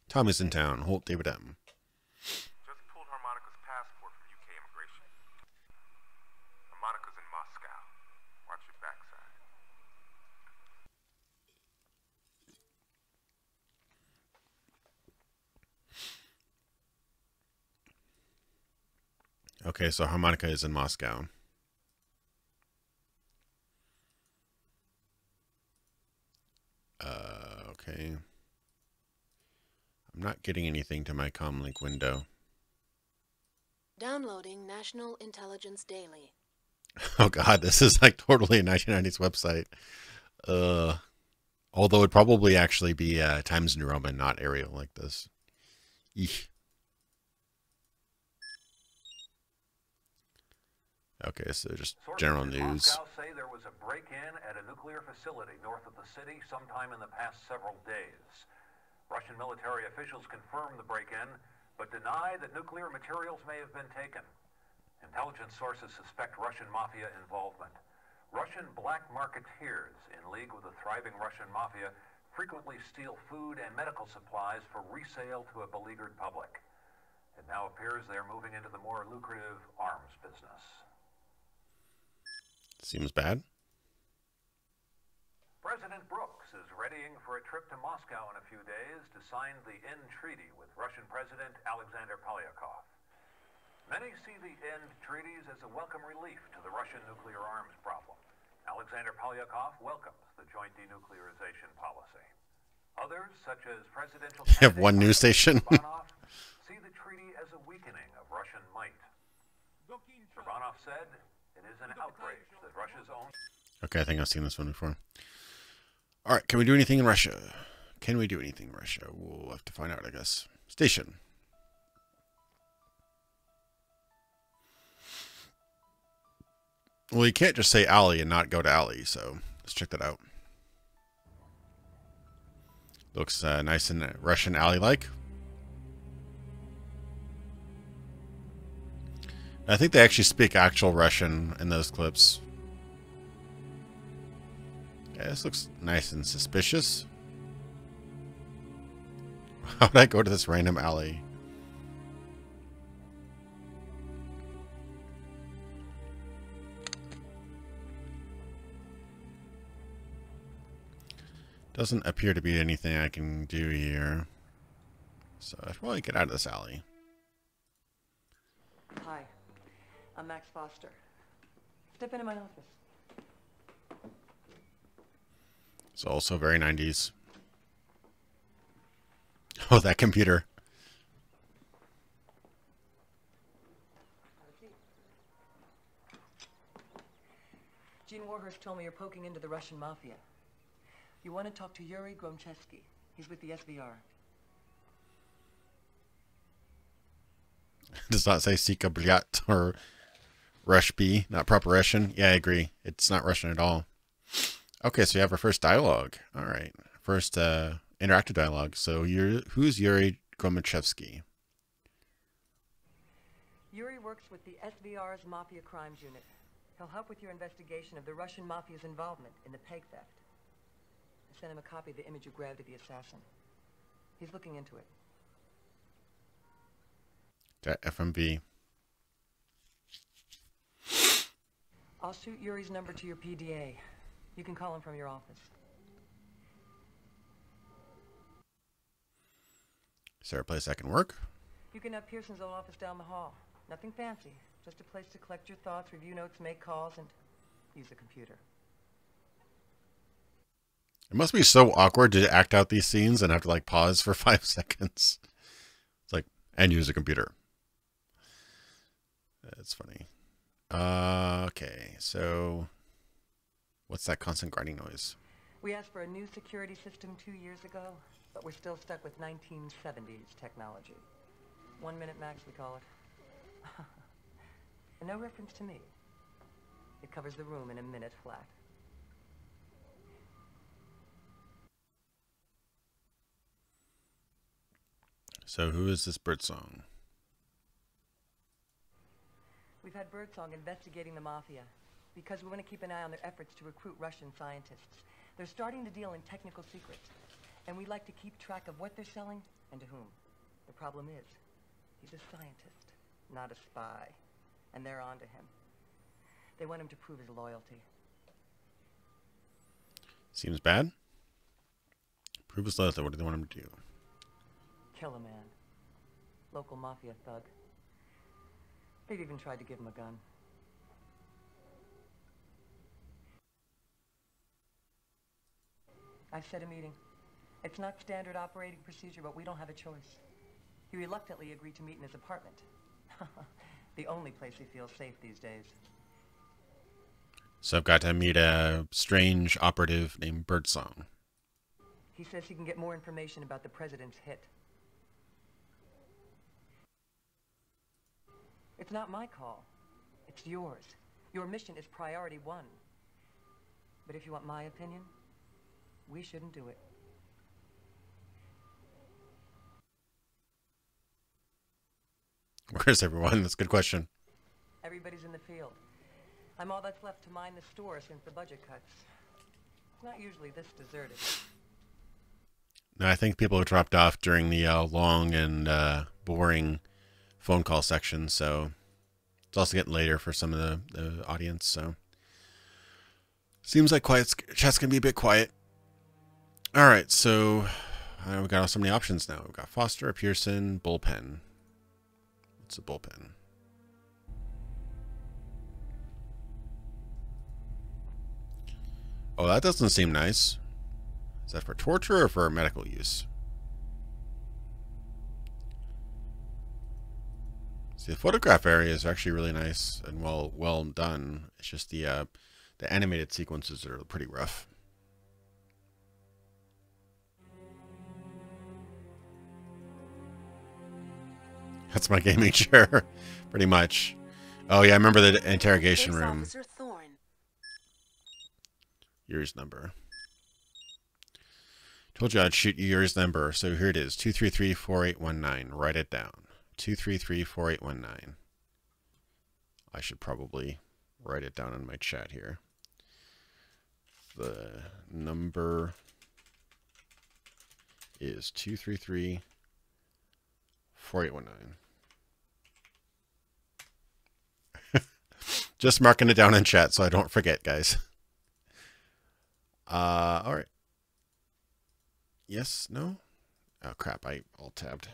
Tommy's in town. Holt David M. Just pulled Harmonica's passport for UK immigration. Harmonica's in Moscow. Watch your backside. Okay, so Harmonica is in Moscow. not getting anything to my comlink window. Downloading National Intelligence Daily. Oh god, this is like totally a 1990s website. Although it'd probably actually be Times New Roman, not Arial like this. Eesh. Okay, so just general news. Moscow say there was a break-in at a nuclear facility north of the city sometime in the past several days. Russian military officials confirmed the break-in, but deny that nuclear materials may have been taken. Intelligence sources suspect Russian mafia involvement. Russian black marketeers in league with the thriving Russian mafia frequently steal food and medical supplies for resale to a beleaguered public. It now appears they're moving into the more lucrative arms business. Seems bad. President Brooks is readying for a trip to Moscow in a few days to sign the end treaty with Russian President Alexander Polyakov. Many see the end treaties as a welcome relief to the Russian nuclear arms problem. Alexander Polyakov welcomes the joint denuclearization policy. Others, such as presidential You have one news station. see the treaty as a weakening of Russian might. Urbanov said it is an outrage that Russia's own... Okay, I think I've seen this one before. All right, can we do anything in Russia? Can we do anything in Russia? We'll have to find out, I guess. Station. Well, you can't just say alley and not go to alley, so let's check that out. Looks nice and Russian alley-like. I think they actually speak actual Russian in those clips. Yeah, this looks nice and suspicious. How would I go to this random alley? Doesn't appear to be anything I can do here. So I should probably get out of this alley. Hi, I'm Max Foster. Step into my office. It's also very 90s. Oh, that computer. Gene Warhurst told me you're poking into the Russian mafia. You want to talk to Yuri Gromchevsky. He's with the SVR. Does not say Sika Blyat or Rushby, not proper Russian. Yeah, I agree. It's not Russian at all. Okay, so you have our first dialogue. All right. First interactive dialogue. So who's Yuri Gromchevsky? Yuri works with the SVR's Mafia Crimes Unit. He'll help with your investigation of the Russian Mafia's involvement in the peg theft. I sent him a copy of the image you grabbed of the assassin. He's looking into it. That FMV. I'll shoot Yuri's number to your PDA. You can call him from your office. Is there a place I can work? You can have Pearson's old office down the hall. Nothing fancy. Just a place to collect your thoughts, review notes, make calls, and use a computer. It must be so awkward to act out these scenes and have to like pause for 5 seconds. It's like, and use a computer. That's funny. Okay, so what's that constant grinding noise? We asked for a new security system 2 years ago, but we're still stuck with 1970s technology. 1 minute max, we call it. And no reference to me. It covers the room in a minute flat. So who is this Birdsong? We've had Birdsong investigating the Mafia because we want to keep an eye on their efforts to recruit Russian scientists. They're starting to deal in technical secrets, and we'd like to keep track of what they're selling and to whom. The problem is, he's a scientist, not a spy, and they're on to him. They want him to prove his loyalty. Seems bad. Prove his loyalty. What do they want him to do? Kill a man. Local Mafia thug. They've even tried to give him a gun. I've set a meeting. It's not standard operating procedure, but we don't have a choice. He reluctantly agreed to meet in his apartment. The only place he feels safe these days. So I've got to meet a strange operative named Birdsong. He says he can get more information about the president's hit. It's not my call. It's yours. Your mission is priority 1. But if you want my opinion, we shouldn't do it. Where's everyone? That's a good question. Everybody's in the field. I'm all that's left to mind the store since the budget cuts. It's not usually this deserted. No, I think people have dropped off during the long and boring phone call section, so it's also getting later for some of the audience, so seems like chat's gonna be a bit quiet. All right, so we've got so many options now. We've got Foster, Pearson, Bullpen. What's a bullpen? Oh, that doesn't seem nice. Is that for torture or for medical use? See, the photograph area is actually really nice and well done. It's just the animated sequences are pretty rough. That's my gaming chair, pretty much. Oh yeah, I remember the interrogation room. Officer Thorne. Yuri's number. Told you I'd shoot you Yuri's number, so here it is, 233-4819. Write it down. 233-4819. I should probably write it down in my chat here. The number is 233-4819. Just marking it down in chat so I don't forget, guys. All right. Yes, no? Oh, crap, I alt-tabbed.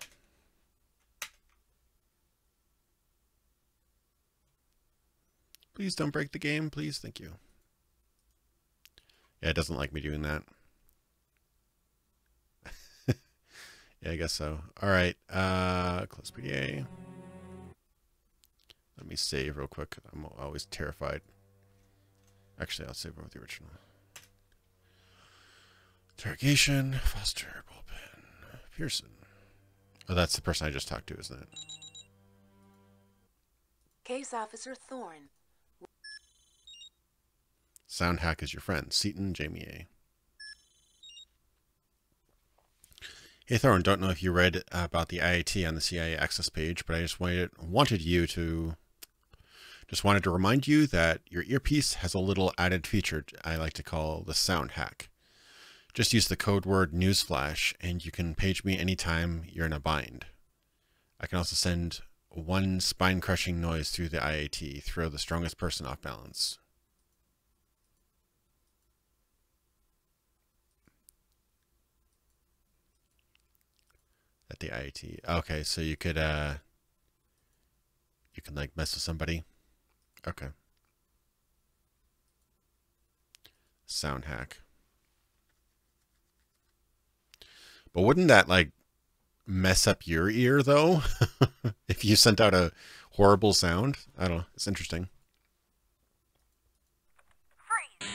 Please don't break the game, please. Thank you. Yeah, it doesn't like me doing that. Yeah, I guess so. All right, close PDA. Let me save real quick. I'm always terrified. Actually, I'll save it with the original. Interrogation, Foster, Bullpen, Pearson. Oh, that's the person I just talked to, isn't it? Case Officer Thorne. Sound Hack is your friend. Seaton, Jamie A. Hey Thorne, don't know if you read about the IAT on the CIA access page, but I just wanted to remind you that your earpiece has a little added feature I like to call the Sound Hack. Just use the code word newsflash and you can page me anytime you're in a bind. I can also send one spine-crushing noise through the IAT, throw the strongest person off balance. At the IAT. Okay, so you could like mess with somebody. Okay. Sound Hack. But wouldn't that like mess up your ear though? If you sent out a horrible sound? I don't know. It's interesting. Freeze!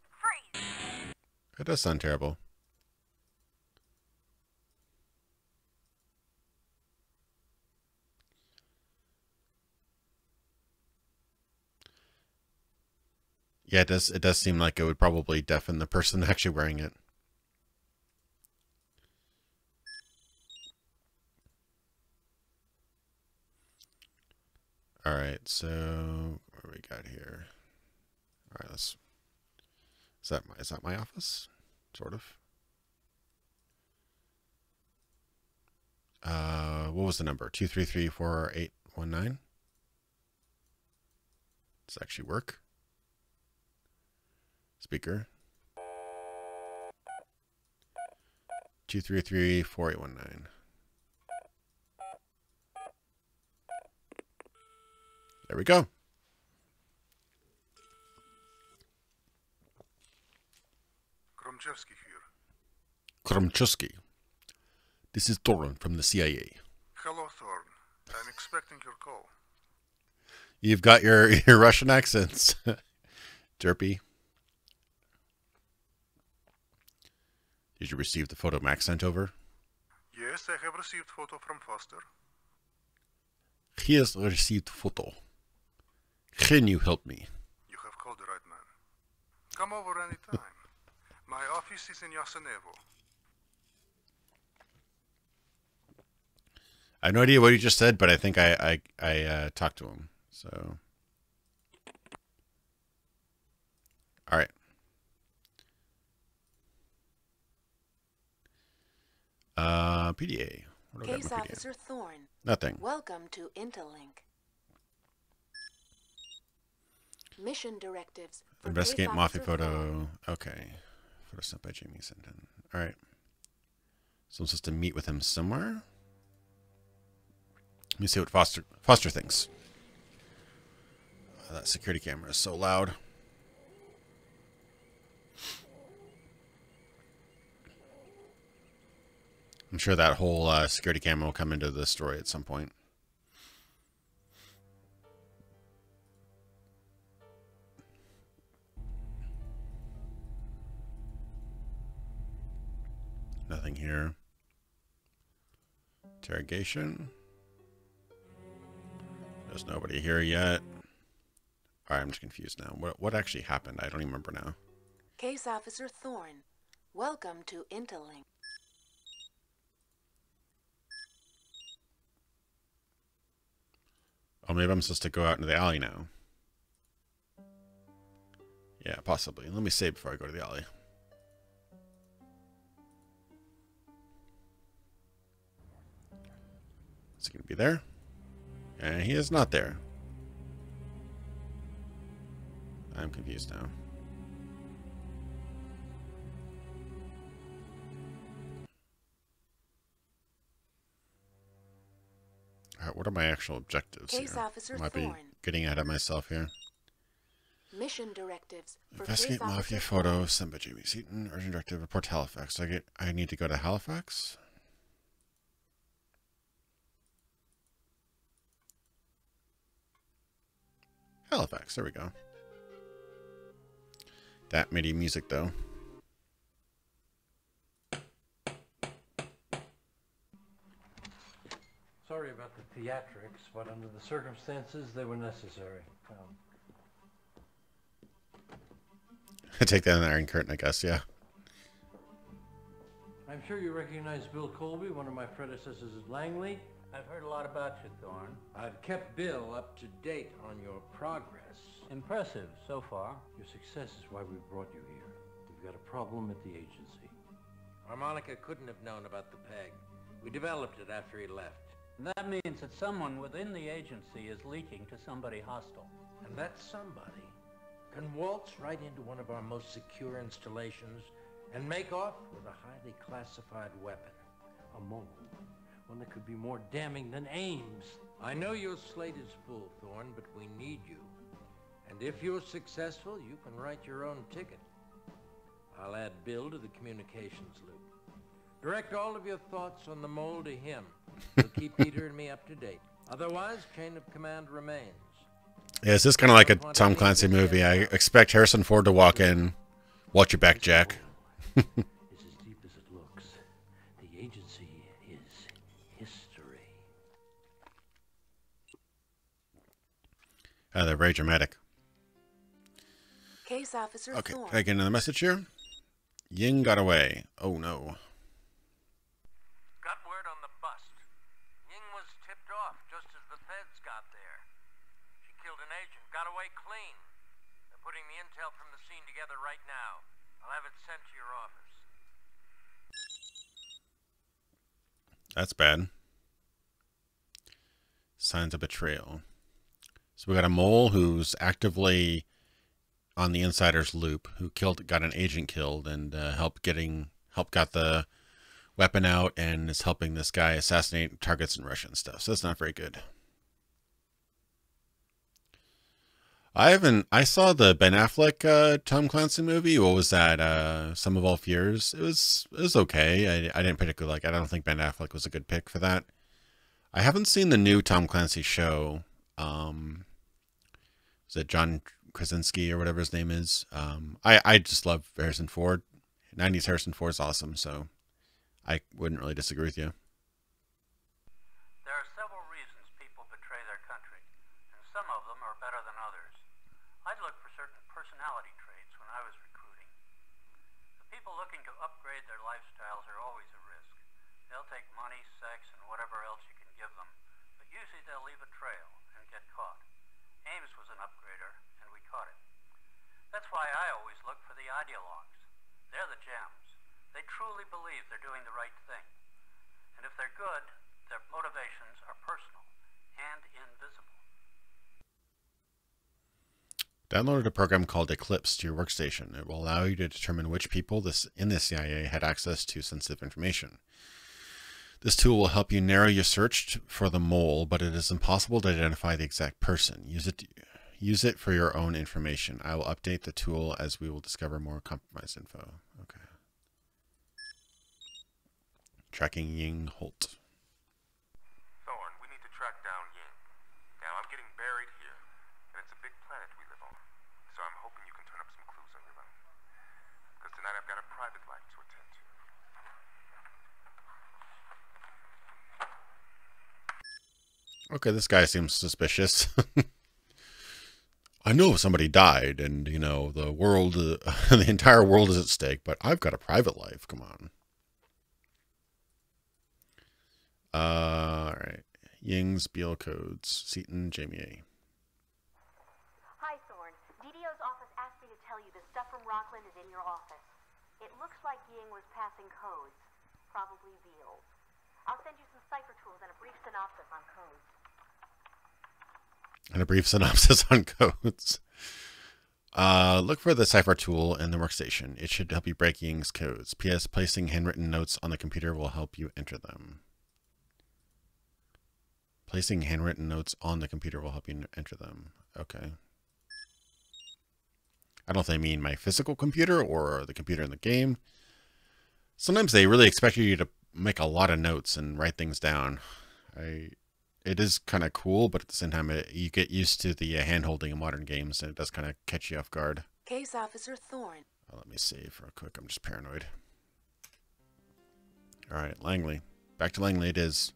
Freeze! It does sound terrible. Yeah, it does seem like it would probably deafen the person actually wearing it. All right, so what do we got here? All right, is that my office? Sort of. What was the number? 233-4819. Does it actually work? Speaker. 233-4819. There we go. Kromchowski. This is Thorn from the CIA. Hello, Thorn. I'm expecting your call. You've got your Russian accents. Derpy. Did you receive the photo Max sent over? Yes, I have received photo from Foster. He has received photo. Can you help me? You have called the right man. Come over any time. My office is in Yasenevo. I have no idea what he just said, but I think I talked to him. So, all right. PDA. What do I got in Case PDA? Officer Thorne. Nothing. Welcome to Interlink. Mission directives. For Investigate Case Mafia Officer photo. Thorne. Okay. Photo sent by Jamie Sinton. All right. So I'm supposed to meet with him somewhere. Let me see what Foster thinks. Oh, that security camera is so loud. I'm sure that whole security camera will come into the story at some point. Nothing here. Interrogation. There's nobody here yet. Alright, I'm just confused now. What actually happened? I don't even remember now. Case Officer Thorne. Welcome to Interlink. Oh, maybe I'm supposed to go out into the alley now. Yeah, possibly. Let me save before I go to the alley. Is he going to be there? And he is not there. I'm confused now. Alright, what are my actual objectives Case here? Officer Might be Thorne. getting ahead of myself here. Mission directives. For Investigate Case Mafia Officer photo sent by Jamie Seaton. Urgent directive. Report to Halifax. I need to go to Halifax? Halifax. There we go. That MIDI music, though. Sorry about the theatrics, but under the circumstances, they were necessary. Take that in the Iron Curtain, I guess, yeah. I'm sure you recognize Bill Colby, one of my predecessors at Langley. I've heard a lot about you, Thorne. I've kept Bill up to date on your progress. Impressive so far. Your success is why we brought you here. We've got a problem at the agency. Harmonica couldn't have known about the peg. We developed it after he left. That means that someone within the agency is leaking to somebody hostile. And that somebody can waltz right into one of our most secure installations and make off with a highly classified weapon. A mole. One that could be more damning than Ames. I know your slate is full, Thorne, but we need you. And if you're successful, you can write your own ticket. I'll add Bill to the communications loop. Direct all of your thoughts on the mole to him. He'll keep Peter and me up to date. Otherwise, chain of command remains. Yeah, this is kind of like a Tom Clancy movie. I expect Harrison Ford to walk in. Watch your back, Jack. It's as deep as it looks. The agency is history. They're very dramatic. Case Officer Okay, Thorne. can I get another message here? Ying got away. Oh, no. Got word on the bust. Ying was tipped off just as the feds got there. She killed an agent, got away clean. They're putting the intel from the scene together right now. I'll have it sent to your office. That's bad. Signs of betrayal. So we got a mole who's actively on the insider's loop, who got an agent killed, and helped got the weapon out, and is helping this guy assassinate targets in Russia and stuff. So that's not very good. I saw the Ben Affleck Tom Clancy movie. What was that? Sum of All Fears. It was okay. I didn't particularly like. I don't think Ben Affleck was a good pick for that. I haven't seen the new Tom Clancy show. Is it John Krasinski or whatever his name is? I just love Harrison Ford. 90s Harrison Ford is awesome, so I wouldn't really disagree with you. There are several reasons people betray their country, and some of them are better than others. I'd look for certain personality traits when I was recruiting. The people looking to upgrade their lifestyles are always a risk. They'll take money, sex, and whatever else you can give them, but usually they'll leave a trail and get caught. Ames was an upgrader, and we caught him. That's why I always look for the ideologues. They're the gems. They truly believe they're doing the right thing. And if they're good, their motivations are personal and invisible. Downloaded a program called Eclipse to your workstation. It will allow you to determine which people in the CIA had access to sensitive information. This tool will help you narrow your search for the mole, but it is impossible to identify the exact person. Use it for your own information. I will update the tool as we will discover more compromised info. Okay. Tracking Ying Holt. Thorne, we need to track down Ying. Now, I'm getting buried here, and it's a big planet we live on, so I'm hoping you can turn up some clues on your own. Because tonight I've got a private life to attend to. Okay, this guy seems suspicious. I know if somebody died and, you know, the world, the entire world is at stake, but I've got a private life. Come on. All right. Ying's BL codes. Seaton, Jamie A. Hi, Thorne. DDO's office asked me to tell you the stuff from Rockland is in your office. It looks like Ying was passing codes. Probably Beals. I'll send you some cipher tools and a brief synopsis on codes. And a brief synopsis on codes. Look for the cipher tool in the workstation. It should help you break Ying's codes. P.S. Placing handwritten notes on the computer will help you enter them. Placing handwritten notes on the computer will help you enter them. Okay. I don't know if they mean my physical computer or the computer in the game. Sometimes they really expect you to make a lot of notes and write things down. It is kind of cool, but at the same time, you get used to the hand-holding in modern games, and it does kind of catch you off guard. Case Officer Thorne. Oh, let me save real quick. I'm just paranoid. All right, Langley. Back to Langley it is.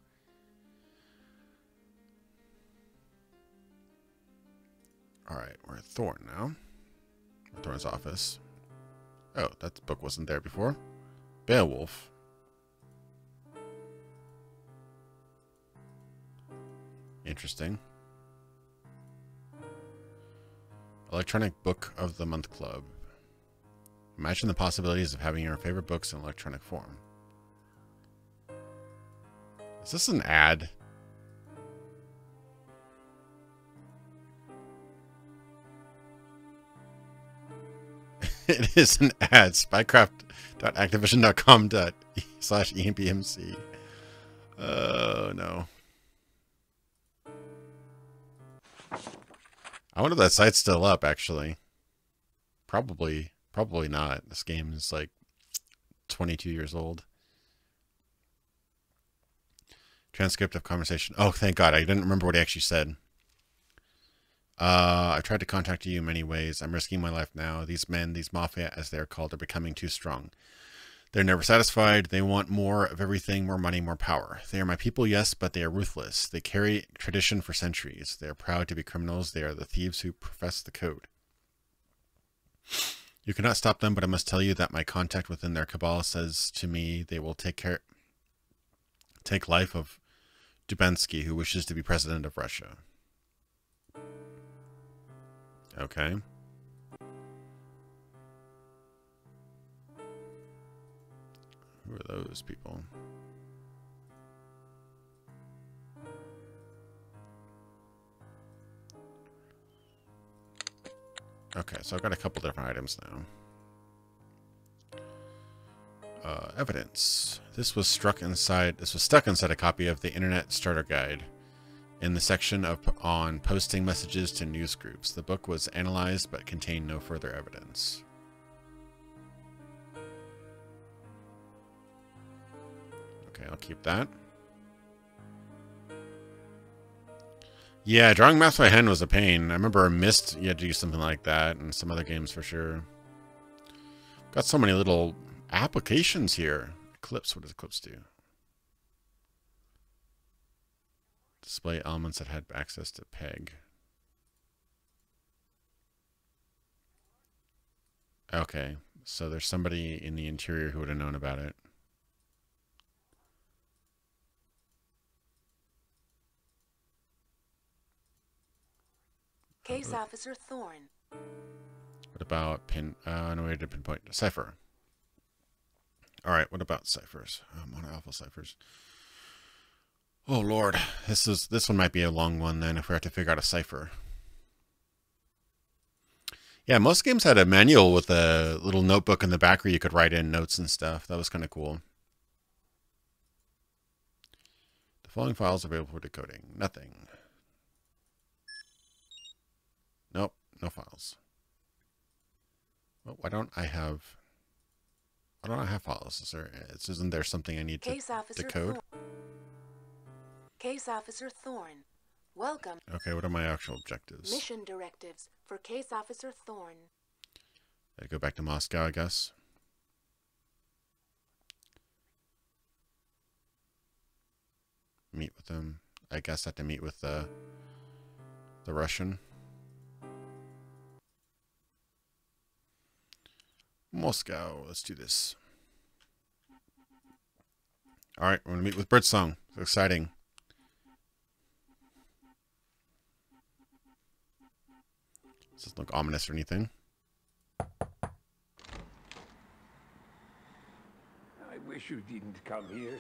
All right, we're at Thorne now. Thorne's office. Oh, that book wasn't there before. Beowulf. Interesting. Electronic Book of the Month Club. Imagine the possibilities of having your favorite books in electronic form. Is this an ad? It is an ad. Spycraft.activision.com/EMPMC. Oh, no. I wonder if that site's still up, actually. Probably not. This game is like 22 years old. Transcript of conversation. Oh, thank God. I didn't remember what he actually said. I tried to contact you in many ways. I'm risking my life now. These men, these mafia, as they're called, are becoming too strong. They're never satisfied. They want more of everything, more money, more power. They are my people, yes, but they are ruthless. They carry tradition for centuries. They are proud to be criminals. They are the thieves who profess the code. You cannot stop them, but I must tell you that my contact within their cabal says to me they will take life of Dubansky, who wishes to be president of Russia. Okay. Who are those people? Okay, so I've got a couple different items now. Evidence. This was stuck inside a copy of the Internet Starter Guide. in the section on posting messages to news groups. The book was analyzed but contained no further evidence. Okay, I'll keep that. Yeah, drawing maps by hand was a pain. I remember Myst, you had to do something like that, and some other games for sure. Got so many little applications here. Eclipse, what does Eclipse do? Display elements that had access to PEG. Okay, so there's somebody in the interior who would have known about it. Case Officer Thorne. What about no way to pinpoint cipher? All right, what about ciphers? Mono alpha ciphers. Oh Lord, this one might be a long one then if we have to figure out a cipher. Yeah, most games had a manual with a little notebook in the back where you could write in notes and stuff. That was kind of cool. The following files available for decoding. Nothing. Nope, no files. Well, why don't I have files? Isn't there something I need to decode? Case Officer Thorne. Welcome. Okay, what are my actual objectives? Mission directives for Case Officer Thorne. I go back to Moscow, I guess. Meet with them. I guess I have to meet with the Russian. Moscow. Let's do this. All right, we're going to meet with Birdsong. So exciting. This doesn't look ominous or anything. I wish you didn't come here.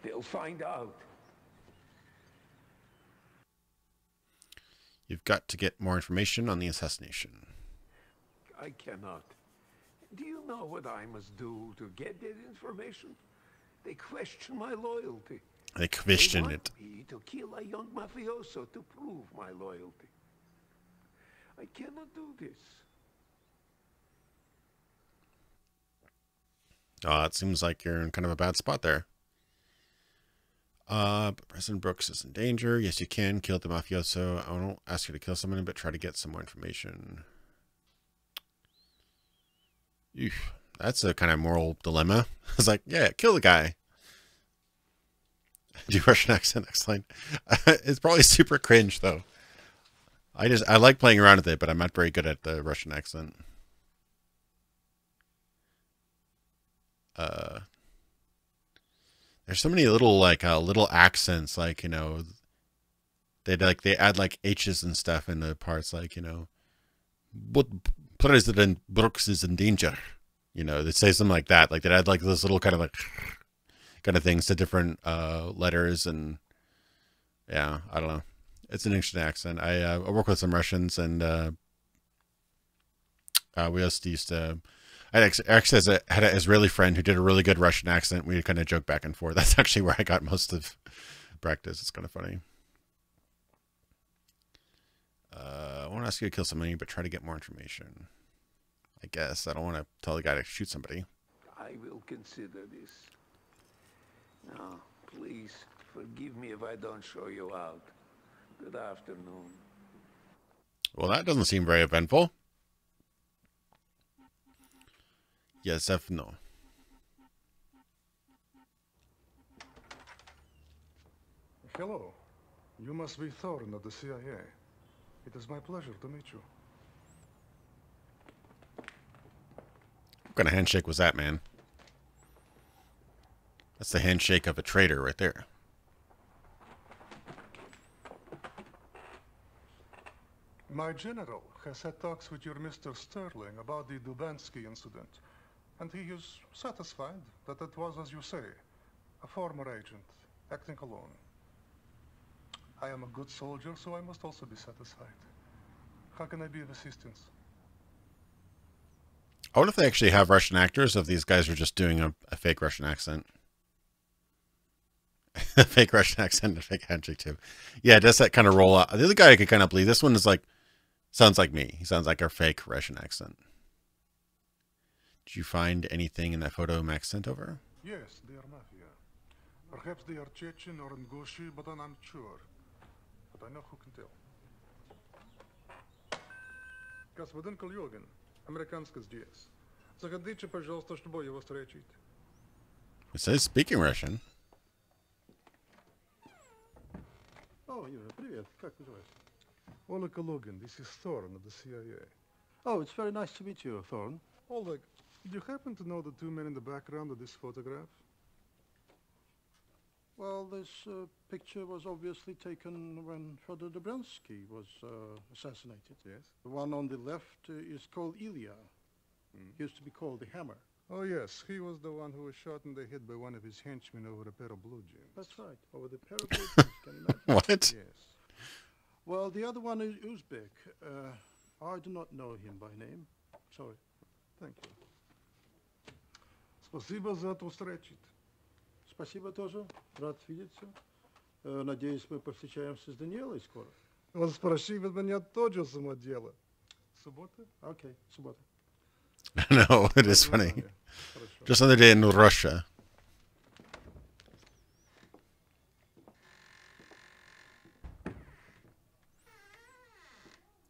They'll find out. You've got to get more information on the assassination. I cannot. Do you know what I must do to get that information? They question my loyalty. They question They it. want me to kill a young mafioso to prove my loyalty. I cannot do this. Oh, it seems like you're in kind of a bad spot there. But President Brooks is in danger. Yes, you can kill the mafioso. I won't ask you to kill someone, but try to get some more information. Eesh, that's a kind of moral dilemma. It's like, yeah, kill the guy. Do Russian accent next line. It's probably super cringe though. I like playing around with it, but I'm not very good at the Russian accent. There's so many little little accents, like, you know, they add like H's and stuff in the parts, like, you know, but President Brooks is in danger. You know, they say something like that. Like they add like this little kind of things to different letters, and yeah, I don't know. It's an interesting accent. I work with some Russians, and we also used to. I actually had an Israeli friend who did a really good Russian accent. We kind of joke back and forth. That's actually where I got most of practice. It's kind of funny. I won't ask you to kill somebody, but try to get more information. I guess. I don't want to tell the guy to shoot somebody. I will consider this. Now, please, forgive me if I don't show you out. Good afternoon. Well, that doesn't seem very eventful. Yes, no. Hello. You must be Thorne of the CIA. It is my pleasure to meet you. What kind of handshake was that, man? That's the handshake of a traitor right there. My general has had talks with your Mr. Sterling about the Dubansky incident, and he is satisfied that it was, as you say, a former agent acting alone. I am a good soldier, so I must also be satisfied. How can I be of assistance? I wonder if they actually have Russian actors, or if these guys are just doing a fake Russian accent. Fake Russian accent and fake handshake too. Yeah, it does that kind of roll out. The other guy I could kind of believe. This one is like, sounds like me. He sounds like a fake Russian accent. Did you find anything in that photo Max sent over? Yes, they are mafia. Perhaps they are Chechen or Ingushi, but I'm not sure. But I know who can tell. Господин Кольёгин, американский здесь. Заходите, пожалуйста, чтобы его встретить. It says speaking Russian. Oh, Юра, привет. Как называешься? Oleg Kalugin, this is Thorne of the CIA. Oh, it's very nice to meet you, Thorne. Oleg, do you happen to know the two men in the background of this photograph? Well, this picture was obviously taken when Fyodor Dobrensky was assassinated. Yes. The one on the left is called Ilya. He used to be called the Hammer. Oh, yes. He was the one who was shot in the head by one of his henchmen over a pair of blue jeans. That's right, over the pair of blue jeans. Can you imagine? What? Yes. Well, the other one is Uzbek. I do not know him by name. Sorry. Thank you. Спасибо за эту встречу. Спасибо тоже. Рад видеться. Надеюсь, мы повстречаемся с Даниэлой скоро. Он спрашивает меня тоже самодело. Суббота? Okay, суббота. No, it is funny. Just another day in Russia.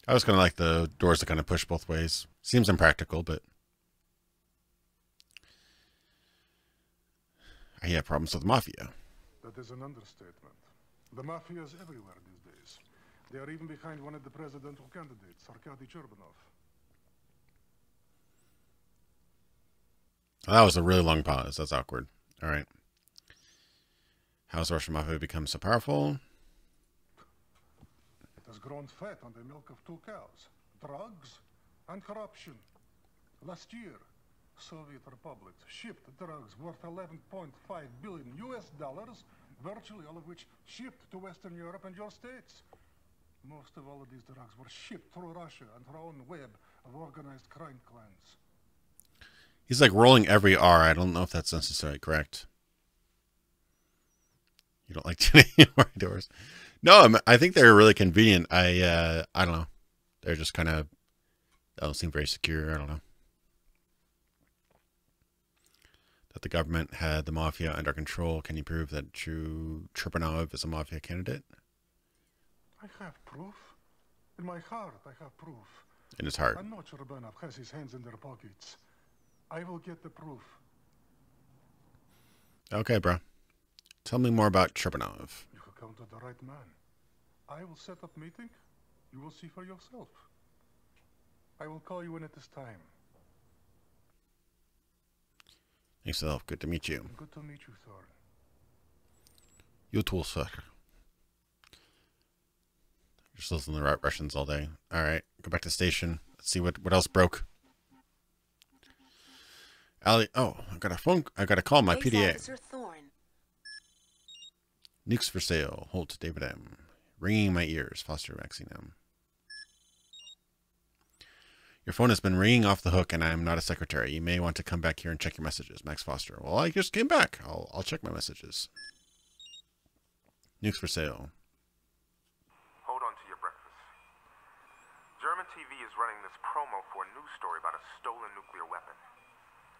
I was kind of like the doors that kind of push both ways. Seems impractical, but I have problems with mafia. That is an understatement. The mafia is everywhere these days. They are even behind one of the presidential candidates, Arkady Cherbanov. That was a really long pause. That's awkward. All right. How's Russian mafia become so powerful? It has grown fat on the milk of two cows. Drugs and corruption. Last year, Soviet Republic shipped drugs worth 11.5 billion US dollars, virtually all of which shipped to Western Europe and your states. Most of all of these drugs were shipped through Russia and her own web of organized crime clans. He's like rolling every R. I don't know if that's necessarily correct. You don't like tuning more doors? No, I think they're really convenient. I don't know. They're just kind of, they don't seem very secure. I don't know. That the government had the mafia under control. Can you prove that Cherbanov is a mafia candidate? I have proof. In my heart, I have proof. In his heart. I know Cherbanov has his hands in their pockets. I will get the proof. Okay, bro. Tell me more about Cherbanov. You have come to the right man. I will set up meeting. You will see for yourself. I will call you when it is time. Thanks, Elf. Good to meet you. Good to meet you, Thorne. You too, sir. Just listening to Russians all day. All right, go back to the station. Let's see what else broke. Allie, oh, I got a call my PDA. Officer Thorne. Nukes for sale. Hold to David M. Ringing my ears. Foster Maxine M. Your phone has been ringing off the hook, and I am not a secretary. You may want to come back here and check your messages. Max Foster. Well, I just came back. I'll check my messages. Nukes for sale. Hold on to your breakfast. German TV is running this promo for a news story about a stolen nuclear weapon.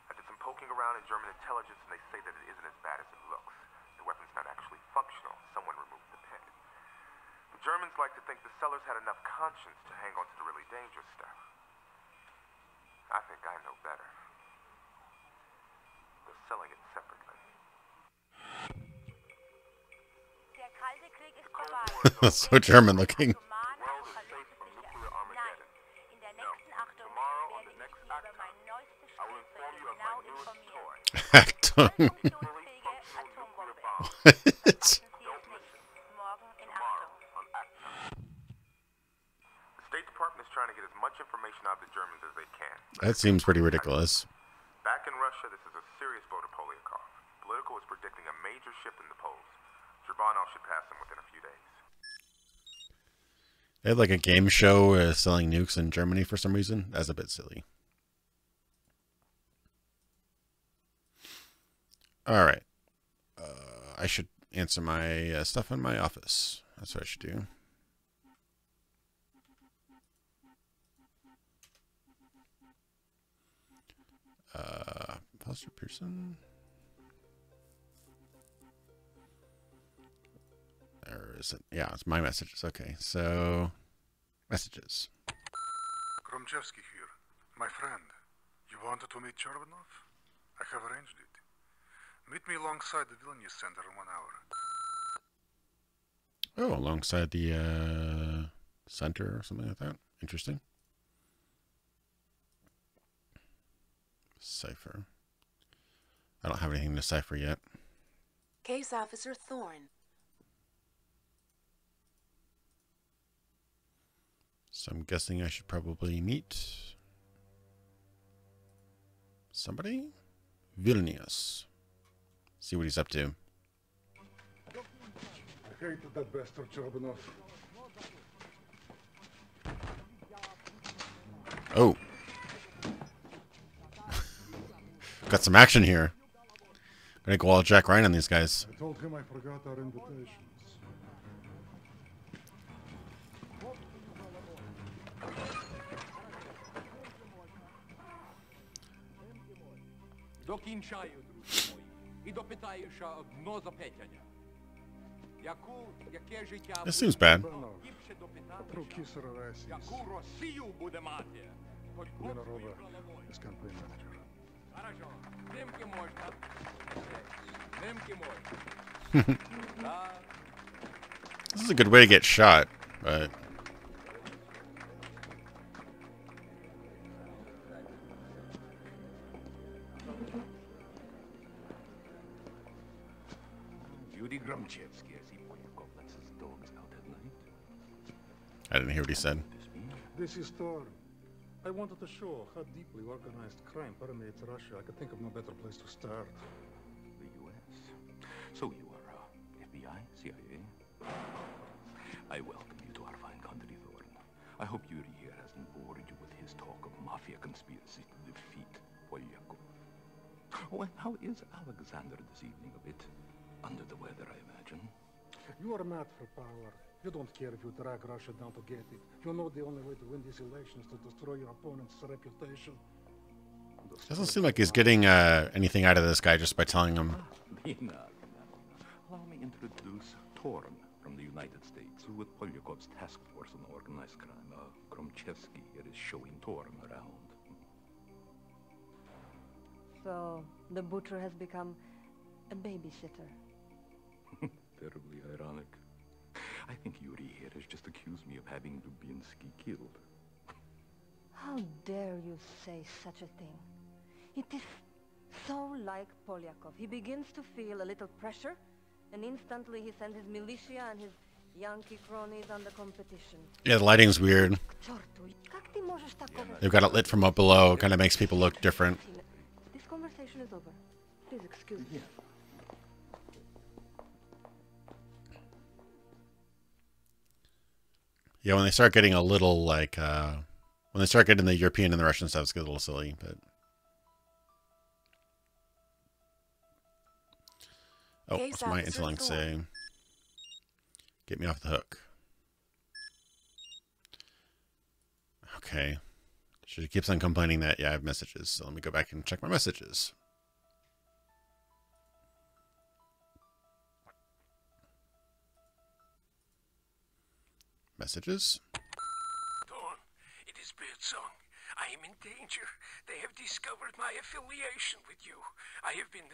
I did some poking around in German intelligence, and they say that it isn't as bad as it looks. The weapon's not actually functional. Someone removed the pin. The Germans like to think the sellers had enough conscience to hang on to the really dangerous stuff. I think I know better. They're selling it separately. That's so German looking. Achtung. The State Department is trying to get as much information out of the Germans as they can. That seems pretty ridiculous. Back in Russia, this is a serious blow to Polyakov. Politico is predicting a major shift in the polls. Cherbanov should pass him within a few days. They had like a game show selling nukes in Germany for some reason. That's a bit silly. All right. answer my stuff in my office. That's what I should do. Foster Pearson. Or is it? Yeah, it's my messages. Okay, so messages. Gromchevsky here. My friend, you wanted to meet Chorbanov? I have arranged it. Meet me alongside the Vilnius Center in 1 hour. Oh, alongside the center or something like that. Interesting. Cipher. I don't have anything to cipher yet. Case Officer Thorne. So I'm guessing I should probably meet somebody? Vilnius. See what he's up to. I hated that bastard Chorbanov. Oh. Got some action here. Gonna go all Jack Ryan on these guys. I told him I forgot our invitations. Докінчаю, друзі мої, і допитаюся одно запитання. Яке життя This seems bad. гірше допитатися, яку Росію буде мати? Ленарова is campaign manager. Хорошо, знімки можна. Знімки можна. This is a good way to get shot, but Yuri Gromchevsky as he lets his dogs out at night. I didn't hear what he said. This is Thorne. I wanted to show how deeply organized crime permeates Russia. I could think of no better place to start. The U.S. So you are FBI, CIA? I welcome you to our fine country, Thorne. I hope Yuri here hasn't bored you with his talk of mafia conspiracy to defeat Polyakov. Oh, and how is Alexander this evening? A bit under the weather, I imagine. You are mad for power. You don't care if you drag Russia down to get it. You know the only way to win these elections is to destroy your opponent's reputation. Doesn't seem like he's getting anything out of this guy just by telling him. Allow me introduce Thorne from the United States, who with Polyakov's task force on organized crime. Gromchevsky here is showing Thorne around. So, the butcher has become a babysitter. Terribly ironic. I think Yuri here has just accused me of having Dubinsky killed. How dare you say such a thing? It is so like Polyakov. He begins to feel a little pressure, and instantly he sends his militia and his Yankee cronies on the competition. Yeah, the lighting's weird. They've got it lit from up below. It kind of makes people look different. This conversation is over. Please excuse me. Yeah, when they start getting a little like, when they start getting the European and the Russian stuff, it's a little silly, but. Oh, what's my interlink say? Get me off the hook. Okay. She keeps on complaining that, yeah, I have messages. So let me go back and check my messages. Messages. Thorne, it is Birdsong. I am in danger. They have discovered my affiliation with you. I have been,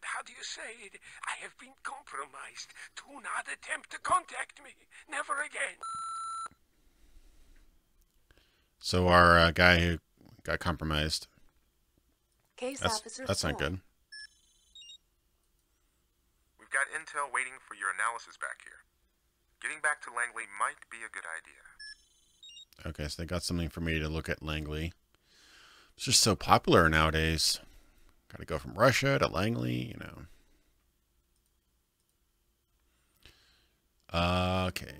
how do you say it? I have been compromised. Do not attempt to contact me. Never again. So our guy who got compromised. That's not good. We've got intel waiting for your analysis back here. Getting back to Langley might be a good idea. Okay, so they got something for me to look at Langley. It's just so popular nowadays. Got to go from Russia to Langley, you know. Okay.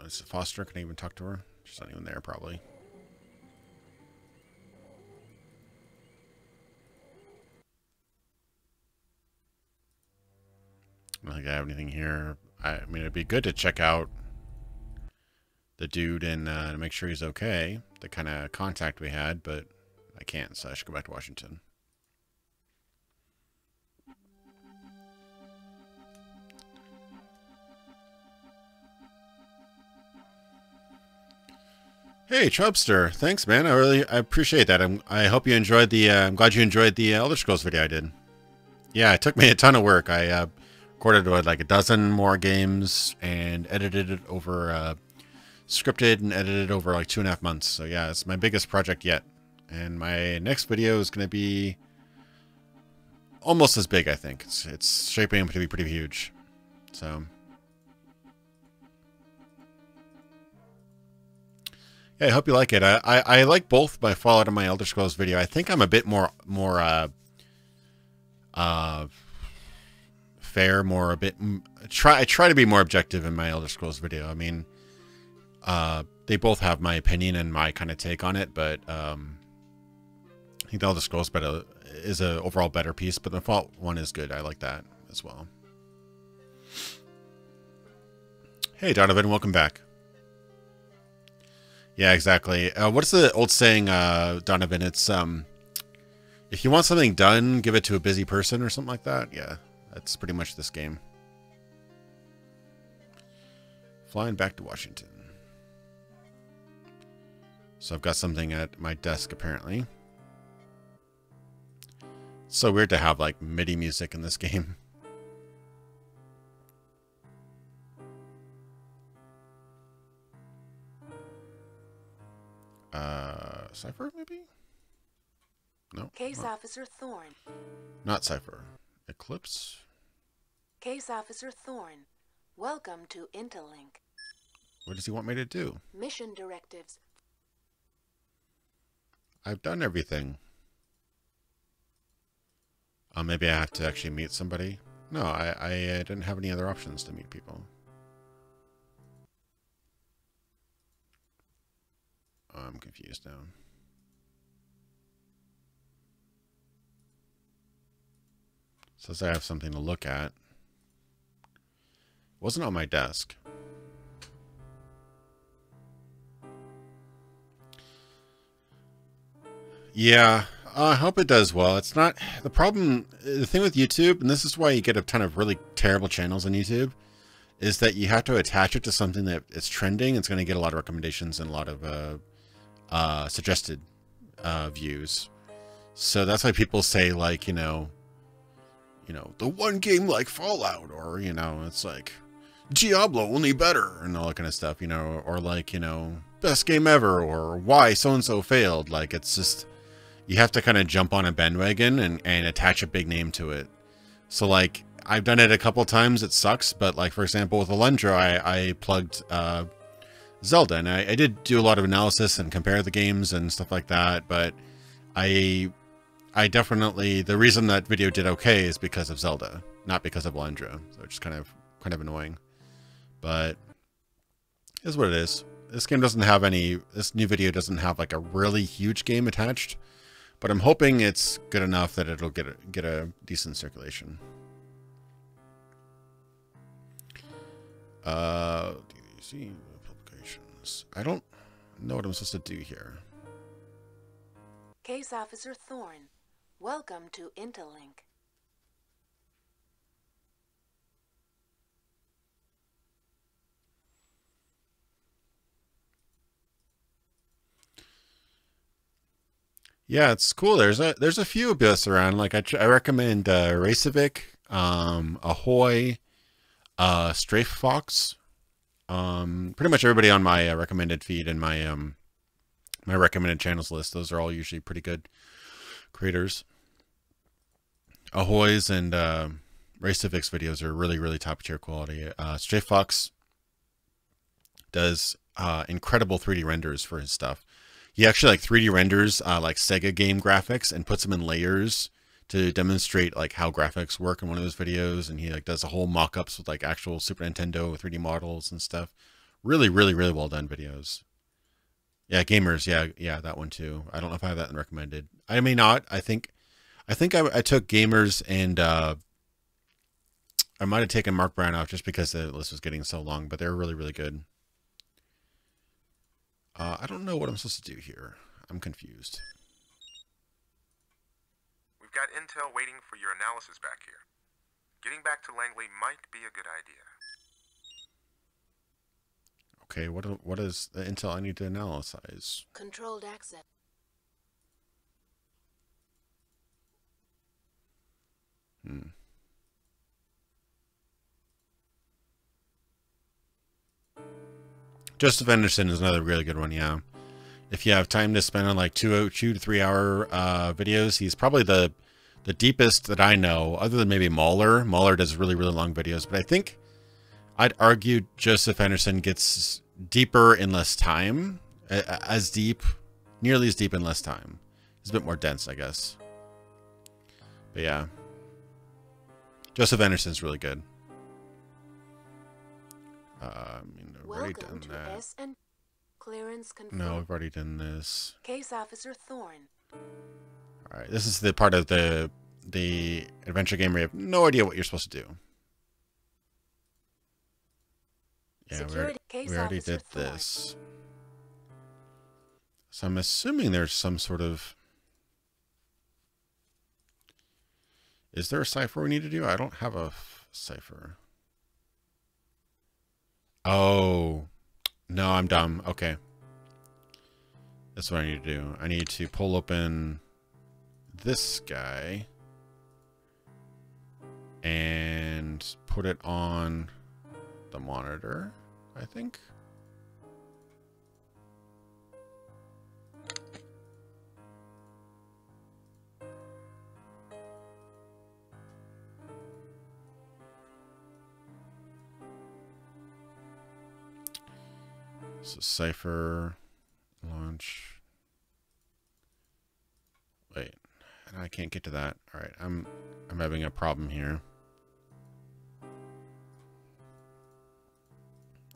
Is Foster? Can I even talk to her? She's not even there, probably. don't think I have anything here. I mean, it'd be good to check out the dude and make sure he's okay. The kind of contact we had, but I can't, so I should go back to Washington. Hey, Chubster. Thanks, man. I appreciate that. I hope you enjoyed the, I'm glad you enjoyed the Elder Scrolls video I did. Yeah, it took me a ton of work. I recorded like a dozen more games and edited it over, scripted and edited over like 2.5 months. So yeah, it's my biggest project yet. And my next video is going to be almost as big, I think. It's shaping up to be pretty huge. So... yeah, I hope you like it. I like both my Fallout and my Elder Scrolls video. I think I'm a bit more fair, I try to be more objective in my Elder Scrolls video. I mean, they both have my opinion and my kind of take on it, but I think the Elder Scrolls is a overall better piece, but the Fallout one is good. I like that as well. Hey, Donovan, welcome back. Yeah, exactly. What's the old saying, Donovan? It's, if you want something done, give it to a busy person or something like that. Yeah, that's pretty much this game. Flying back to Washington. So I've got something at my desk, apparently. It's so weird to have, like, MIDI music in this game. Cypher, maybe? No. Case Officer Thorne. Not Cypher. Eclipse? Case Officer Thorne. Welcome to Interlink. What does he want me to do? Mission directives. I've done everything. Maybe I have to actually meet somebody. No, I didn't have any other options to meet people. I'm confused now. Says I have something to look at. It wasn't on my desk. Yeah, I hope it does well. It's not the problem. The thing with YouTube, and this is why you get a ton of really terrible channels on YouTube, is that you have to attach it to something that is trending. It's going to get a lot of recommendations and a lot of suggested views. So that's why people say, like, you know, the one game like Fallout, or, you know, it's like Diablo only better and all that kind of stuff, you know, or like, you know, best game ever, or why so-and-so failed. Like, it's just, you have to kind of jump on a bandwagon and attach a big name to it. So, like, I've done it a couple times. It sucks. But, like, for example, with Alundra, I plugged Zelda, and I did do a lot of analysis and compare the games and stuff like that. But I definitely, the reason that video did okay is because of Zelda, not because of Alundra. So it's just kind of annoying. But it is what it is. This game doesn't have any, this new video doesn't have like a really huge game attached, but I'm hoping it's good enough that it'll get a decent circulation. DDC publications. I don't know what I'm supposed to do here. Case Officer Thorne. Welcome to Interlink. Yeah, it's cool. There's a few of us around. Like I recommend Racevic, Ahoy, Strafe Fox. Pretty much everybody on my recommended feed and my my recommended channels list. Those are all usually pretty good creators. Ahoy's and Racevic's videos are really top tier quality. Strafe Fox does incredible 3D renders for his stuff. He actually like 3D renders like Sega game graphics and puts them in layers to demonstrate like how graphics work in one of those videos. And he like does a whole mock-ups with like actual Super Nintendo 3D models and stuff. Really well done videos. Yeah, Gamers. Yeah, that one too. I don't know if I have that recommended. I may not. I think I took Gamers and I might have taken Mark Brown off just because the list was getting so long, but they're really, really good. I don't know what I'm supposed to do here. I'm confused. We've got intel waiting for your analysis back here. Getting back to Langley might be a good idea. Okay, what is the intel I need to analyze? Controlled access. Joseph Anderson is another really good one, yeah. If you have time to spend on like 2 to 3 hour videos, he's probably the deepest that I know, other than maybe Mahler. Mahler does really, really long videos, but I think I'd argue Joseph Anderson gets deeper in less time. Nearly as deep in less time. It's a bit more dense, I guess. But yeah. Joseph Anderson's really good. We've already done that. S&P. Clearance confirmed. No, we've already done this. Case Officer Thorne. All right, this is the part of the adventure game where you have no idea what you're supposed to do. Yeah, we already did this. So I'm assuming there's some sort of... Is there a cipher we need to do? I don't have a cipher. Oh. No, I'm dumb. Okay. That's what I need to do. I need to pull open this guy and put it on the monitor, I think. So cipher launch. Wait, I can't get to that. All right, I'm having a problem here.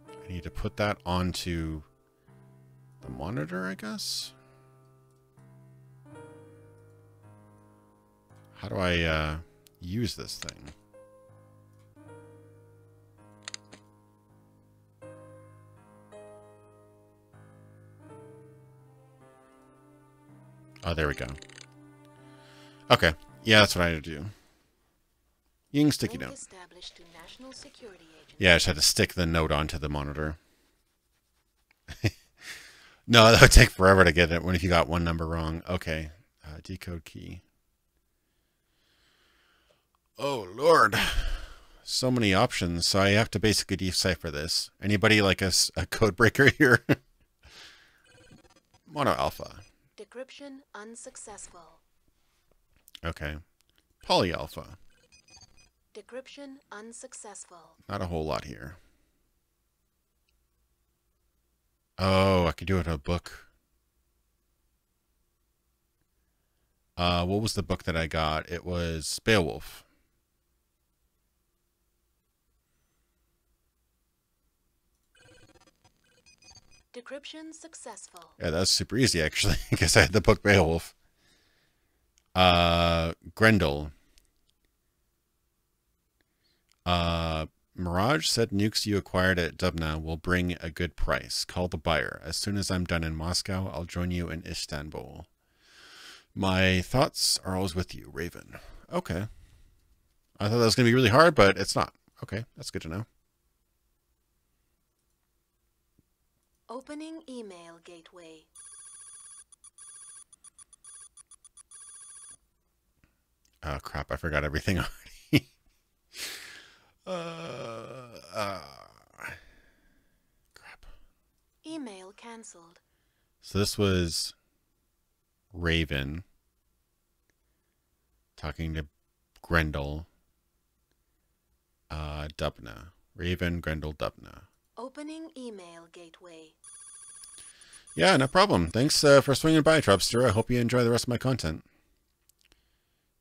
I need to put that onto the monitor, I guess. How do I use this thing? Oh, there we go. Okay. Yeah, that's what I had to do. Ying sticky note. Yeah, I just had to stick the note onto the monitor. No, that would take forever to get it if you got one number wrong. Okay. Decode key. Oh, Lord. So many options. So I have to basically decipher this. Anybody like a code breaker here? Mono alpha. Decryption unsuccessful. Okay. Poly alpha. Decryption unsuccessful. Not a whole lot here. Oh, I could do it in a book. What was the book that I got? It was Beowulf. Decryption successful. Yeah, that was super easy, actually, because I had the book Beowulf. Grendel. Mirage said nukes you acquired at Dubna will bring a good price. Call the buyer. As soon as I'm done in Moscow, I'll join you in Istanbul. My thoughts are always with you, Raven. Okay. I thought that was going to be really hard, but it's not. Okay, that's good to know. Opening email gateway. Oh, crap. I forgot everything already. Crap. Email cancelled. So this was Raven talking to Grendel. Dubna. Raven, Grendel, Dubna. Opening email gateway. Yeah, no problem. Thanks for swinging by, Trubster. I hope you enjoy the rest of my content.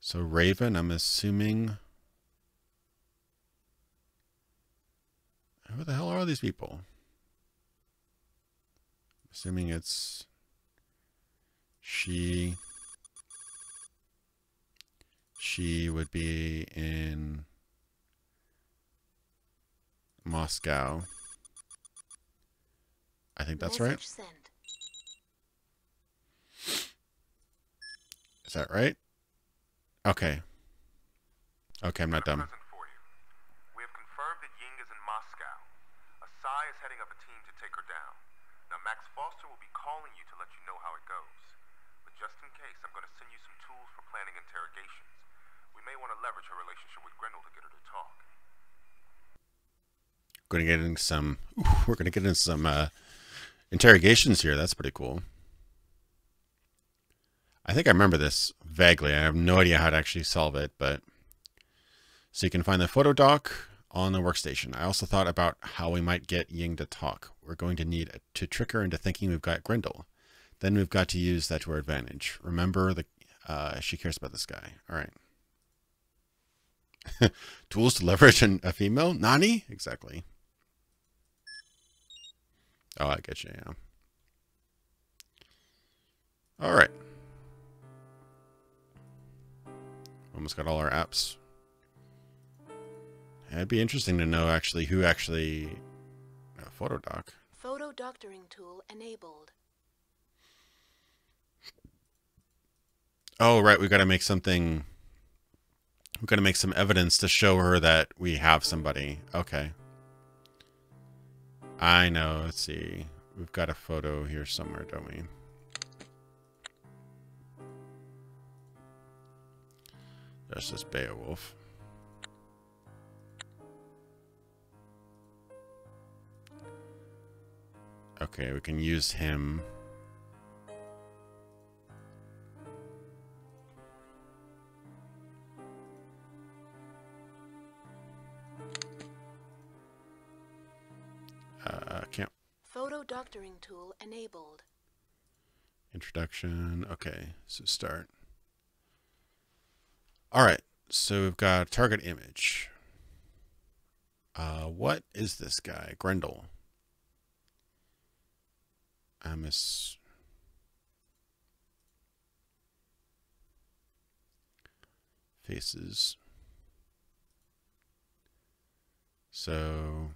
So Raven, I'm assuming... Who the hell are these people? I'm assuming it's... She would be in Moscow. I think that's right. Sent. Is that right? Okay. Okay, I'm not dumb. We have confirmed that Ying is in Moscow. Asai is heading up a team to take her down. Now, Max Foster will be calling you to let you know how it goes. But just in case, I'm going to send you some tools for planning interrogations. We may want to leverage her relationship with Grendel to get her to talk. We're going to get into some interrogations here. That's pretty cool. I think I remember this vaguely. I have no idea how to actually solve it, but so you can find the photo doc on the workstation. I also thought about how we might get Ying to talk. We're going to need to trick her into thinking we've got Grendel. Then we've got to use that to our advantage. Remember, she cares about this guy. All right. Tools to leverage a female? Nani? Exactly. Oh, I get you, yeah. All right. Almost got all our apps. It'd be interesting to know actually who actually... photo doc. Photo doctoring tool enabled. Oh, right. We've got to make something... We've got to make some evidence to show her that we have somebody. Okay. I know. Let's see. We've got a photo here somewhere, don't we? There's this Beowulf. Okay, we can use him. Can't. Photo doctoring tool enabled. Introduction. Okay, so start. All right, so we've got target image. What is this guy? Grendel. Amos. Faces. So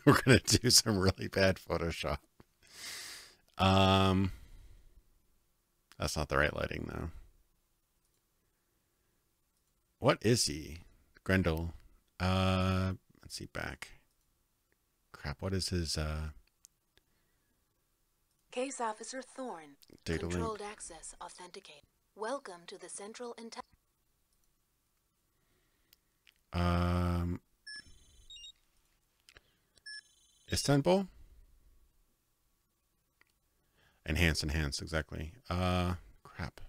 we're gonna do some really bad Photoshop. That's not the right lighting though. What is he? Grendel. Let's see back. Crap, what is his Case Officer Thorne. Data Controlled link. access authenticate. Welcome to the Central Intelligence. Istanbul? Enhance, exactly. Crap.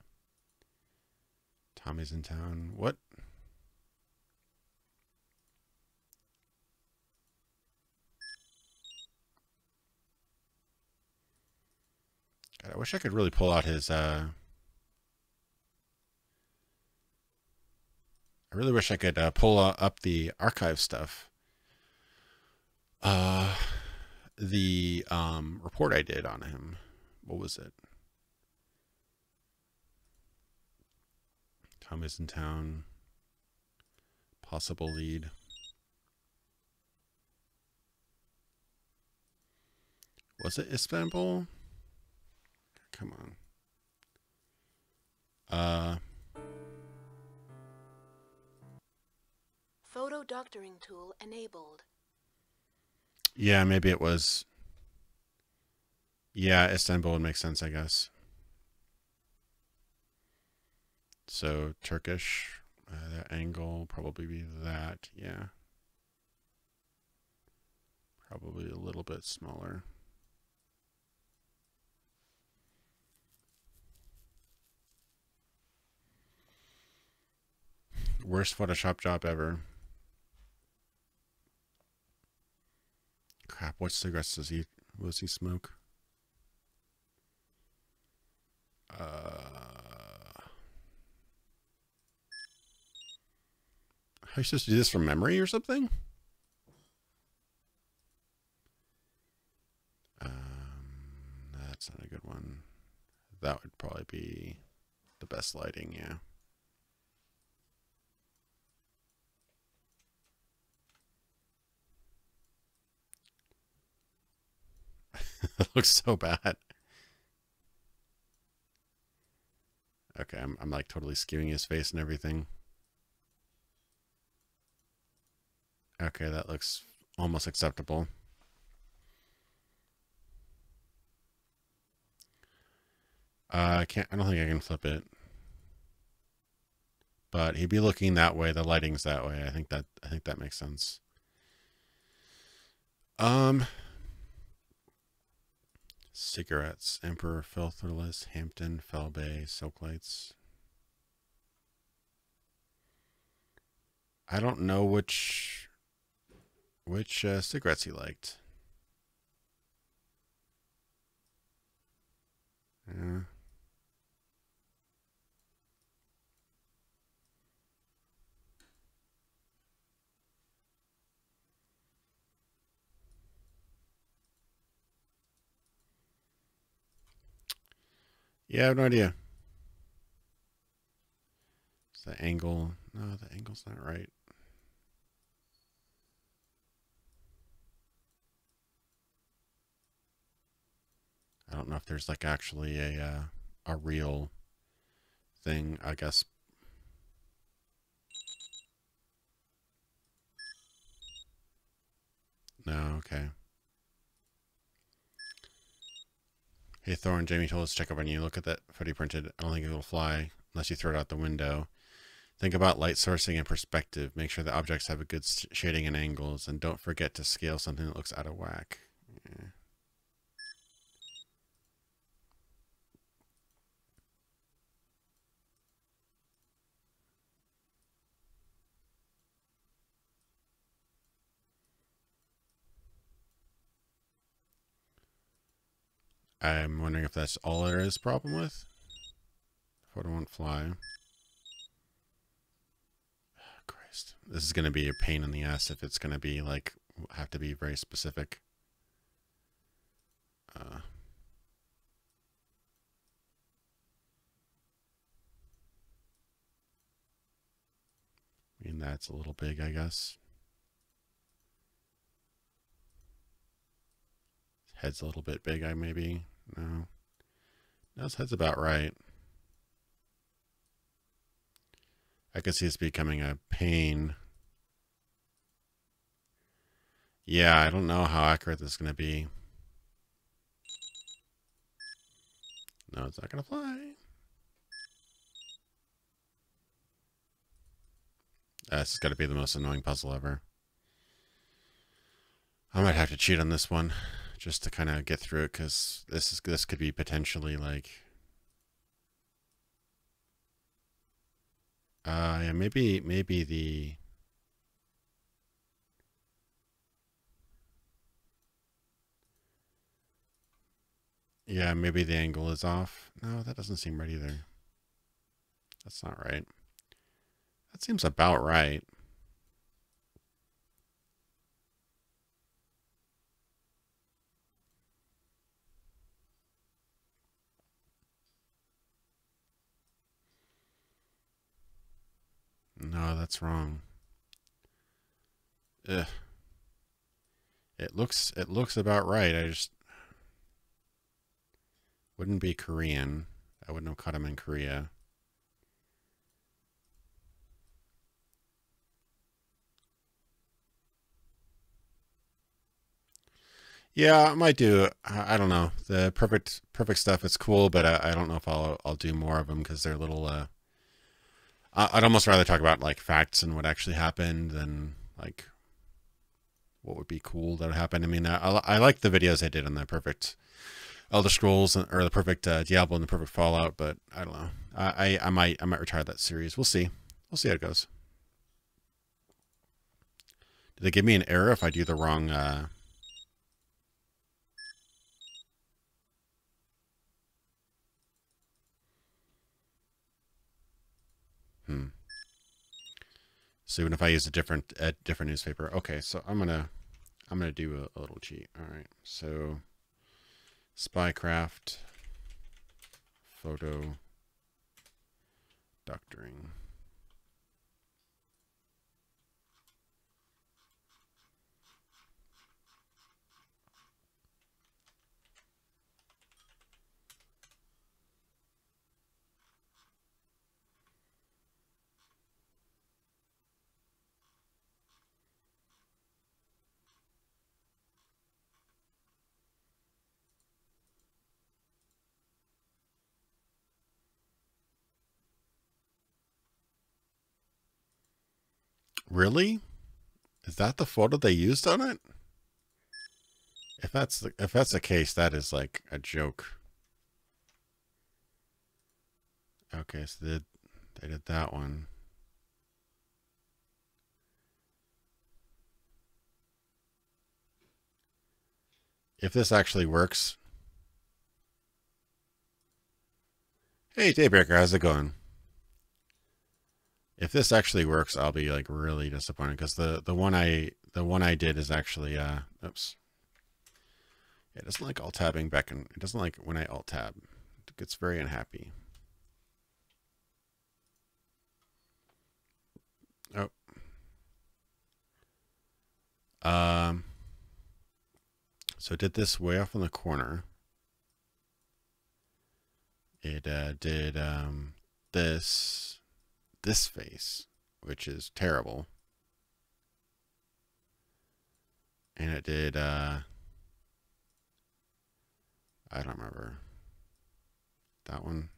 Tommy's in town. What? God, I wish I could really pull out his, I really wish I could pull up the archive stuff. The report I did on him. What was it? Tom is in town. Possible lead. Was it Istanbul? Come on. Photo doctoring tool enabled. Yeah, maybe it was. Yeah, Istanbul would make sense, I guess. So Turkish, that angle probably be that. Yeah, probably a little bit smaller. Worst Photoshop job ever. Crap, what cigarettes does he smoke? Are you supposed to do this from memory or something? That's not a good one. That would probably be the best lighting, yeah. That looks so bad. Okay, I'm like totally skewing his face and everything. Okay, that looks almost acceptable. I don't think I can flip it. But he'd be looking that way, the lighting's that way. I think that makes sense. Cigarettes, Emperor, Filtherless, Hampton, Fell Bay, Silk Lights. I don't know which cigarettes he liked. Yeah. Yeah, I have no idea. It's the angle. No, the angle's not right. I don't know if there's like actually a real thing, I guess. No, okay. Hey, Thorne, Jamie told us to check up on you. Look at that photo you printed. I don't think it'll fly unless you throw it out the window. Think about light sourcing and perspective. Make sure the objects have a good shading and angles. And don't forget to scale something that looks out of whack. Yeah. I'm wondering if that's all there is problem with. The photo won't fly. Christ. This is going to be a pain in the ass if it's going to be like, have to be very specific. I mean, that's a little big, I guess. Head's a little bit big, maybe. No. No, his head's about right. I can see it's becoming a pain. Yeah, I don't know how accurate this is going to be. No, it's not going to fly. This has got to be the most annoying puzzle ever. I might have to cheat on this one just to kind of get through it, because this could be potentially like... yeah, maybe the... Yeah, maybe the angle is off. No, that doesn't seem right either. That's not right. That seems about right. No, that's wrong. Ugh. It looks about right. I just wouldn't be Korean. I wouldn't have caught him in Korea. Yeah, I might do. I don't know. The perfect stuff. It's cool, but I don't know if I'll do more of them because they're a little. I'd almost rather talk about like facts and what actually happened than like what would be cool that would happen. I mean, I like the videos I did on the perfect Elder Scrolls or the perfect Diablo and the perfect Fallout, but I don't know. I might retire that series. We'll see. We'll see how it goes. Do they give me an error if I do the wrong? So even if I use a different newspaper, okay. So I'm gonna do a little cheat. All right. So Spycraft photo doctoring. Really? Is that the photo they used on it? If that's the case, that is like a joke. Okay, so they did that one. If this actually works. Hey, Daybreaker, how's it going? If this actually works, I'll be like really disappointed because the one I did is actually oops. It doesn't like alt tabbing back and it doesn't like when I alt tab. It gets very unhappy. Oh. So it did this way off in the corner. It did this face, which is terrible. And it did I don't remember. That one.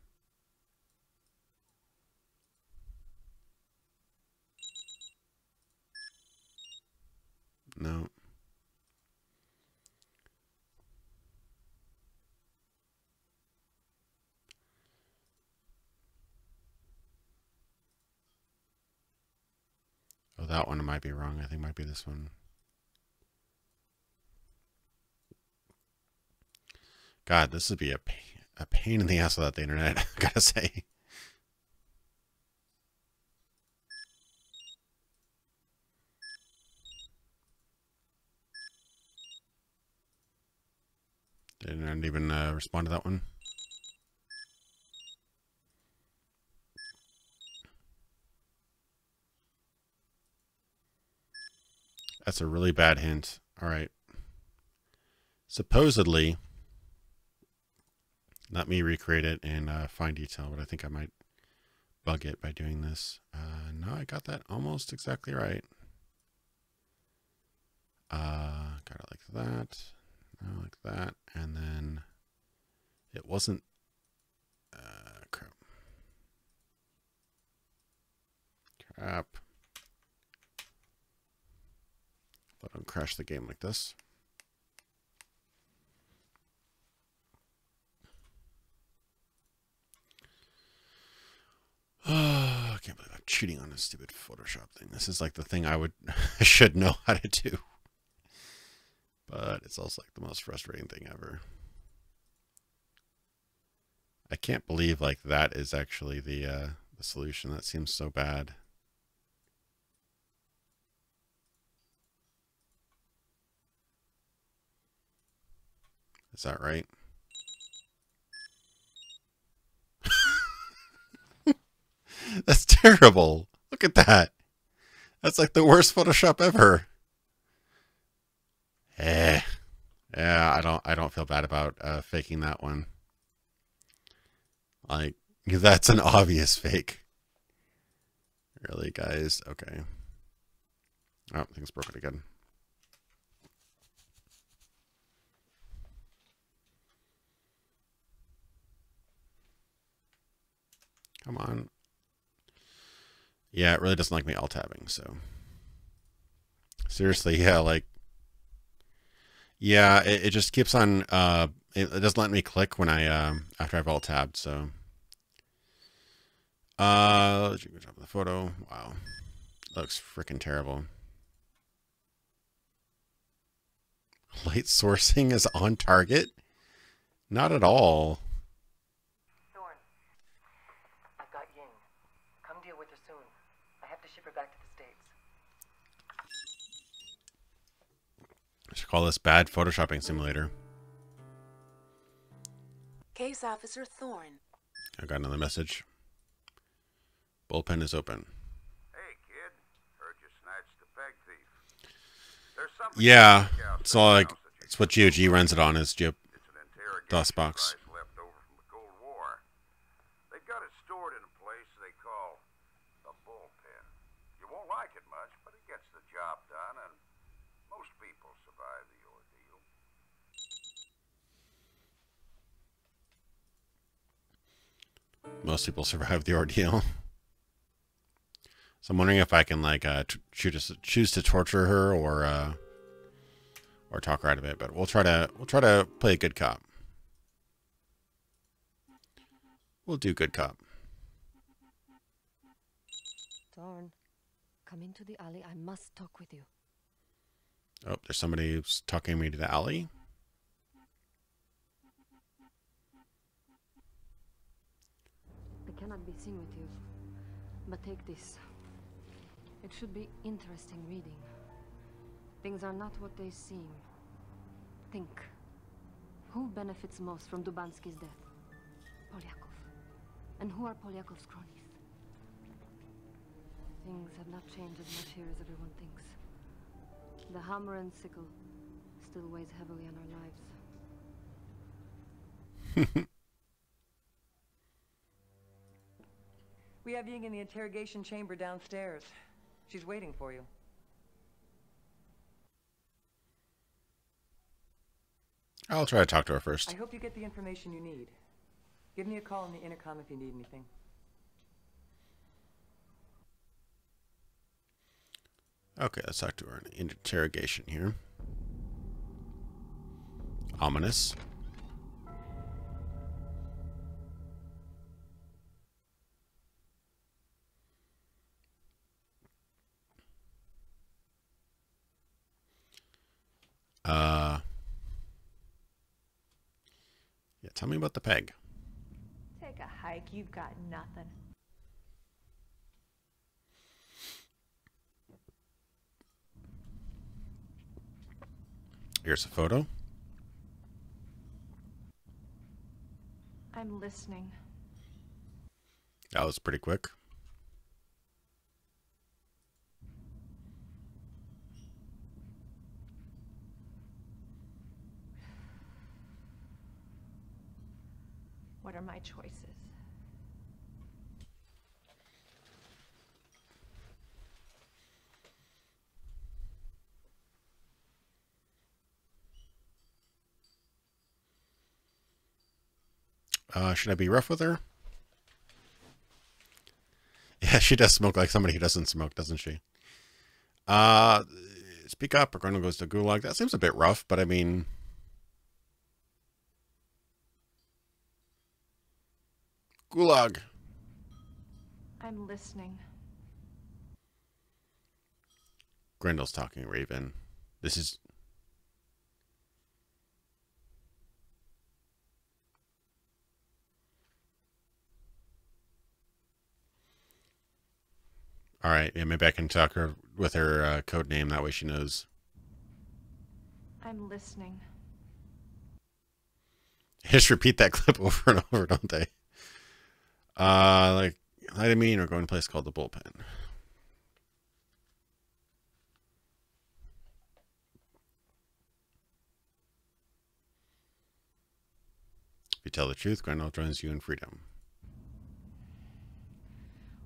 No. Oh, that one might be wrong. I think it might be this one. God, this would be a pain in the ass without the internet, I gotta say. Didn't even respond to that one. That's a really bad hint. All right. Supposedly, let me recreate it and find detail, but I think I might bug it by doing this. No, I got that almost exactly right. Got it like that. No, like that. And then it wasn't. Crap. But don't crash the game like this. Oh, I can't believe I'm cheating on this stupid Photoshop thing. This is like the thing I should know how to do. But it's also like the most frustrating thing ever. I can't believe like that is actually the solution. That seems so bad. Is that right? That's terrible. Look at that. That's like the worst Photoshop ever. Yeah, I don't feel bad about faking that one. Like, that's an obvious fake. Really, guys? Okay. Oh, things broken again. Come on. Yeah, it really doesn't like me alt tabbing, so. Seriously, yeah, like. Yeah, it just keeps on, it doesn't let me click when I, after I've alt tabbed, so. Let's go drop the photo. Wow. Looks freaking terrible. Light sourcing is on target? Not at all. Thorn, I've got Ying. Come deal with her soon. I have to ship her back to the States. I should call this bad photoshopping simulator. Case Officer Thorn. I got another message. Bullpen is open. Hey, kid. Heard you snatched the peg thief. There's something. Yeah, it's all like it's what GOG runs it on is DOSBox. Left over from the Cold War. They've got it stored in a place they call the bullpen. You won't like it much, but it gets the job done, and most people survive the ordeal. Most people survive the ordeal. So I'm wondering if I can like choose to torture her or talk her out of it. But we'll try to play a good cop. We'll do good cop. Thorn, come into the alley. I must talk with you. Oh, there's somebody who's talking me to the alley. I cannot be seen with you, but take this. It should be interesting reading. Things are not what they seem. Think. Who benefits most from Dubansky's death? Polyakov. And who are Polyakov's cronies? Things have not changed as much here as everyone thinks. The hammer and sickle still weighs heavily on our lives. We have Ying in the interrogation chamber downstairs. She's waiting for you. I'll try to talk to her first. I hope you get the information you need. Give me a call on the intercom if you need anything. Okay, let's talk to her in interrogation here. Ominous. Yeah, tell me about the peg. Take a hike, you've got nothing. Here's a photo. I'm listening. That was pretty quick. What are my choices? Should I be rough with her? Yeah, she does smoke like somebody who doesn't smoke, doesn't she? Speak up, or Grundle goes to Gulag. That seems a bit rough, but I mean... Gulag. I'm listening. Grundle's talking, Raven. This is... All right, yeah, maybe I can talk her with her code name. That way she knows. I'm listening. Just repeat that clip over and over, don't they? Like, Litamine or going to a place called the Bullpen. If you tell the truth, Grundle joins you in freedom.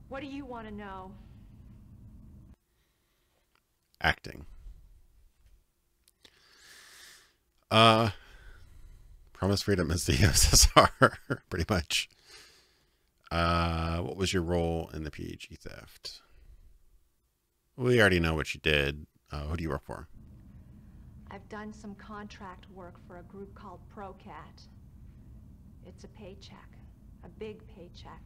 What do you want to know? Acting. Promise freedom is the USSR, pretty much. What was your role in the PG theft? We already know what you did. Who do you work for? I've done some contract work for a group called ProCat. It's a paycheck. A big paycheck.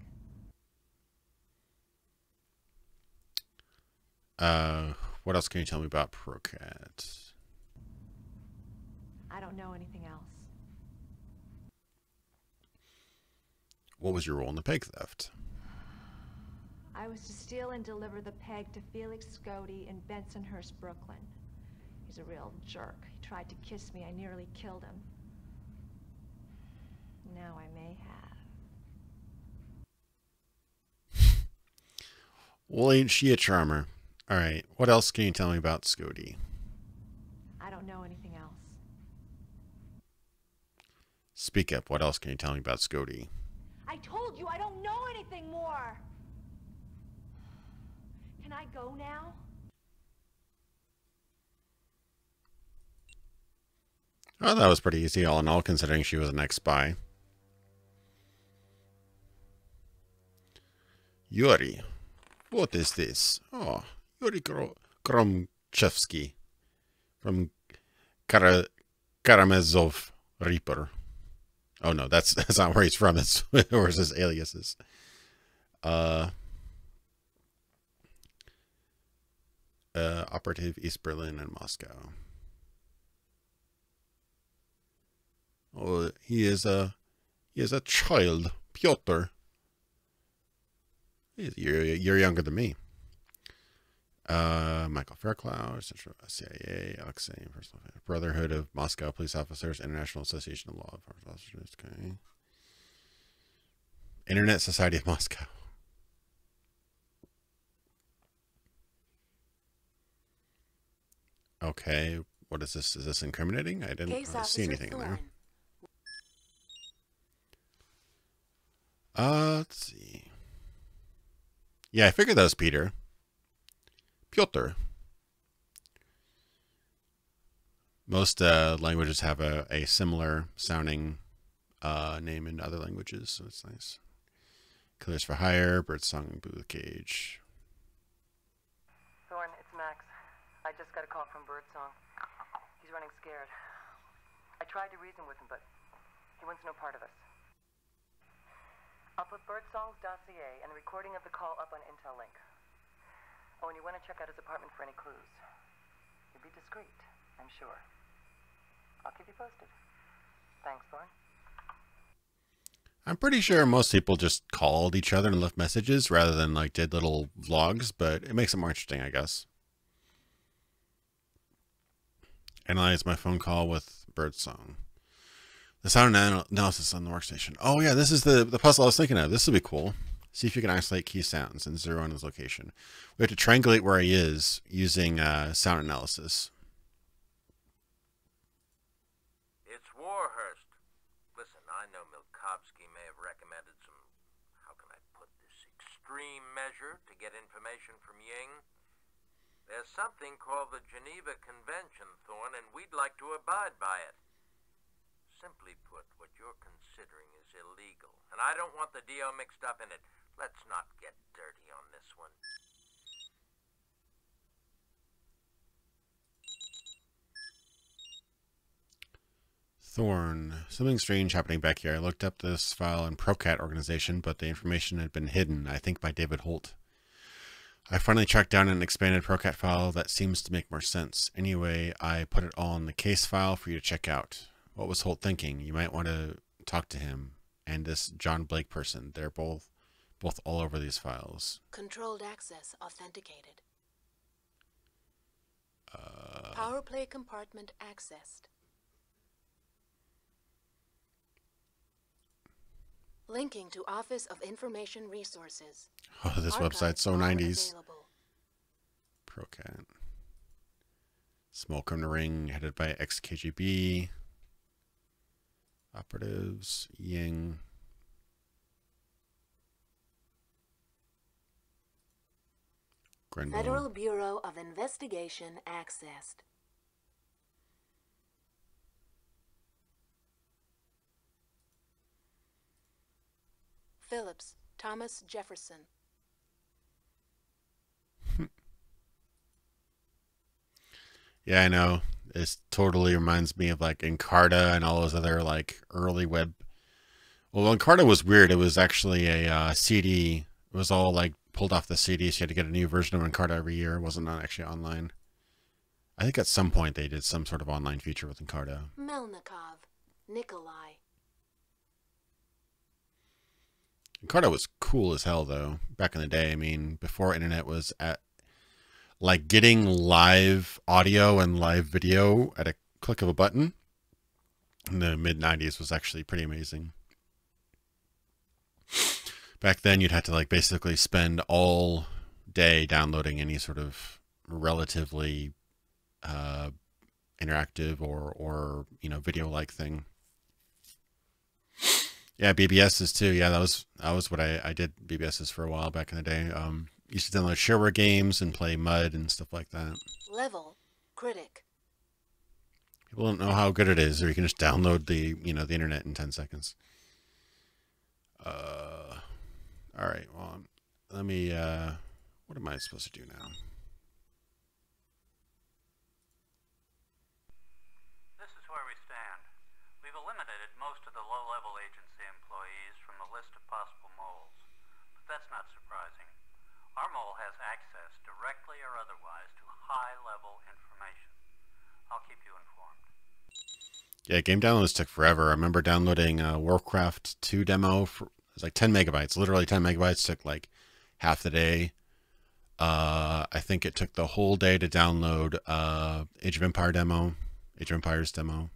What else can you tell me about ProCat? I don't know anything else. What was your role in the peg theft? I was to steal and deliver the peg to Felix Scody in Bensonhurst, Brooklyn. He's a real jerk. He tried to kiss me. I nearly killed him. Now I may have. Well, ain't she a charmer? All right, what else can you tell me about Scody? I don't know anything else. Speak up. What else can you tell me about Scody? I told you I don't know anything more. Can I go now? Oh, that was pretty easy, all in all, considering she was an ex-spy. Yuri. What is this? Oh, Yuri Gromchevsky from Karamazov Reaper. Oh no, that's not where he's from. It's where his alias is. Operative East Berlin and Moscow. Oh, he is a child, Pyotr. You're younger than me. Michael Fairclough, Central CIA, Alexei, Personal Brotherhood of Moscow Police Officers, International Association of Law Enforcement Officers. Okay. Internet Society of Moscow. Okay, what is this? Is this incriminating? I didn't really see anything in there. Let's see. Yeah, I figured that was Peter. Pyotr. Most languages have a similar sounding name in other languages, so it's nice. Killers for Hire, Birdsong, Boo Cage. Thorn, it's Max. I just got a call from Birdsong. He's running scared. I tried to reason with him, but he wants no part of us. I'll put Birdsong's dossier and a recording of the call up on Intel Link. Oh, and you want to check out his apartment for any clues. You'll be discreet, I'm sure. I'll keep you posted. Thanks, Thorn. I'm pretty sure most people just called each other and left messages rather than like did little vlogs, but it makes it more interesting, I guess. Analyze my phone call with Birdsong. The sound analysis on the workstation. Oh yeah, this is the puzzle I was thinking of. This will be cool. See if you can isolate key sounds and zero in his location. We have to triangulate where he is using sound analysis. It's Warhurst. Listen, I know Milkovsky may have recommended some, how can I put this, extreme measure to get information from Ying. There's something called the Geneva Convention, Thorn, and we'd like to abide by it. Simply put, what you're considering is illegal, and I don't want the DO mixed up in it. Let's not get dirty on this one. Thorn. Something strange happening back here. I looked up this file in ProCat organization, but the information had been hidden, I think by David Holt. I finally tracked down an expanded ProCat file that seems to make more sense. Anyway, I put it all in the case file for you to check out. What was Holt thinking? You might want to talk to him and this John Blake person. They're both all over these files. Controlled access authenticated. Power play compartment accessed. Linking to Office of Information Resources. Oh, this website's so 90s. ProCat. Smoke on the Ring, headed by ex-KGB. Operatives, Ying. Grendel. Federal Bureau of Investigation accessed. Phillips, Thomas Jefferson. Yeah, I know. This totally reminds me of like Encarta and all those other like early web. Well, Encarta was weird. It was actually a CD. It was all like pulled off the CD, so you had to get a new version of Encarta every year. It wasn't actually online. I think at some point they did some sort of online feature with Encarta. Melnikov, Nikolai. Encarta was cool as hell though back in the day. I mean, before internet was at like getting live audio and live video at a click of a button in the mid-90s was actually pretty amazing. Back then you'd have to like basically spend all day downloading any sort of relatively interactive or you know, video like thing. Yeah, BBSs too. Yeah, that was what I did BBSs for a while back in the day. Used to download shareware games and play Mud and stuff like that. Level critic. People don't know how good it is, or you can just download the the internet in 10 seconds. All right. Well, let me. What am I supposed to do now? This is where we stand. We've eliminated most of the low-level agency employees from the list of possible moles. But that's not surprising. Our mole has access, directly or otherwise, to high-level information. I'll keep you informed. Yeah, game downloads took forever. I remember downloading Warcraft 2 demo. It was like 10 megabytes. Literally 10 megabytes took like half the day. I think it took the whole day to download Age of Empires demo.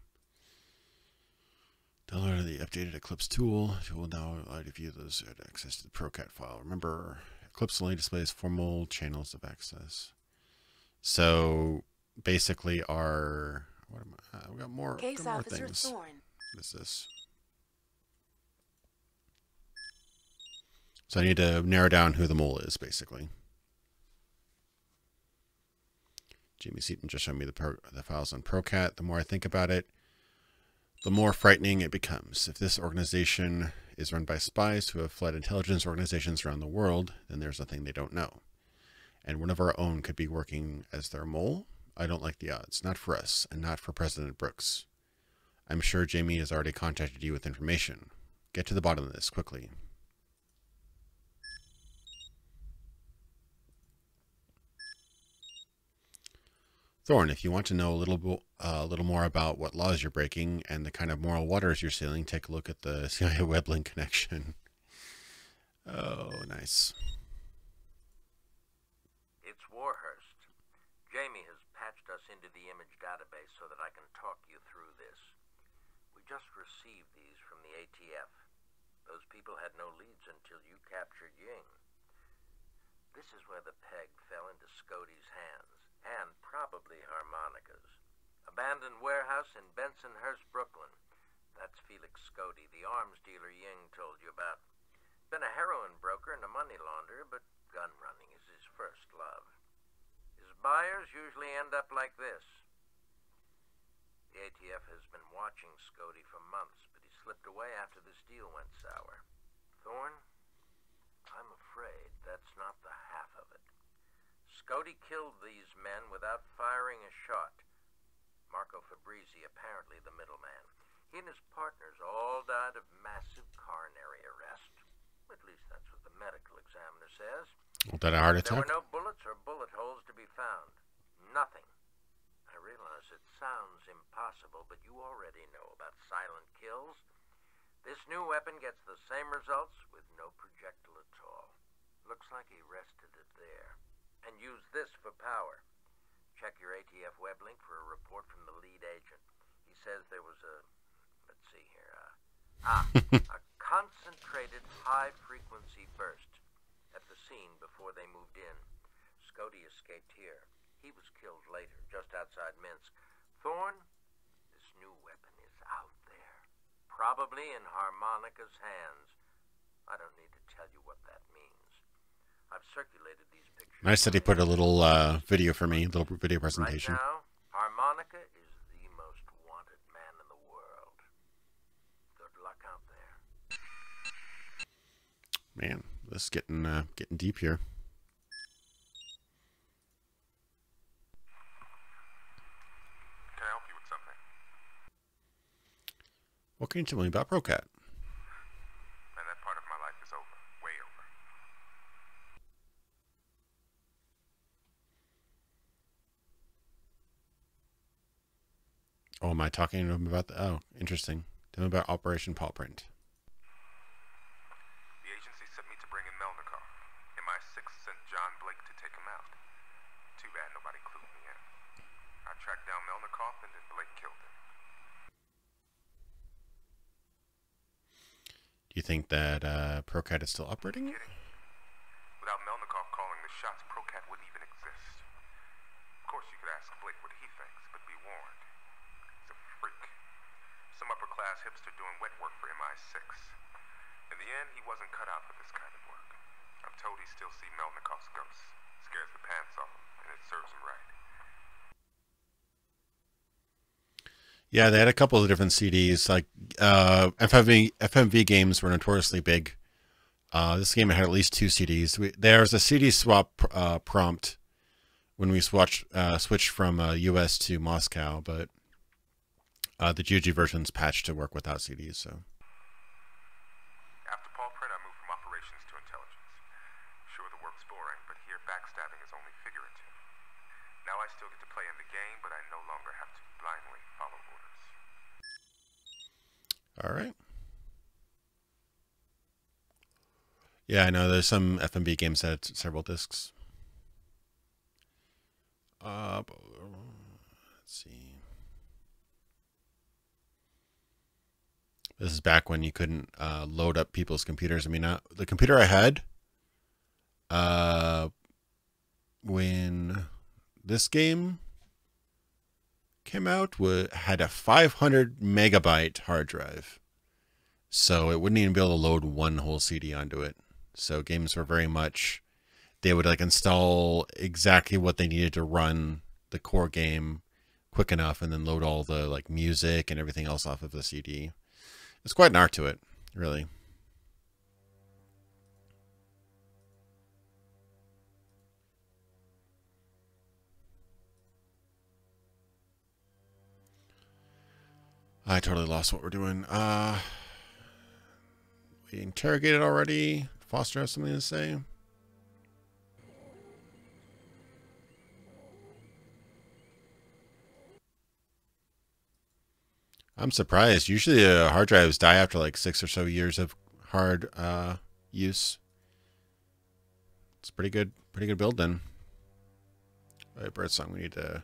Download the updated Eclipse tool. It will now allow you to view those at access to the ProCat file. Remember, Eclipse only displays formal channels of access. So basically, we got more. Case got more Officer things. Thorne. What is this? So I need to narrow down who the mole is, basically. Jamie Seaton just showed me the files on ProCat. The more I think about it, the more frightening it becomes. If this organization is run by spies who have fled intelligence organizations around the world, then there's nothing they don't know. And one of our own could be working as their mole. I don't like the odds. Not for us, and not for President Brooks. I'm sure Jamie has already contacted you with information. Get to the bottom of this, quickly. Thorne, if you want to know a little more about what laws you're breaking and the kind of moral waters you're sailing, take a look at the CIA web link connection. Oh, nice. It's Warhurst. Jamie has patched us into the image database so that I can talk you through this. We just received these from the ATF. Those people had no leads until you captured Ying. This is where the peg fell into Scody's hands. And probably Harmonica's. Abandoned warehouse in Bensonhurst, Brooklyn. That's Felix Scody, the arms dealer Ying told you about. Been a heroin broker and a money launderer, but gun running is his first love. His buyers usually end up like this. The ATF has been watching Scody for months, but he slipped away after this deal went sour. Thorne, I'm afraid that's not the half of it. Scody killed these men without firing a shot. Marco Fabrizi, apparently the middleman. He and his partners all died of massive coronary arrest. At least that's what the medical examiner says. Was that a heart attack? There were no bullets or bullet holes to be found. Nothing. I realize it sounds impossible, but you already know about silent kills. This new weapon gets the same results with no projectile at all. Looks like he rested it there. And use this for power. Check your ATF web link for a report from the lead agent. He says there was a, let's see here, a concentrated high-frequency burst at the scene before they moved in. Scody escaped here. He was killed later, just outside Minsk. Thorne, this new weapon is out there. Probably in Harmonica's hands. I don't need to tell you what that means. I've circulated these pictures. Nice that he put a little video for me, a little video presentation. Right now, Harmonica is the most wanted man in the world. Good luck out there. Man, this is getting deep here. Can I help you with something? What can you tell me about ProCat? Man, that part of my life is over. Way over. Oh, am I talking to him about the... Oh, interesting. Tell me about Operation Paw Print. The agency sent me to bring in Melnikov. MI6 sent John Blake to take him out. Too bad nobody clued me in. I tracked down Melnikov and then Blake killed him. Do you think that ProCat is still operating? Without Melnikov calling the shots, ProCat wouldn't even exist. Of course, you could ask Blake what he thinks, but be warned. He's a freak. Some upper-class hipster doing wet work for MI6. In the end, he wasn't cut out for this kind of work. I'm told he still sees Melnikov's ghost. Scares the pants off him, and it serves him right. Yeah, they had a couple of different CDs. Like FMV games were notoriously big This game had at least 2 CDs. There's a CD swap prompt when we switched from US to Moscow, but the GOG version's patched to work without CDs. So. After Paul Print, I moved from operations to intelligence. Sure, the work's boring, but here backstabbing is only figurative. Now I still get to play in the game, but I no longer have to blindly follow orders. All right. Yeah, I know there's some FMV games that had several discs. Let's see. This is back when you couldn't load up people's computers. I mean, the computer I had when this game came out had a 500 megabyte hard drive. So it wouldn't even be able to load one whole CD onto it. So games were very much, they would like install exactly what they needed to run the core game quick enough and then load all the like music and everything else off of the CD. It's quite an art to it, really. I totally lost what we're doing. We interrogated already. Foster has something to say. I'm surprised. Usually hard drives die after like 6 or so years of hard use. It's pretty good build then. All right, Birdsong, we need to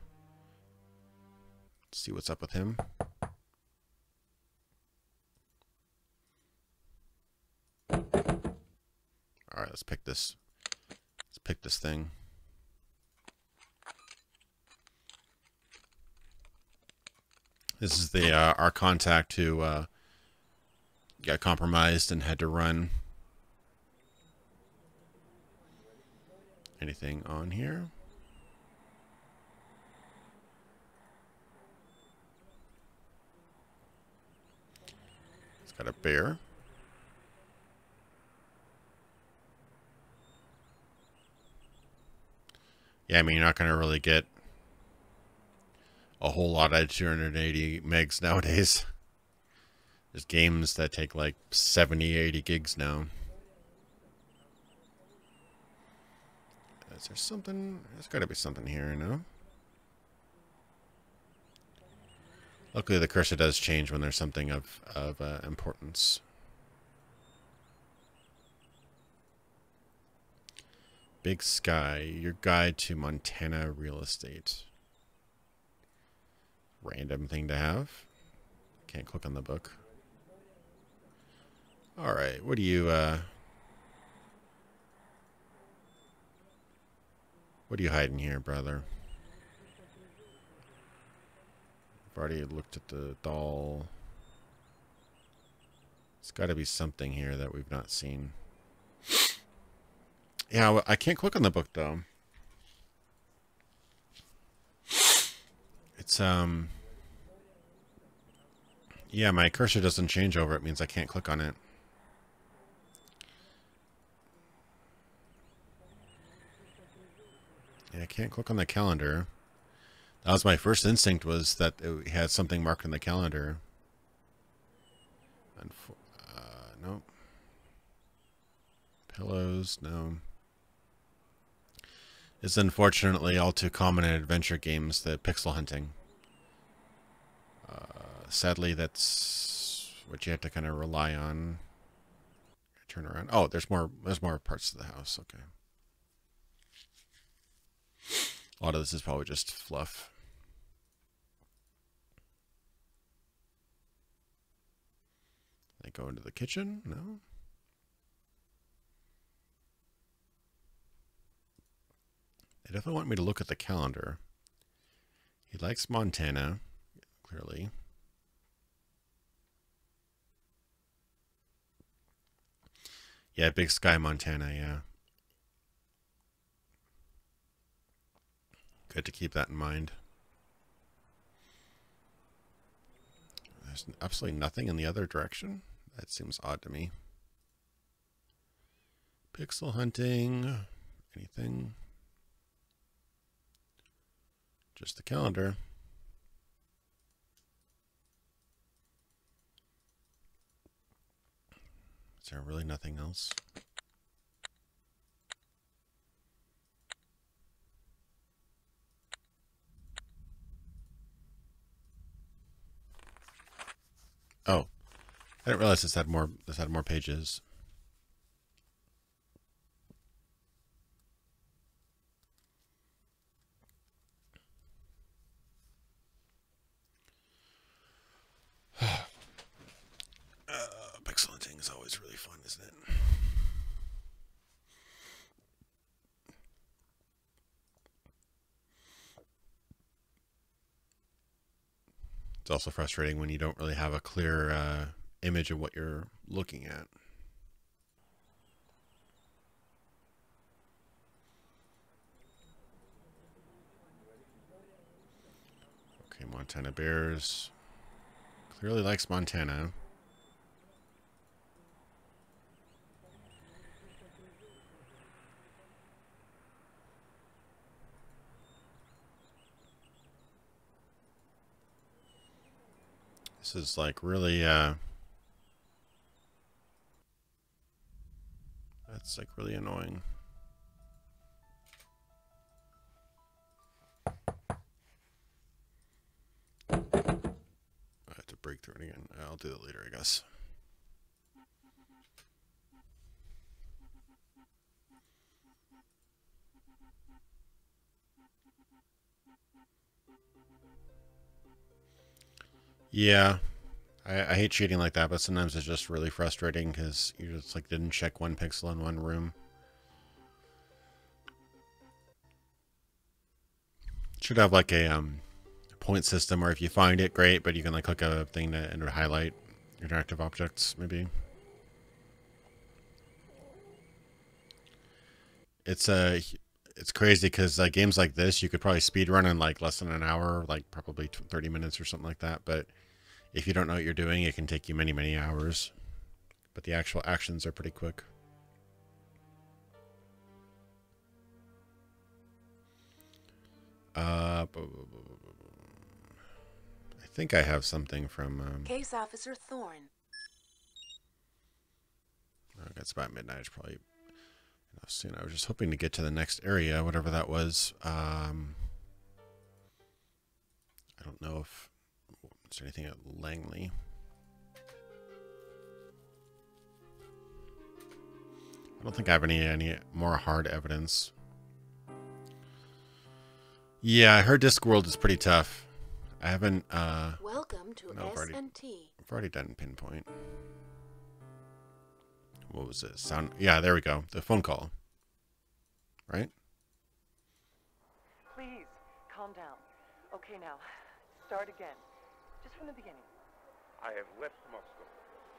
see what's up with him. All right, let's pick this. Let's pick this thing. This is the our contact who got compromised and had to run. Anything on here? It's got a bear. Yeah, I mean, you're not going to really get a whole lot out of 280 megs nowadays. There's games that take like 70, 80 gigs now. Is there something? There's got to be something here, no? Luckily, the cursor does change when there's something of importance. Big Sky, your guide to Montana real estate. Random thing to have. Can't click on the book. All right, what do you hiding here, brother? I've already looked at the doll. It's got to be something here that we've not seen. Yeah, I can't click on the book though. It's yeah, my cursor doesn't change over. It means I can't click on it. Yeah, I can't click on the calendar. That was my first instinct, was that it had something marked in the calendar. No. Pillows, no. It's unfortunately all too common in adventure games, the pixel hunting. Sadly, that's what you have to kind of rely on. Turn around. Oh, there's more parts of the house. Okay. A lot of this is probably just fluff. They go into the kitchen? No. They definitely want me to look at the calendar. He likes Montana, clearly. Yeah, Big Sky, Montana, yeah. Good to keep that in mind. There's absolutely nothing in the other direction. That seems odd to me. Pixel hunting. Anything? Just the calendar. Is there really nothing else? Oh, I didn't realize this had more pages. Pixel hunting is always really fun, isn't it? It's also frustrating when you don't really have a clear image of what you're looking at. Okay, Montana Bears. Clearly likes Montana. This is like really, that's like really annoying. I have to break through it again. I'll do that later, I guess. Yeah, I hate cheating like that, but sometimes it's just really frustrating because you just like didn't check one pixel in one room. Should have like a point system where if you find it, great, but you can like click a thing to highlight interactive objects, maybe. It's crazy because like games like this, you could probably speed run in like less than an hour, like probably 30 minutes or something like that. But if you don't know what you're doing, it can take you many, many hours. But the actual actions are pretty quick. I think I have something from Case Officer Thorne. It's about midnight. It's probably soon. I was just hoping to get to the next area, whatever that was. I don't know if there's anything at Langley. I don't think I have any more hard evidence. Yeah, I heard Discworld is pretty tough. I haven't. Welcome to S&T. I've already done Pinpoint. What was it? Sound? Yeah, there we go. The phone call. Right? Please, calm down. Okay, now, start again. Just from the beginning. I have left Moscow.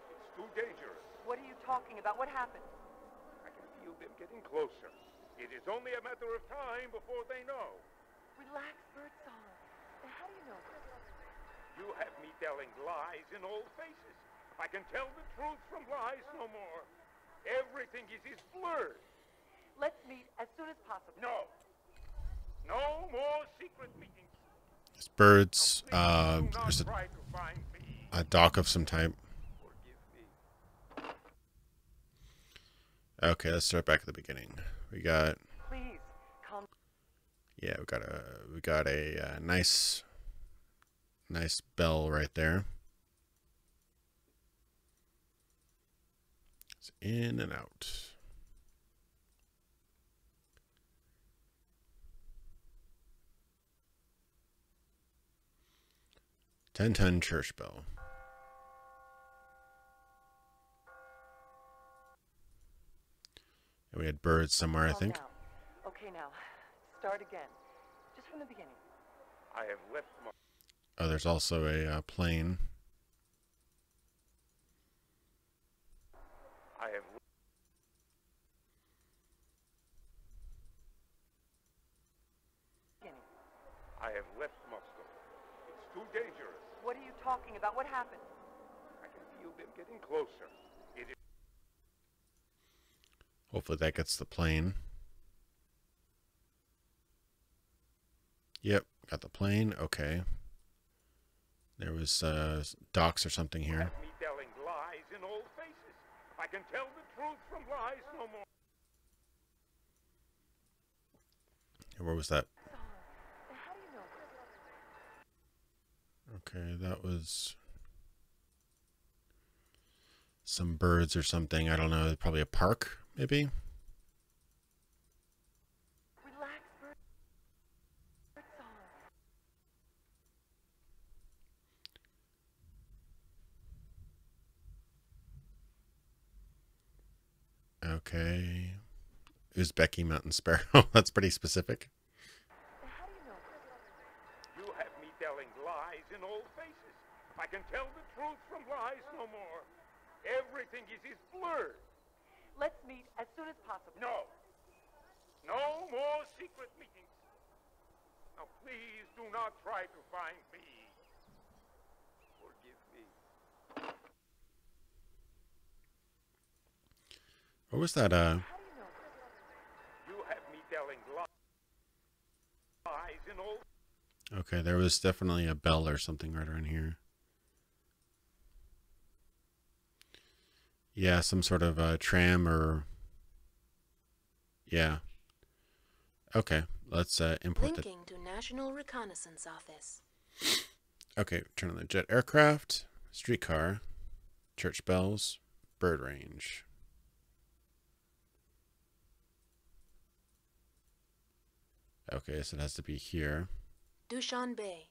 It's too dangerous. What are you talking about? What happened? I can feel them getting closer. It is only a matter of time before they know. Relax, Birdsong. How do you know this? You have me telling lies in old faces. I can tell the truth from lies no more. Everything is blurred. Let's meet as soon as possible. No. No more secret meetings. There's birds. There's a dock of some type. Okay, let's start back at the beginning. We got. Please, calm. Yeah, we got a nice bell right there. It's in and out. $10 church bell. And we had birds somewhere, I think. Okay, now, start again. Just from the beginning. I have left my... Oh, there's also a plane. I have... I have left Moscow. It's too dangerous. What are you talking about? What happened? I can feel them getting closer. It is... Hopefully that gets the plane. Yep, got the plane. Okay. There was docks or something here. Me telling lies in old faces. I can tell the truth from lies no more. Where was that? Okay, that was some birds or something. I don't know. Probably a park, maybe. Okay. Uzbeki mountain sparrow. That's pretty specific. You have me telling lies in old faces. I can tell the truth from lies no more. Everything is blurred. Let's meet as soon as possible. No. No more secret meetings. Now, please do not try to find me. Forgive me. What was that? You have me telling lies in old. Okay, there was definitely a bell or something right around here. Yeah, some sort of tram or... Yeah. Okay, let's import Linking to National Reconnaissance Office. Okay, turn on the jet aircraft, streetcar, church bells, bird range. Okay, so it has to be here. Dushanbe,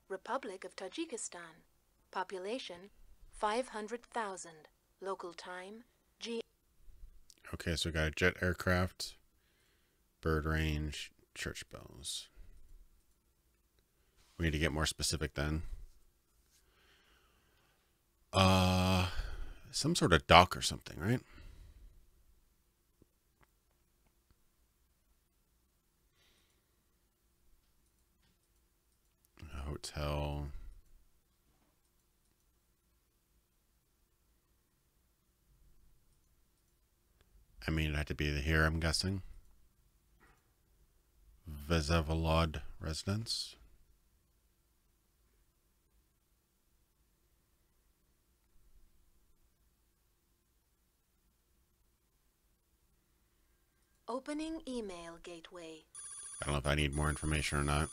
Republic of Tajikistan. Population 500,000. Local time G. Okay, so we got a jet aircraft, bird range, church bells. We need to get more specific then. Some sort of dock or something, right? A hotel. I mean, it had to be here, I'm guessing. Vezevolod residence. Opening email gateway. I don't know if I need more information or not.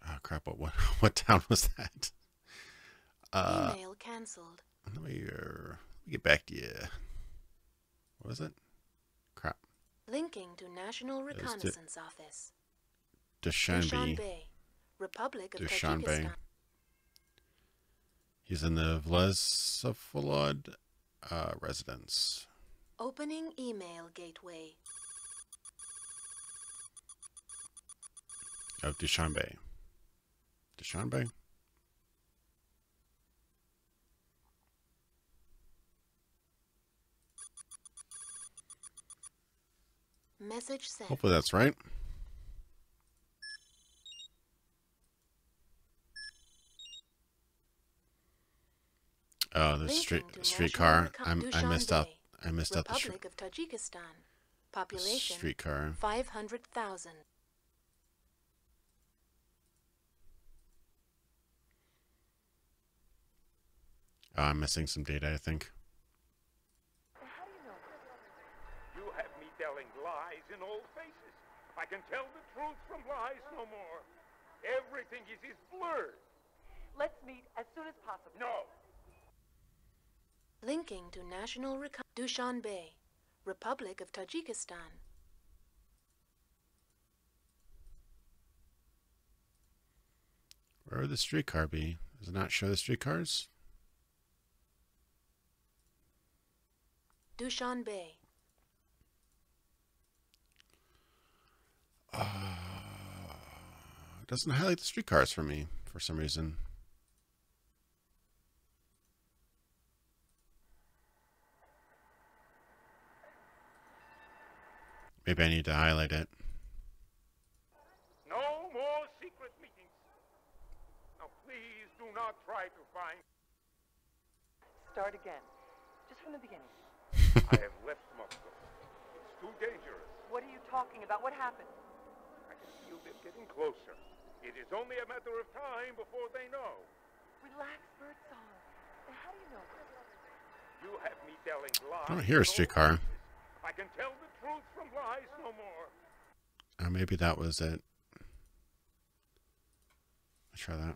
Oh crap! What town was that? Email cancelled. Let me get back to you. What was it? Crap. Linking to National Reconnaissance Office. Dushanbe. Republic of Dushanbe. Tajikistan. He's in the Vezevolod residence. Opening email gateway. Oh, Dushanbe. Dushanbe? Message sent. Hopefully that's right. Oh, the streetcar. I missed out. I missed out the Republic of Tajikistan. Population streetcar. 500,000. Oh, I'm missing some data, I think. You have me telling lies in old faces. I can tell the truth from lies no more. Everything is blurred. Let's meet as soon as possible. No. Linking to National Dushanbe, Republic of Tajikistan. Where would the streetcar be? Does it not show the streetcars? Dushanbe. It doesn't highlight the streetcars for me for some reason. Maybe I need to highlight it. No more secret meetings. Now, please do not try to find. Start again. Just from the beginning. I have left Moscow. It's too dangerous. What are you talking about? What happened? I can feel them getting closer. It is only a matter of time before they know. Relax, Birdsong. How do you know this? You have me telling lies. I don't hear a streetcar. I can tell the truth from lies no more. Maybe that was it. Let's try that.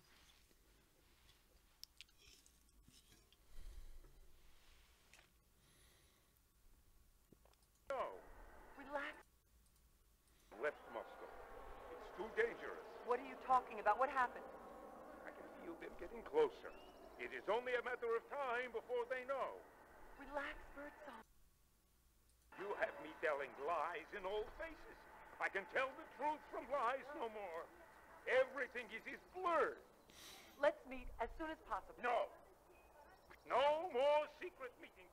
No. Relax. Left Moscow. It's too dangerous. What are you talking about? What happened? I can feel them getting closer. It is only a matter of time before they know. Relax, Birdsong. You have me telling lies in old faces. I can tell the truth from lies no more. Everything is blurred. Let's meet as soon as possible. No. No more secret meetings.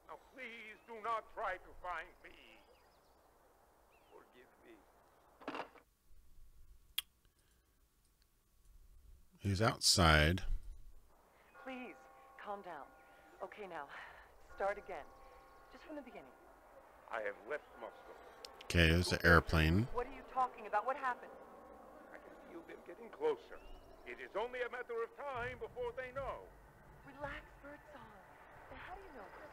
Now, please do not try to find me. Forgive me. He's outside. Please, calm down. Okay, now, start again. Just from the beginning. I have left Moscow. Okay, there's the airplane. What are you talking about? What happened? I can feel them getting closer. It is only a matter of time before they know. Relax, Birdsong. How do you know this?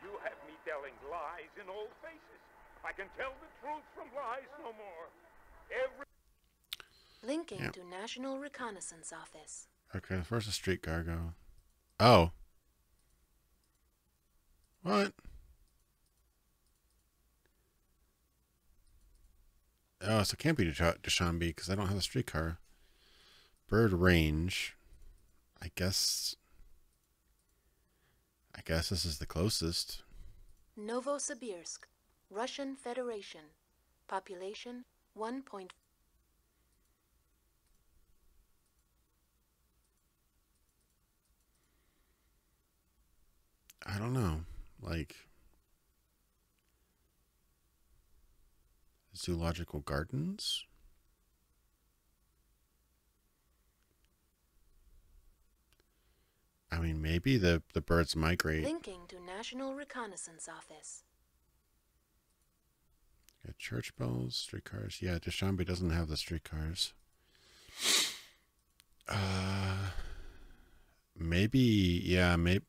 You have me telling lies in old faces. I can tell the truth from lies no more. Linking to National Reconnaissance Office. Okay, where's the streetcar go? Oh. What? Oh, so it can't be Dushanbe because I don't have a streetcar. Bird range. I guess this is the closest. Novosibirsk, Russian Federation. Population 1. I don't know. Like zoological gardens? I mean, maybe the birds migrate. Linking to National Reconnaissance Office. Got church bells, streetcars. Yeah, Dushanbe doesn't have the streetcars. Maybe, yeah, maybe.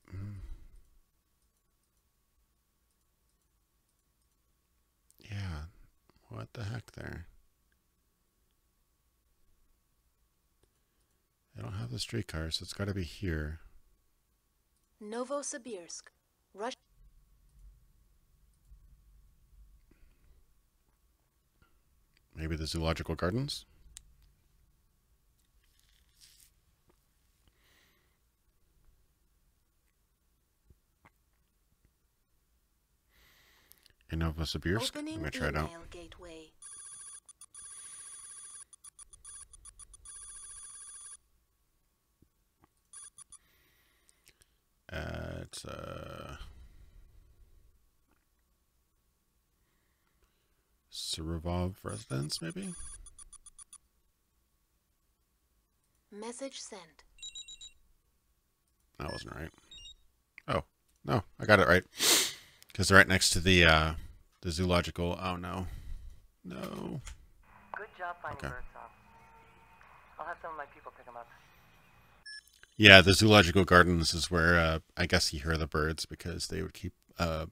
Yeah, what the heck there? I don't have the streetcars, so it's got to be here. Novosibirsk, Russia. Maybe the zoological gardens? In Novosibirsk? Let me try it out. Gateway. It's Surivov residence, maybe? Message sent. That wasn't right. Oh, no, I got it right. Because they're right next to the zoological. Oh, no. No. Good job finding Birdsong. I'll have some of my people pick them up. Yeah, the zoological gardens is where I guess you hear the birds because they would keep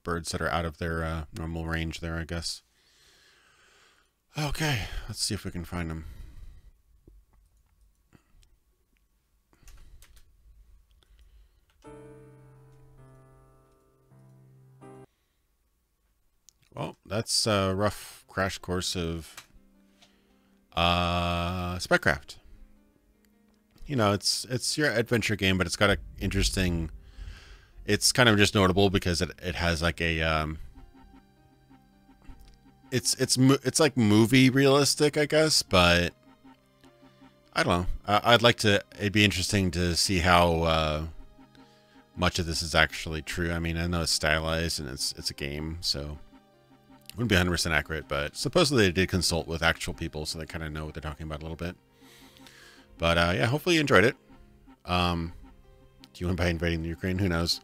birds that are out of their normal range there, I guess. Okay, let's see if we can find them. Well, that's a rough crash course of Spycraft. You know, it's your adventure game, but it's got a interesting. It's kind of just notable because it has like a it's like movie realistic, I guess, but I don't know. I'd like to. It'd be interesting to see how much of this is actually true. I mean, I know it's stylized and it's a game, so it wouldn't be 100% accurate. But supposedly they did consult with actual people, so they kind of know what they're talking about a little bit. But yeah, hopefully you enjoyed it. Do you win by invading the Ukraine. Who knows?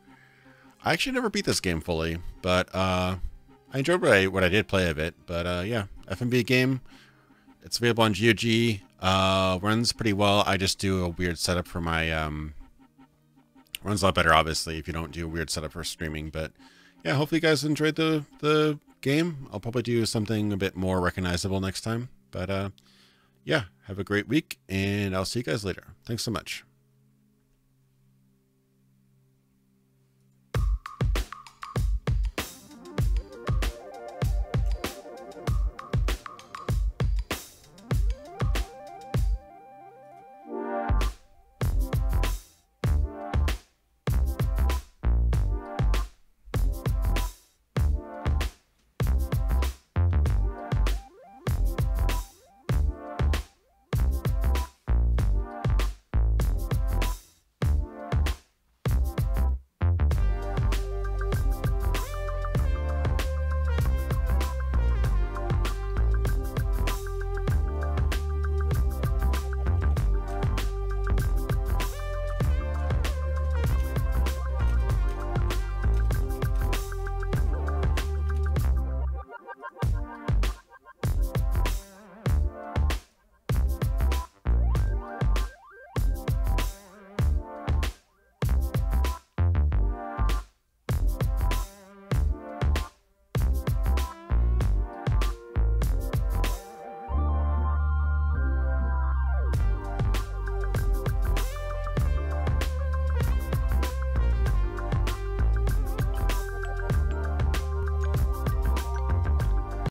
I actually never beat this game fully, but I enjoyed what I did play of it. But yeah, FMV game. It's available on GOG. Runs pretty well. I just do a weird setup for my runs a lot better, obviously, if you don't do a weird setup for streaming. But yeah, hopefully you guys enjoyed the game. I'll probably do something a bit more recognizable next time. But yeah, have a great week, and I'll see you guys later. Thanks so much.